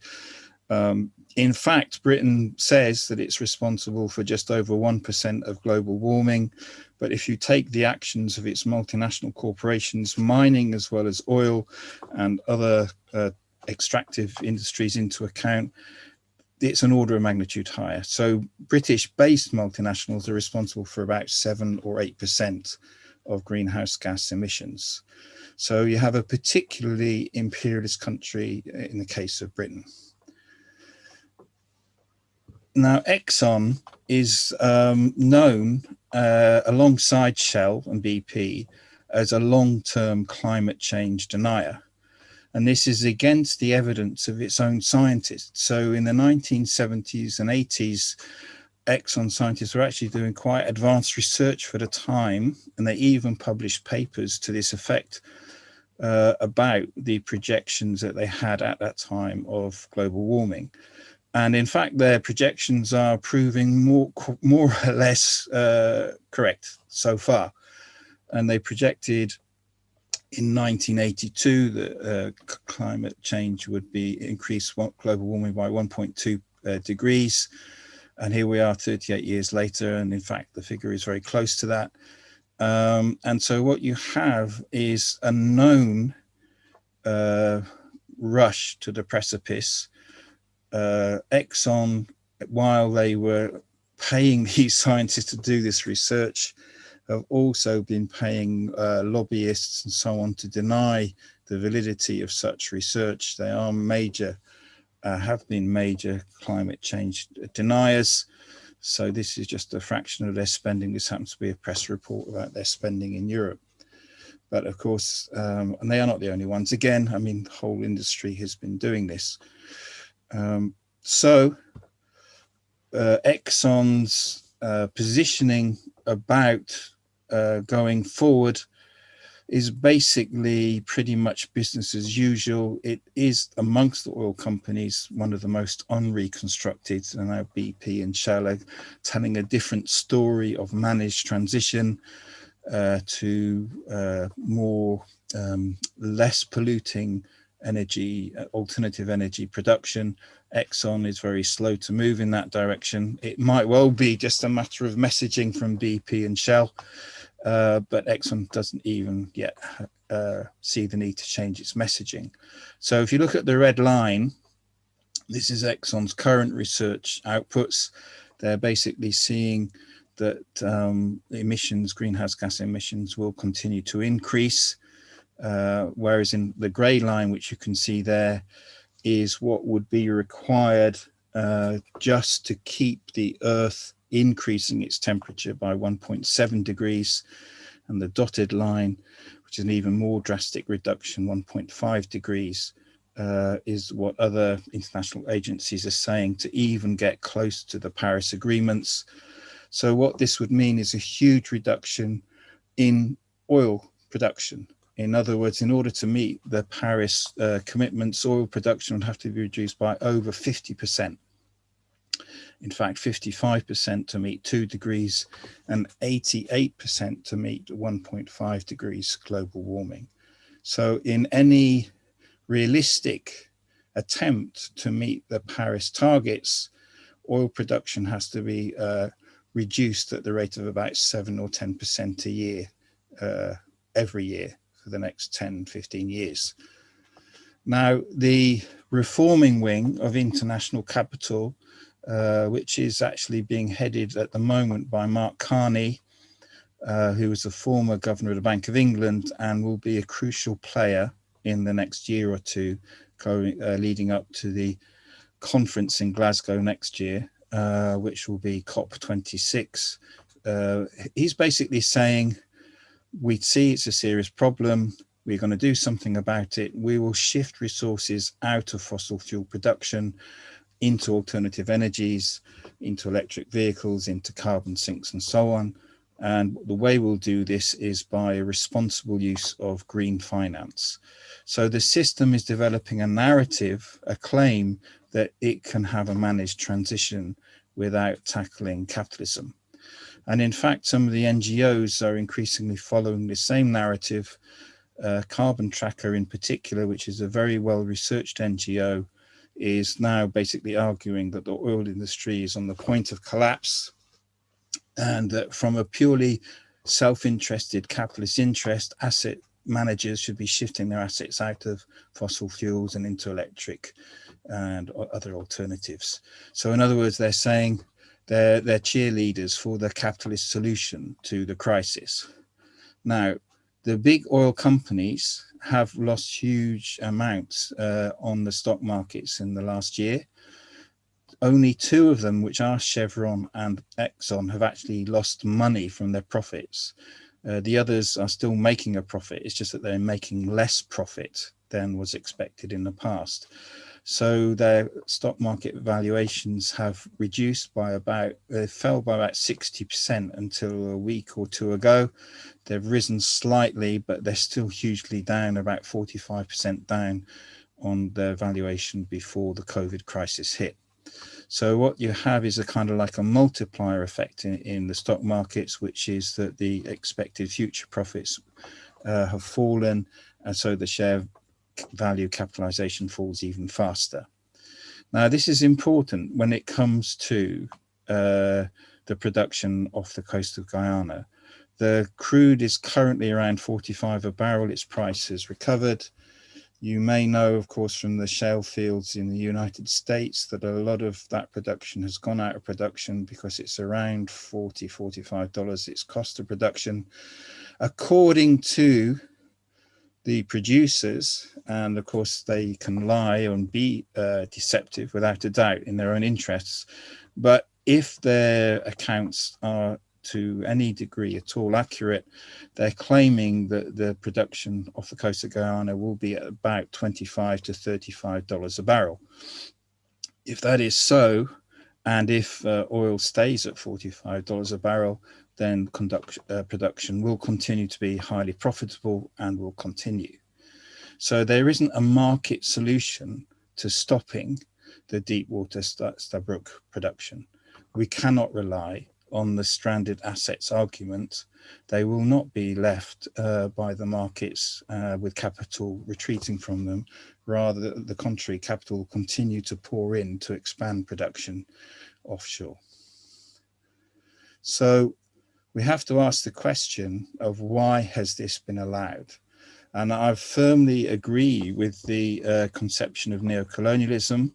In fact, Britain says that it's responsible for just over 1% of global warming. But if you take the actions of its multinational corporations, mining as well as oil and other extractive industries into account, it's an order of magnitude higher. So British-based multinationals are responsible for about 7 or 8% of greenhouse gas emissions. So you have a particularly imperialist country in the case of Britain. Now, Exxon is known alongside Shell and BP as a long-term climate change denier. And this is against the evidence of its own scientists. So in the 1970s and 80s, Exxon scientists were actually doing quite advanced research for the time, and they even published papers to this effect about the projections that they had at that time of global warming. And in fact, their projections are proving more or less correct so far. And they projected in 1982 that climate change would increase global warming by 1.2 degrees. And here we are 38 years later. And in fact, the figure is very close to that. And so what you have is a known rush to the precipice. Exxon, while they were paying these scientists to do this research, have also been paying lobbyists and so on to deny the validity of such research. They are have been major climate change deniers. So this is just a fraction of their spending. This happens to be a press report about their spending in Europe. But of course, and they are not the only ones. Again, I mean, the whole industry has been doing this. Exxon's positioning about going forward is basically pretty much business as usual. It is, amongst the oil companies, one of the most unreconstructed, and now BP and Shell are telling a different story of managed transition to more less polluting energy, alternative energy production. Exxon is very slow to move in that direction. It might well be just a matter of messaging from BP and Shell, but Exxon doesn't even yet see the need to change its messaging. So if you look at the red line, this is Exxon's current research outputs. They're basically seeing that emissions, greenhouse gas emissions, will continue to increase, whereas in the grey line, which you can see there, is what would be required just to keep the Earth increasing its temperature by 1.7 degrees. And the dotted line, which is an even more drastic reduction, 1.5 degrees, is what other international agencies are saying to even get close to the Paris agreements. So what this would mean is a huge reduction in oil production. In other words, in order to meet the Paris commitments, oil production would have to be reduced by over 50%. In fact, 55% to meet 2 degrees and 88% to meet 1.5 degrees global warming. So in any realistic attempt to meet the Paris targets, oil production has to be reduced at the rate of about 7 or 10% a year, every year for the next 10, 15 years. Now, the reforming wing of international capital, which is actually being headed at the moment by Mark Carney, who was the former governor of the Bank of England and will be a crucial player in the next year or two, leading up to the conference in Glasgow next year, which will be COP26. He's basically saying, we see it's a serious problem. We're going to do something about it. We will shift resources out of fossil fuel production into alternative energies, into electric vehicles, into carbon sinks and so on. And the way we'll do this is by a responsible use of green finance. So the system is developing a narrative, a claim that it can have a managed transition without tackling capitalism. And in fact, some of the NGOs are increasingly following the same narrative. Carbon Tracker in particular, which is a very well-researched NGO, is now basically arguing that the oil industry is on the point of collapse, and that from a purely self-interested capitalist interest, asset managers should be shifting their assets out of fossil fuels and into electric and other alternatives. So in other words, they're saying they're cheerleaders for the capitalist solution to the crisis. Now, the big oil companies have lost huge amounts on the stock markets in the last year. Only two of them, which are Chevron and Exxon, have actually lost money from their profits. The others are still making a profit. It's just that they're making less profit than was expected in the past. So their stock market valuations have reduced by fell by about 60% until a week or two ago. They've risen slightly, but they're still hugely down, about 45% down on their valuation before the COVID crisis hit. So what you have is a kind of like a multiplier effect in the stock markets, which is that the expected future profits have fallen, and so the share value capitalization falls even faster. Now, this is important when it comes to the production off the coast of Guyana. The crude is currently around 45 a barrel. Its price has recovered. You may know, of course, from the shale fields in the United States that a lot of that production has gone out of production because it's around $40, $45 its cost of production, according to the producers. And of course, they can lie and be deceptive without a doubt in their own interests. But if their accounts are to any degree at all accurate, they're claiming that the production off the coast of Guyana will be at about $25 to $35 a barrel. If that is so, and if oil stays at $45 a barrel, then production will continue to be highly profitable and will continue. So there isn't a market solution to stopping the Deepwater Stabroek production. We cannot rely on the stranded assets argument. They will not be left by the markets with capital retreating from them. Rather, the contrary, capital will continue to pour in to expand production offshore. So we have to ask the question of why has this been allowed? And I firmly agree with the conception of neocolonialism.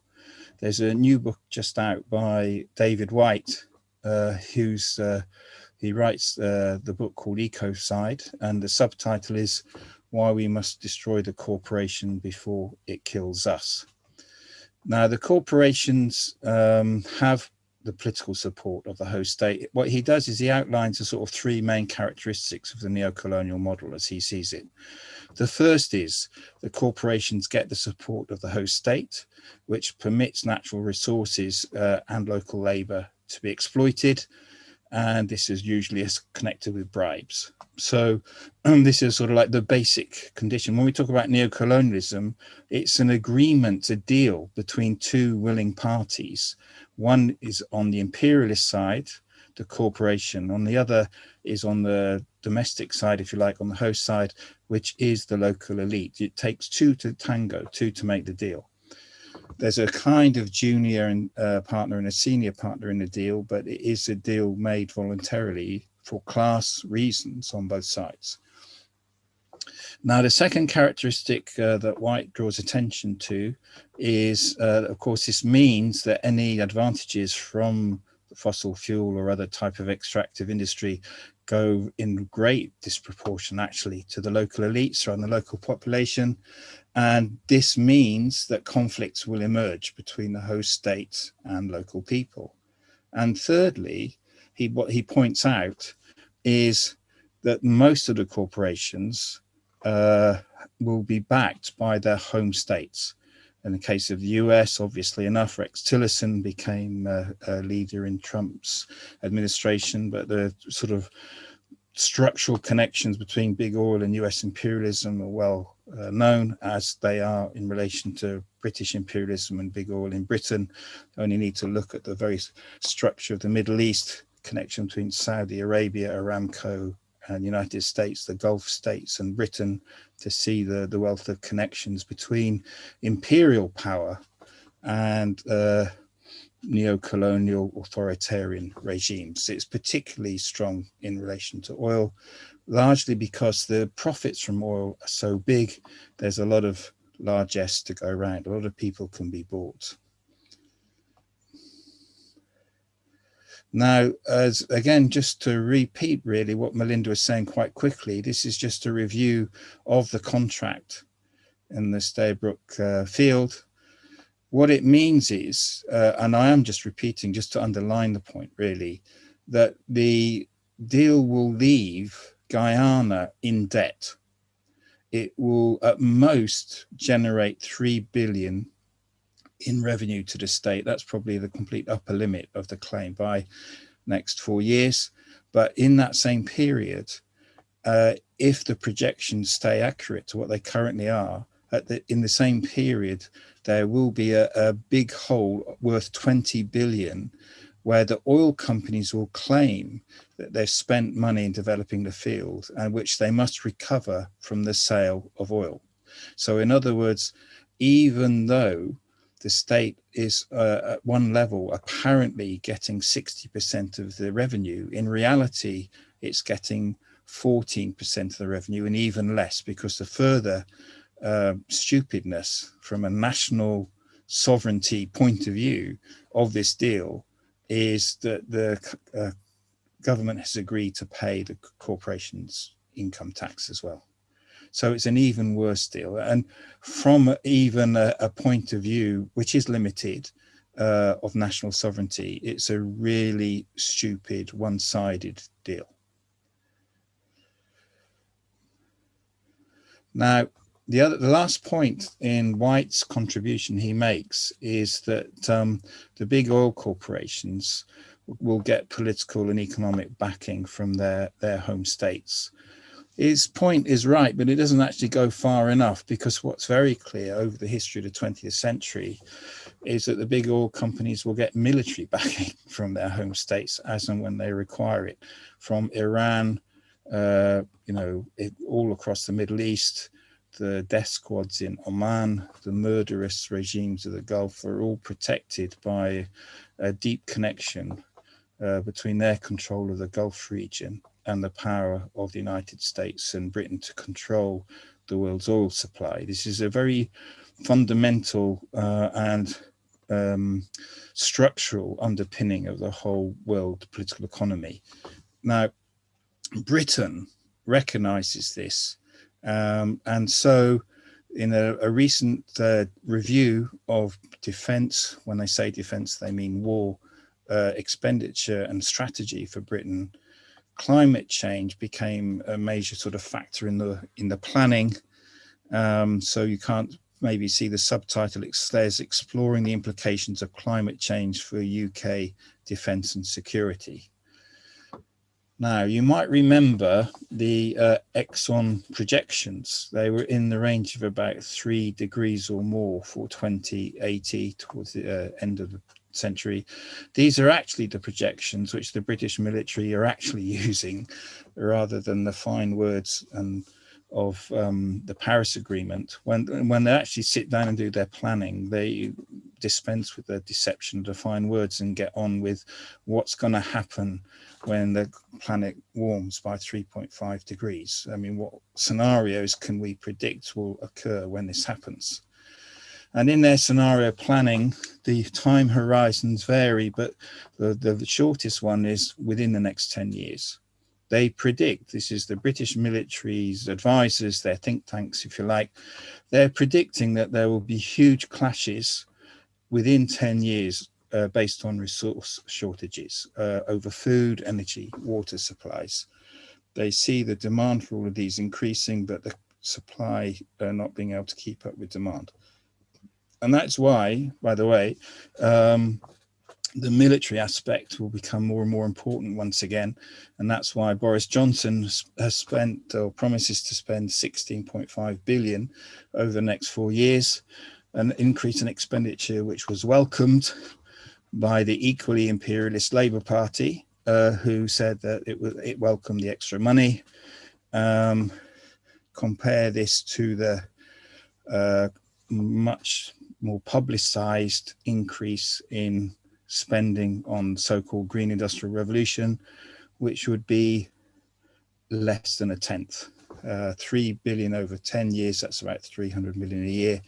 There's a new book just out by David White, he writes the book called Ecocide, and the subtitle is Why We Must Destroy the Corporation Before It Kills Us. Now, the corporations have the political support of the host state. What he does is he outlines the sort of three main characteristics of the neocolonial model as he sees it. The first is the corporations get the support of the host state, which permits natural resources and local labor to be exploited. And this is usually connected with bribes. So this is sort of like the basic condition. When we talk about neocolonialism, it's an agreement, a deal between two willing parties. One is on the imperialist side, the corporation. On the other is on the domestic side, if you like, on the host side, which is the local elite. It takes two to tango, two to make the deal. There's a kind of junior partner and a senior partner in the deal, but it is a deal made voluntarily for class reasons on both sides. Now, the second characteristic that White draws attention to is, of course, this means that any advantages from fossil fuel or other type of extractive industry go in great disproportion actually to the local elites or the local population. And this means that conflicts will emerge between the host state and local people. And thirdly, what he points out is that most of the corporations will be backed by their home states. In the case of the US, obviously enough, Rex Tillerson became a leader in Trump's administration, but the sort of structural connections between big oil and US imperialism are well known, as they are in relation to British imperialism and big oil in Britain. Only need to look at the very structure of the Middle East, connection between Saudi Arabia, Aramco, and the United States, the Gulf states and Britain, to see the wealth of connections between imperial power and neo-colonial authoritarian regimes. It's particularly strong in relation to oil, largely because the profits from oil are so big. There's a lot of largesse to go around. A lot of people can be bought. Now, again, just to repeat really what Melinda was saying quite quickly, this is just a review of the contract in the Stabroek field. What it means is, and I am just repeating just to underline the point really, that the deal will leave Guyana in debt. It will at most generate 3 billion in revenue to the state. That's probably the complete upper limit of the claim by next 4 years. But in that same period, if the projections stay accurate to what they currently are, in the same period, there will be a big hole worth 20 billion, where the oil companies will claim that they've spent money in developing the field and which they must recover from the sale of oil. So in other words, even though the state is at one level apparently getting 60% of the revenue, in reality, it's getting 14% of the revenue and even less, because the further stupidness from a national sovereignty point of view of this deal is that the government has agreed to pay the corporations income tax as well. So it's an even worse deal. And from even a point of view, which is limited, of national sovereignty, it's a really stupid, one-sided deal. Now, the last point in White's contribution he makes is that the big oil corporations will get political and economic backing from their home states. His point is right, but it doesn't actually go far enough, because what's very clear over the history of the 20th century is that the big oil companies will get military backing from their home states as and when they require it, from Iran, all across the Middle East. The death squads in Oman, the murderous regimes of the Gulf are all protected by a deep connection between their control of the Gulf region and the power of the United States and Britain to control the world's oil supply. This is a very fundamental and structural underpinning of the whole world political economy. Now, Britain recognizes this, and so in a recent review of defense, when they say defense, they mean war expenditure and strategy for Britain, climate change became a major sort of factor in the planning. So you can't maybe see the subtitle, it says exploring the implications of climate change for UK defence and security. Now, you might remember the Exxon projections. They were in the range of about 3 degrees or more for 2080, towards the end of the century. These are actually the projections which the British military are actually using, rather than the fine words of the Paris Agreement. When they actually sit down and do their planning, they dispense with the deception of the fine words and get on with what's going to happen when the planet warms by 3.5 degrees. I mean, what scenarios can we predict will occur when this happens? And in their scenario planning, the time horizons vary, but the shortest one is within the next 10 years. They predict, this is the British military's advisors, their think tanks, if you like, they're predicting that there will be huge clashes within 10 years based on resource shortages over food, energy, water supplies. They see the demand for all of these increasing, but the supply not being able to keep up with demand. And that's why, by the way, the military aspect will become more and more important once again. And that's why Boris Johnson has spent, or promises to spend, 16.5 billion over the next 4 years, an increase in expenditure which was welcomed by the equally imperialist Labour Party, who said that it welcomed the extra money. Compare this to the much more publicized increase in spending on so-called green industrial revolution, which would be less than a tenth. 3 billion over 10 years, that's about 300 million a year,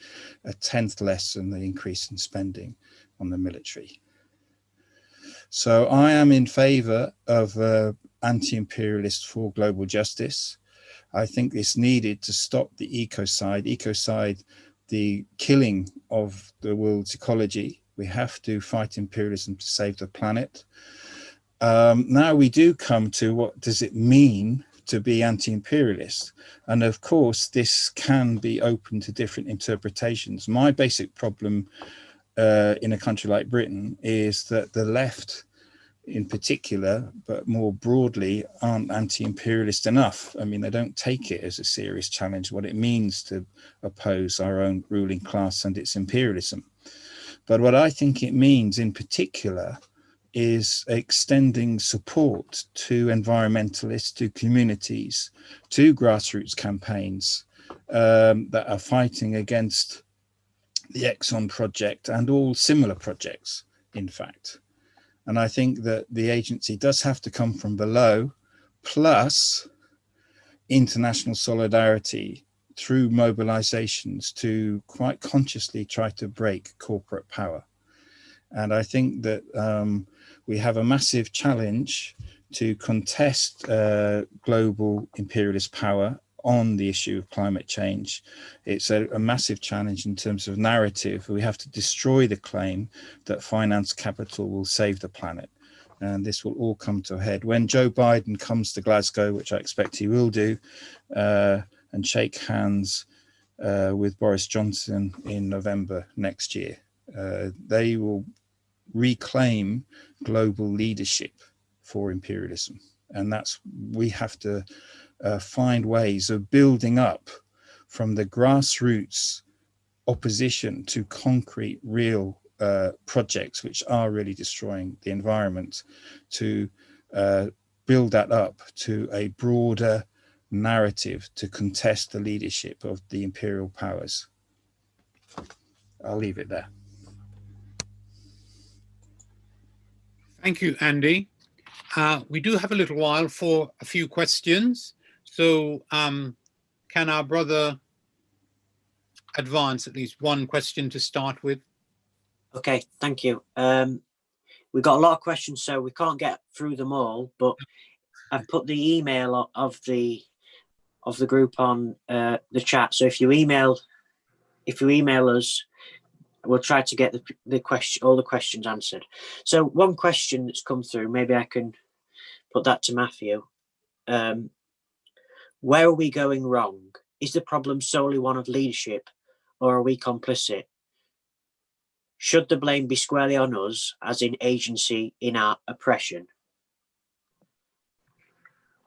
a tenth less than the increase in spending on the military. So I am in favor of anti-imperialist for global justice. I think it's needed to stop the ecocide, the killing of the world's ecology. We have to fight imperialism to save the planet. Now we do come to what does it mean to be anti-imperialist? And of course, this can be open to different interpretations. My basic problem in a country like Britain is that the left in particular, but more broadly, aren't anti-imperialist enough. I mean, they don't take it as a serious challenge, what it means to oppose our own ruling class and its imperialism. But what I think it means in particular is extending support to environmentalists, to communities, to grassroots campaigns that are fighting against the Exxon project and all similar projects, in fact. And I think that the agency does have to come from below, plus international solidarity through mobilizations to quite consciously try to break corporate power. And I think that we have a massive challenge to contest global imperialist power on the issue of climate change. It's a massive challenge in terms of narrative. We have to destroy the claim that finance capital will save the planet. And this will all come to a head when Joe Biden comes to Glasgow, which I expect he will do, and shake hands with Boris Johnson in November next year. They will reclaim global leadership for imperialism. And we have to find ways of building up from the grassroots opposition to concrete, real projects which are really destroying the environment, to build that up to a broader narrative to contest the leadership of the imperial powers. I'll leave it there. Thank you, Andy. We do have a little while for a few questions. So can our brother advance at least one question to start with? Okay, thank you. We've got a lot of questions, so we can't get through them all, but I've put the email of the group on the chat. So if you email us, we'll try to get all the questions answered. So one question that's come through, maybe I can put that to Matthew. Where are we going wrong? Is the problem solely one of leadership, or are we complicit? Should the blame be squarely on us, as in agency in our oppression?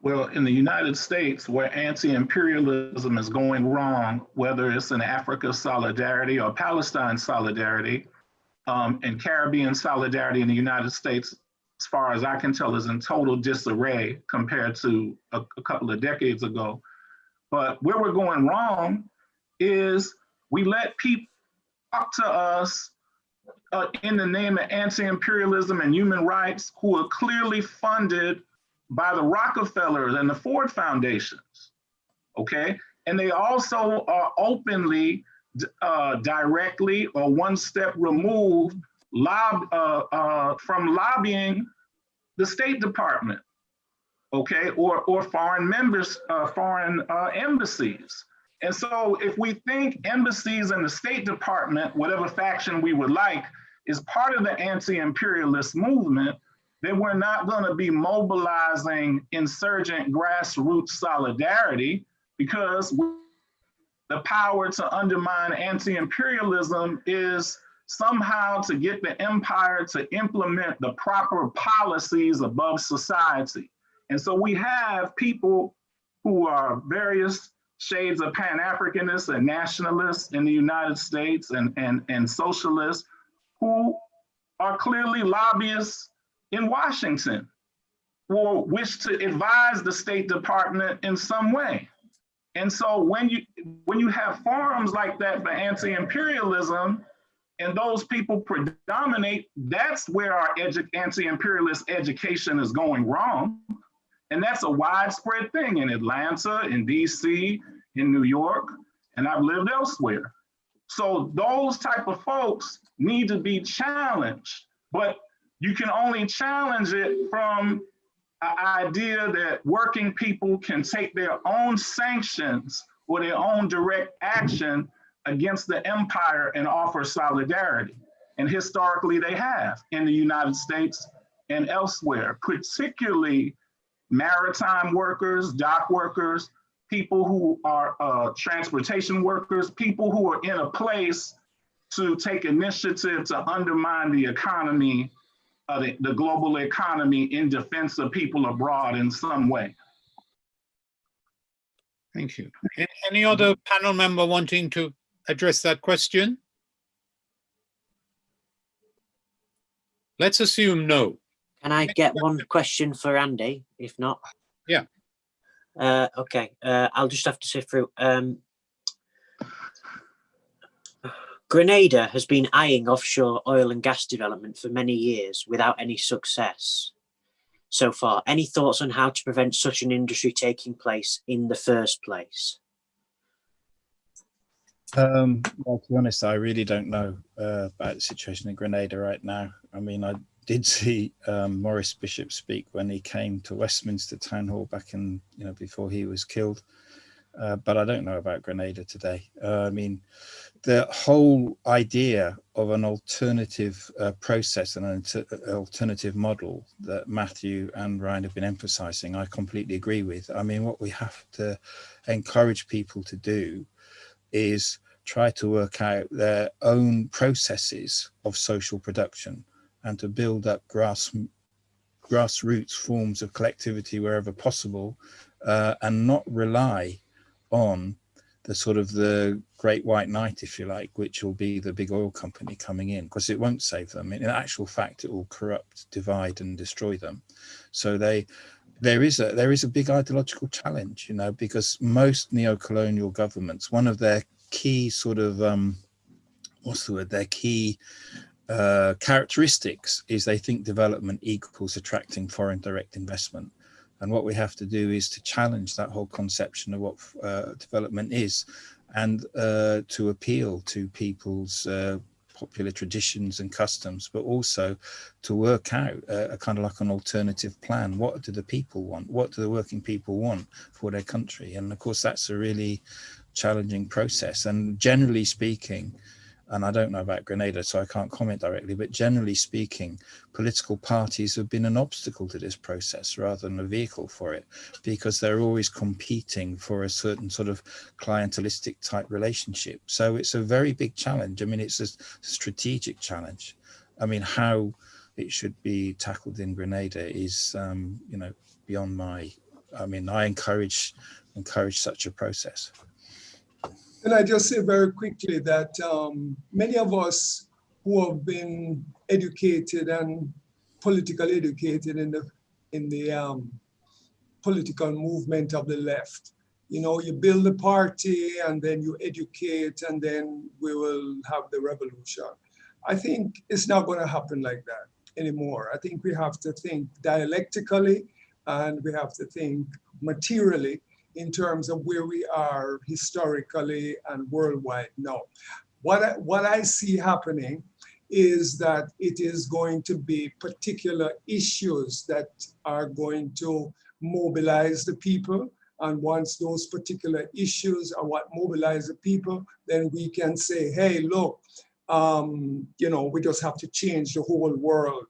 Well, in the United States, where anti-imperialism is going wrong, whether it's in Africa solidarity or Palestine solidarity, and Caribbean solidarity in the United States, as far as I can tell, is in total disarray compared to a couple of decades ago. But where we're going wrong is we let people talk to us in the name of anti-imperialism and human rights who are clearly funded by the Rockefellers and the Ford Foundations, okay? And they also are openly, directly or one step removed from lobbying the State Department, okay? Or foreign embassies. And so if we think embassies and the State Department, whatever faction we would like, is part of the anti-imperialist movement, then we're not going to be mobilizing insurgent grassroots solidarity, because the power to undermine anti-imperialism is somehow to get the empire to implement the proper policies above society. And so we have people who are various shades of Pan-Africanists and nationalists in the United States and socialists who are clearly lobbyists in Washington or wish to advise the State Department in some way. And so when you have forums like that for anti-imperialism and those people predominate, that's where our anti-imperialist education is going wrong. And that's a widespread thing in Atlanta, in DC, in New York, and I've lived elsewhere. So those type of folks need to be challenged, but you can only challenge it from an idea that working people can take their own sanctions or their own direct action against the empire and offer solidarity. And historically they have in the United States and elsewhere, particularly maritime workers, dock workers, people who are transportation workers, people who are in a place to take initiative to undermine the economy, the global economy in defense of people abroad in some way. Thank you. Any other panel member wanting to address that question? Let's assume no. Can I get one question for Andy, if not? Yeah. Okay, I'll just have to sift through. Grenada has been eyeing offshore oil and gas development for many years without any success so far. Any thoughts on how to prevent such an industry taking place in the first place? Well, to be honest, I really don't know about the situation in Grenada right now. I mean, I did see Maurice Bishop speak when he came to Westminster Town Hall back in, before he was killed. But I don't know about Grenada today. I mean, the whole idea of an alternative process and an alternative model that Matthew and Ryan have been emphasizing, I completely agree with. I mean, what we have to encourage people to do is try to work out their own processes of social production and to build up grassroots forms of collectivity wherever possible, and not rely on the sort of the great white knight, if you like, which will be the big oil company coming in, because it won't save them. In actual fact, it will corrupt, divide and destroy them. So there is a big ideological challenge, because most neo-colonial governments, one of their key sort of their key characteristics is they think development equals attracting foreign direct investment. And what we have to do is to challenge that whole conception of what development is, and to appeal to people's popular traditions and customs, but also to work out a kind of like an alternative plan. What do the people want? What do the working people want for their country? And of course, that's a really challenging process. And generally speaking, and I don't know about Grenada, so I can't comment directly, but generally speaking, political parties have been an obstacle to this process rather than a vehicle for it, because they're always competing for a certain sort of clientelistic type relationship. So it's a very big challenge. I mean, it's a strategic challenge. I mean, how it should be tackled in Grenada is, beyond my, I encourage such a process. And I just say very quickly that many of us who have been educated and politically educated in the political movement of the left, you build a party and then you educate and then we will have the revolution. I think it's not going to happen like that anymore. I think we have to think dialectically and we have to think materially in terms of where we are historically and worldwide now. What I see happening is that it is going to be particular issues that are going to mobilize the people. And once those particular issues are what mobilize the people, then we can say, hey, look, we just have to change the whole world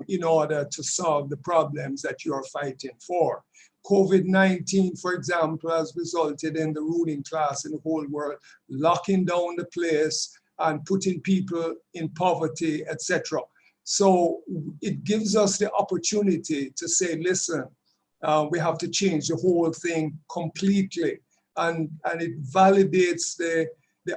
in order to solve the problems that you're fighting for. COVID-19, for example, has resulted in the ruling class in the whole world locking down the place and putting people in poverty, etc. So it gives us the opportunity to say, listen, we have to change the whole thing completely. And it validates the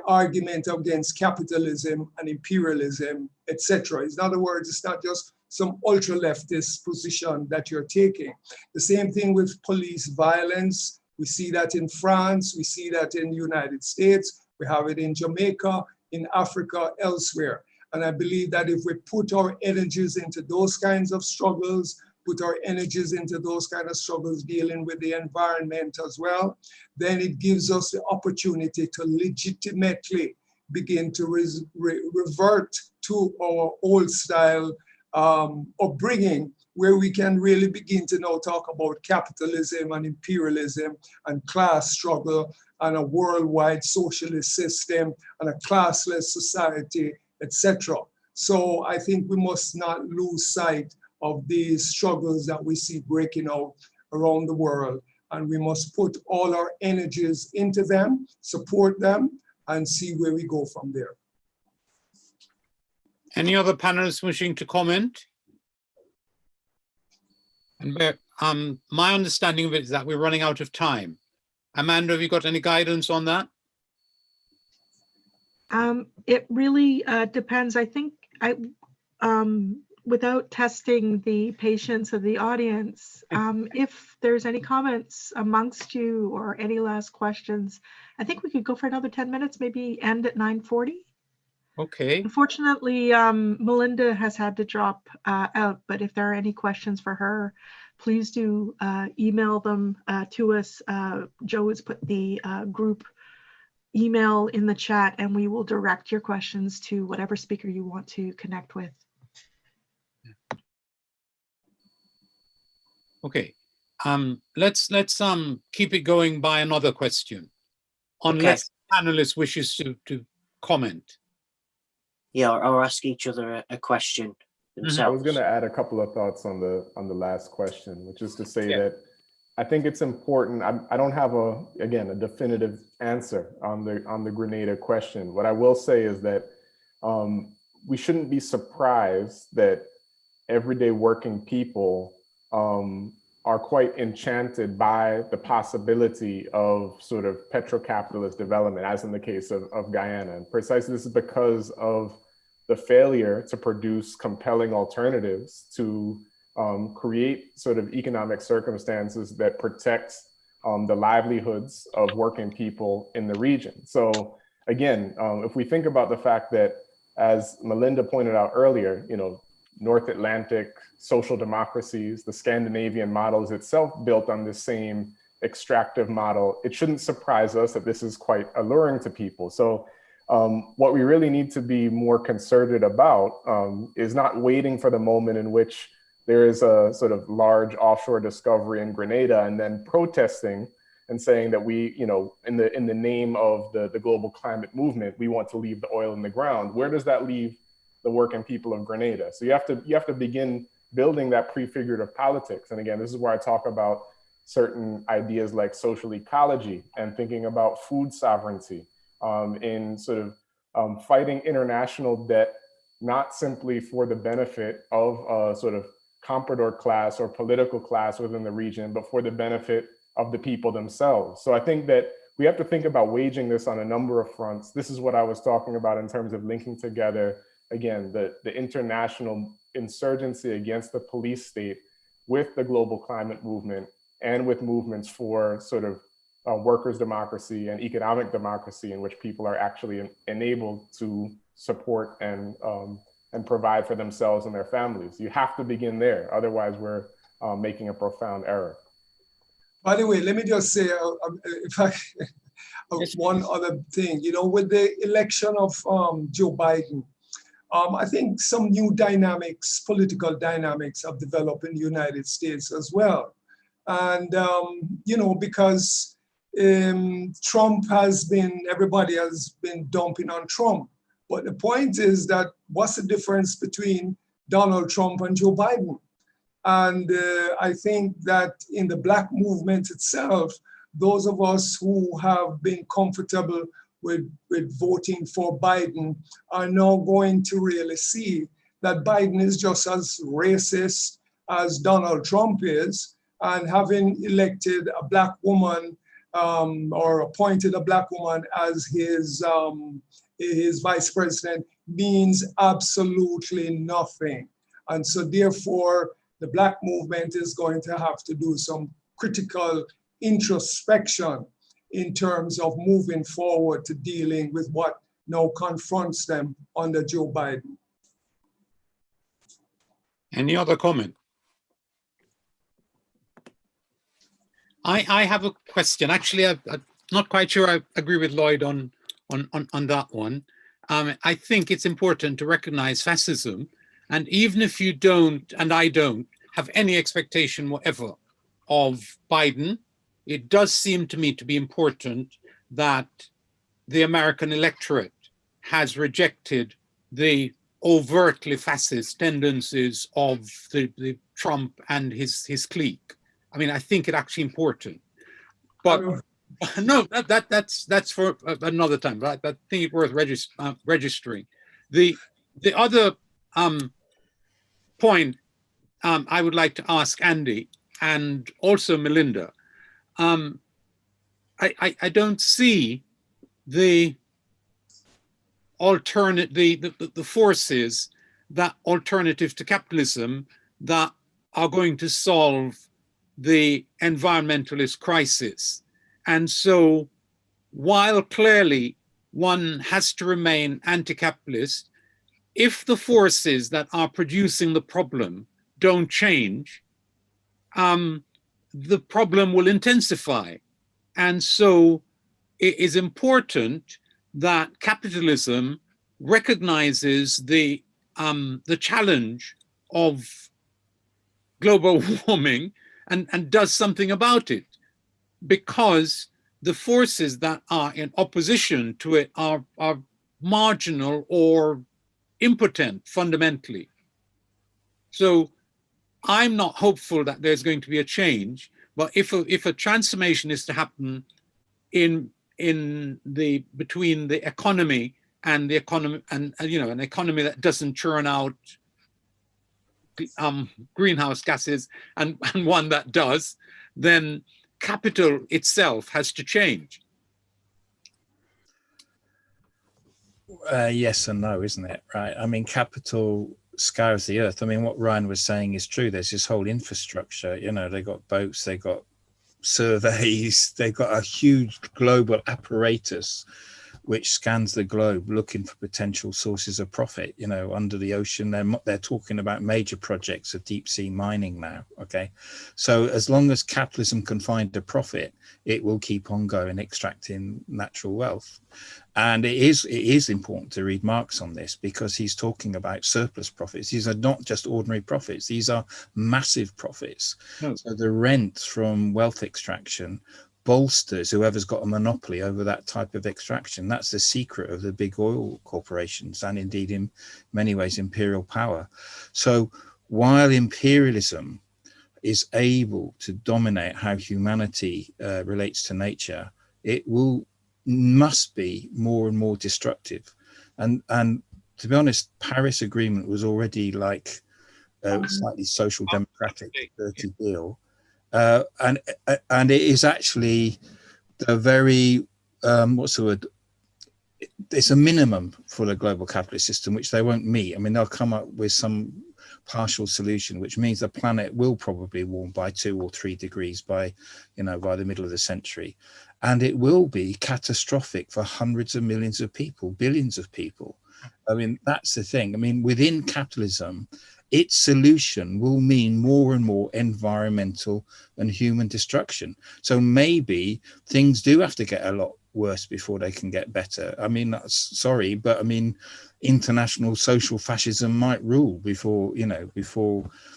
argument against capitalism and imperialism, etc. In other words, it's not just some ultra-leftist position that you're taking. The same thing with police violence. We see that in France, we see that in the United States, we have it in Jamaica, in Africa, elsewhere. And I believe that if we put our energies into those kinds of struggles, put our energies into those kind of struggles dealing with the environment as well, then it gives us the opportunity to legitimately begin to revert to our old style upbringing, where we can really begin to now talk about capitalism and imperialism and class struggle and a worldwide socialist system and a classless society, etc. So I think we must not lose sight of these struggles that we see breaking out around the world. And we must put all our energies into them, support them, and see where we go from there. Any other panelists wishing to comment? And my understanding of it is that we're running out of time. Amanda, have you got any guidance on that? It really depends. I think without testing the patience of the audience, if there's any comments amongst you or any last questions, I think we could go for another 10 minutes, maybe end at 9:40. Okay. Unfortunately, Melinda has had to drop out, but if there are any questions for her, please do email them to us. Joe has put the group email in the chat and we will direct your questions to whatever speaker you want to connect with. Okay, let's keep it going by another question, unless the panelist wishes to comment. Yeah, or ask each other a question themselves. I was going to add a couple of thoughts on the last question, which is to say that I think it's important. I don't have a definitive answer on the Grenada question. What I will say is that we shouldn't be surprised that everyday working people are quite enchanted by the possibility of sort of petrocapitalist development, as in the case of Guyana. And precisely this is because of the failure to produce compelling alternatives to create sort of economic circumstances that protect the livelihoods of working people in the region. So again, if we think about the fact that, as Melinda pointed out earlier, North Atlantic social democracies, the Scandinavian model is itself built on this same extractive model, it shouldn't surprise us that this is quite alluring to people. So what we really need to be more concerted about is not waiting for the moment in which there is a sort of large offshore discovery in Grenada and then protesting and saying that we, in the name of the global climate movement, we want to leave the oil in the ground. Where does that leave the working people of Grenada? So you have to begin building that prefigurative politics. And again, this is where I talk about certain ideas like social ecology and thinking about food sovereignty in sort of fighting international debt, not simply for the benefit of a sort of comprador class or political class within the region, but for the benefit of the people themselves. So I think that we have to think about waging this on a number of fronts. This is what I was talking about in terms of linking together, again, the international insurgency against the police state with the global climate movement and with movements for sort of workers' democracy and economic democracy in which people are actually enabled to support and provide for themselves and their families. You have to begin there. Otherwise, we're making a profound error. By the way, let me just say, one other thing, with the election of Joe Biden, I think some new dynamics, political dynamics have developed in the United States as well. And, because Trump everybody has been dumping on Trump. But the point is that what's the difference between Donald Trump and Joe Biden? And I think that in the Black movement itself, those of us who have been comfortable with voting for Biden are now going to really see that Biden is just as racist as Donald Trump is, and having elected a Black woman or appointed a Black woman as his vice president means absolutely nothing. And so therefore, the Black movement is going to have to do some critical introspection in terms of moving forward to dealing with what now confronts them under Joe Biden. Any other comment? I have a question. Actually, I'm not quite sure I agree with Lloyd on that one. I think it's important to recognize fascism, and even if you don't, and I don't, have any expectation whatever of Biden, it does seem to me to be important that the American electorate has rejected the overtly fascist tendencies of the Trump and his clique. I mean, I think it actually important, but no, that's for another time. But I think it's worth registering. The other point I would like to ask Andy and also Melinda. I don't see the the forces that alternative to capitalism that are going to solve the environmentalist crisis. And so while clearly one has to remain anti-capitalist, if the forces that are producing the problem don't change, the problem will intensify. And so it is important that capitalism recognizes the challenge of global warming and does something about it, because the forces that are in opposition to it are marginal or impotent fundamentally. So I'm not hopeful that there's going to be a change, but if a transformation is to happen between the economy and the economy, and an economy that doesn't churn out greenhouse gases and one that does, then capital itself has to change. Yes and no, isn't it? Right. I mean, capital scours the earth. I mean, what Ryan was saying is true. There's this whole infrastructure. They got boats, they got surveys, they've got a huge global apparatus which scans the globe looking for potential sources of profit. Under the ocean, they're talking about major projects of deep sea mining now. Okay, so as long as capitalism can find a profit, it will keep on going, extracting natural wealth. And it is important to read Marx on this, because he's talking about surplus profits. These are not just ordinary profits, these are massive profits. No. So the rent from wealth extraction bolsters whoever's got a monopoly over that type of extraction. That's the secret of the big oil corporations, and indeed in many ways imperial power. So while imperialism is able to dominate how humanity relates to nature, it must be more and more destructive. And to be honest, Paris Agreement was already like slightly social democratic dirty deal. And it is actually the very, what's the word? It's a minimum for the global capitalist system, which they won't meet. I mean, they'll come up with some partial solution, which means the planet will probably warm by 2 or 3 degrees by the middle of the century. And it will be catastrophic for hundreds of millions of people, billions of people. I mean, that's the thing. I mean, within capitalism, its solution will mean more and more environmental and human destruction. So maybe things do have to get a lot worse before they can get better. I mean, sorry, but I mean, international social fascism might rule before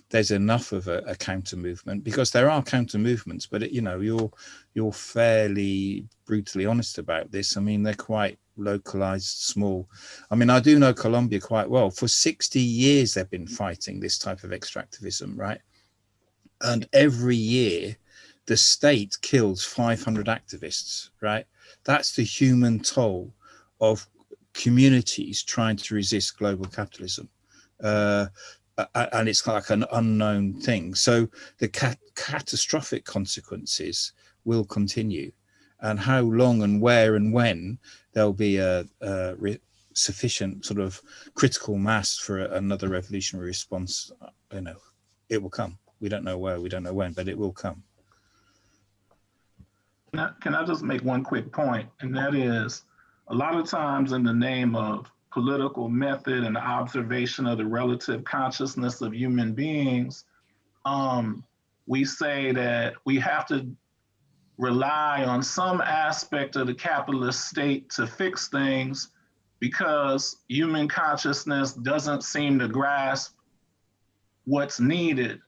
there's enough of a counter movement, because there are counter movements, but you're fairly brutally honest about this. I mean, they're quite localized, small. I mean, I do know Colombia quite well. For 60 years, they've been fighting this type of extractivism, right? And every year, the state kills 500 activists, right? That's the human toll of communities trying to resist global capitalism. And it's like an unknown thing. So the catastrophic consequences will continue. And how long and where and when there'll be a sufficient sort of critical mass for another revolutionary response, it will come. We don't know where, we don't know when, but it will come. Can I just make one quick point? And that is, a lot of times in the name of political method and the observation of the relative consciousness of human beings, we say that we have to rely on some aspect of the capitalist state to fix things, because human consciousness doesn't seem to grasp what's needed.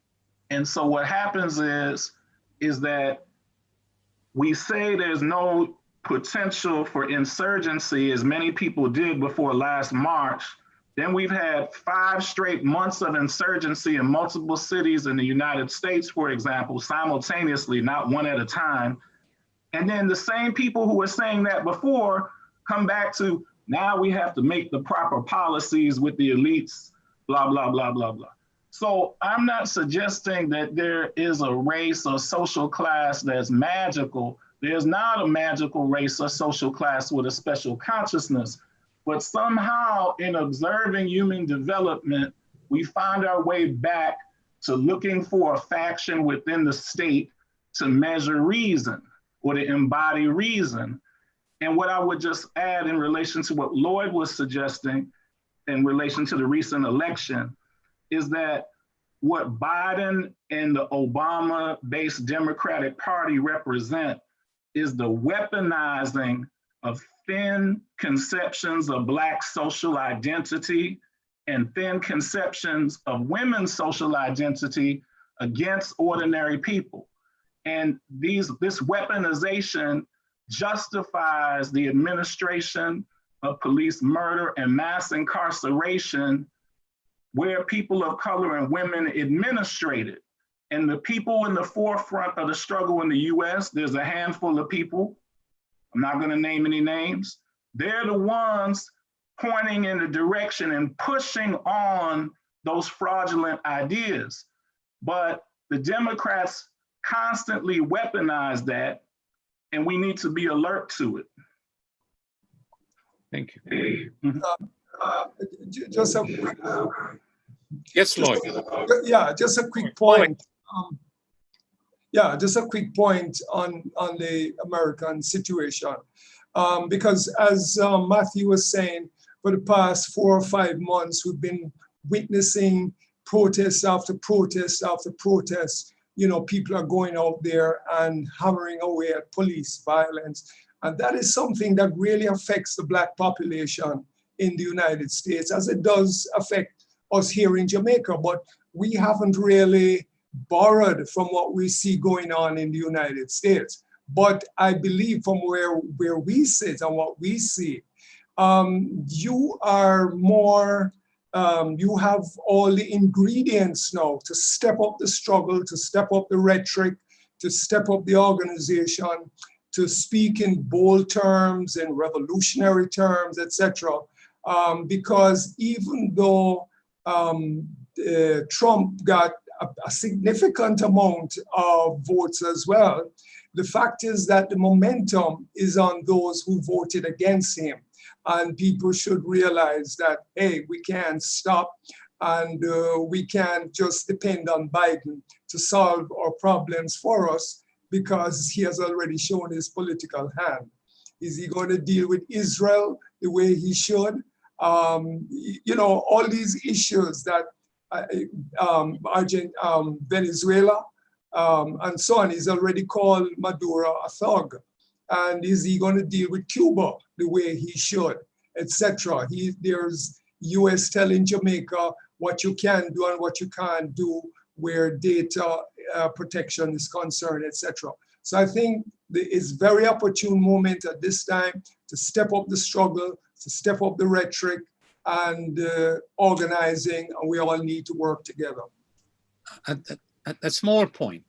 And so what happens is that we say there's no potential for insurgency, as many people did before last March. Then we've had 5 straight months of insurgency in multiple cities in the United States, for example, simultaneously, not one at a time. And then the same people who were saying that before come back to, now we have to make the proper policies with the elites, blah, blah, blah, blah, blah. So I'm not suggesting that there is a race or social class that's magical. There's not a magical race or social class with a special consciousness, but somehow in observing human development, we find our way back to looking for a faction within the state to measure reason or to embody reason. And what I would just add in relation to what Lloyd was suggesting in relation to the recent election is that what Biden and the Obama-based Democratic Party represent is the weaponizing of thin conceptions of Black social identity and thin conceptions of women's social identity against ordinary people. And this weaponization justifies the administration of police murder and mass incarceration where people of color and women administrated. And the people in the forefront of the struggle in the US, there's a handful of people, I'm not gonna name any names, they're the ones pointing in the direction and pushing on those fraudulent ideas. But the Democrats constantly weaponize that, and we need to be alert to it. Thank you. Just a Yes, Lloyd. just a quick point. Just a quick point on the American situation. Because as Matthew was saying, for the past 4 or 5 months, we've been witnessing protest after protest after protest. You know, people are going out there and hammering away at police violence. And that is something that really affects the Black population in the United States, as it does affect us here in Jamaica. But we haven't really borrowed from what we see going on in the United States. But I believe from where we sit and what we see, you are more, you have all the ingredients now to step up the struggle, to step up the rhetoric, to step up the organization, to speak in bold terms and revolutionary terms, etc. Because even though Trump got a significant amount of votes as well, the fact is that the momentum is on those who voted against him. And people should realize that, hey, we can't stop and we can't just depend on Biden to solve our problems for us, because he has already shown his political hand. Is he going to deal with Israel the way he should? You know, all these issues that Venezuela and so on, he's already called Maduro a thug. And is he going to deal with Cuba the way he should, etc.? There's US telling Jamaica what you can do and what you can't do where data protection is concerned, etc. So I think it's very opportune moment at this time to step up the struggle, to step up the rhetoric and organizing, and we all need to work together. A small point.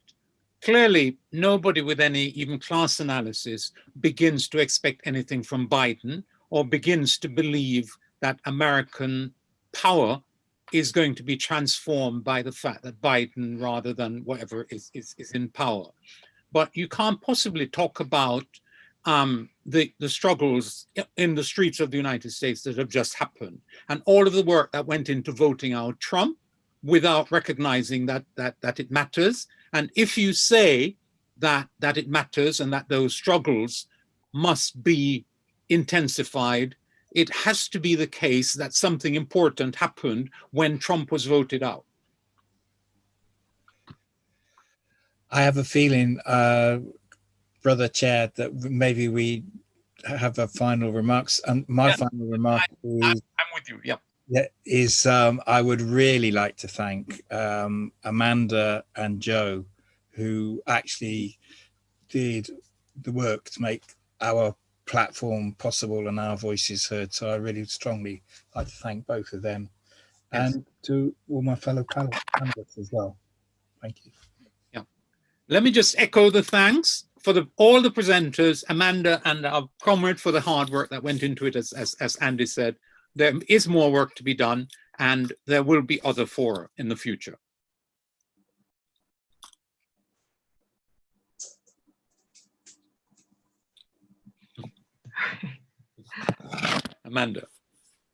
Clearly, nobody with any even class analysis begins to expect anything from Biden or begins to believe that American power is going to be transformed by the fact that Biden, rather than whatever, is in power. But you can't possibly talk about the struggles in the streets of the United States that have just happened and all of the work that went into voting out Trump without recognizing that it matters. And if you say that it matters and that those struggles must be intensified, it has to be the case that something important happened when Trump was voted out. I have a feeling, Brother Chair, that maybe we have a final remarks. And my final remark is, I'm with you. I would really like to thank Amanda and Joe, who actually did the work to make our platform possible and our voices heard. So I really strongly like to thank both of them, and to all my fellow panelists as well. Thank you. Yeah. Let me just echo the thanks for all the presenters, Amanda and our comrade, for the hard work that went into it. As Andy said, there is more work to be done, and there will be other fora in the future. Amanda.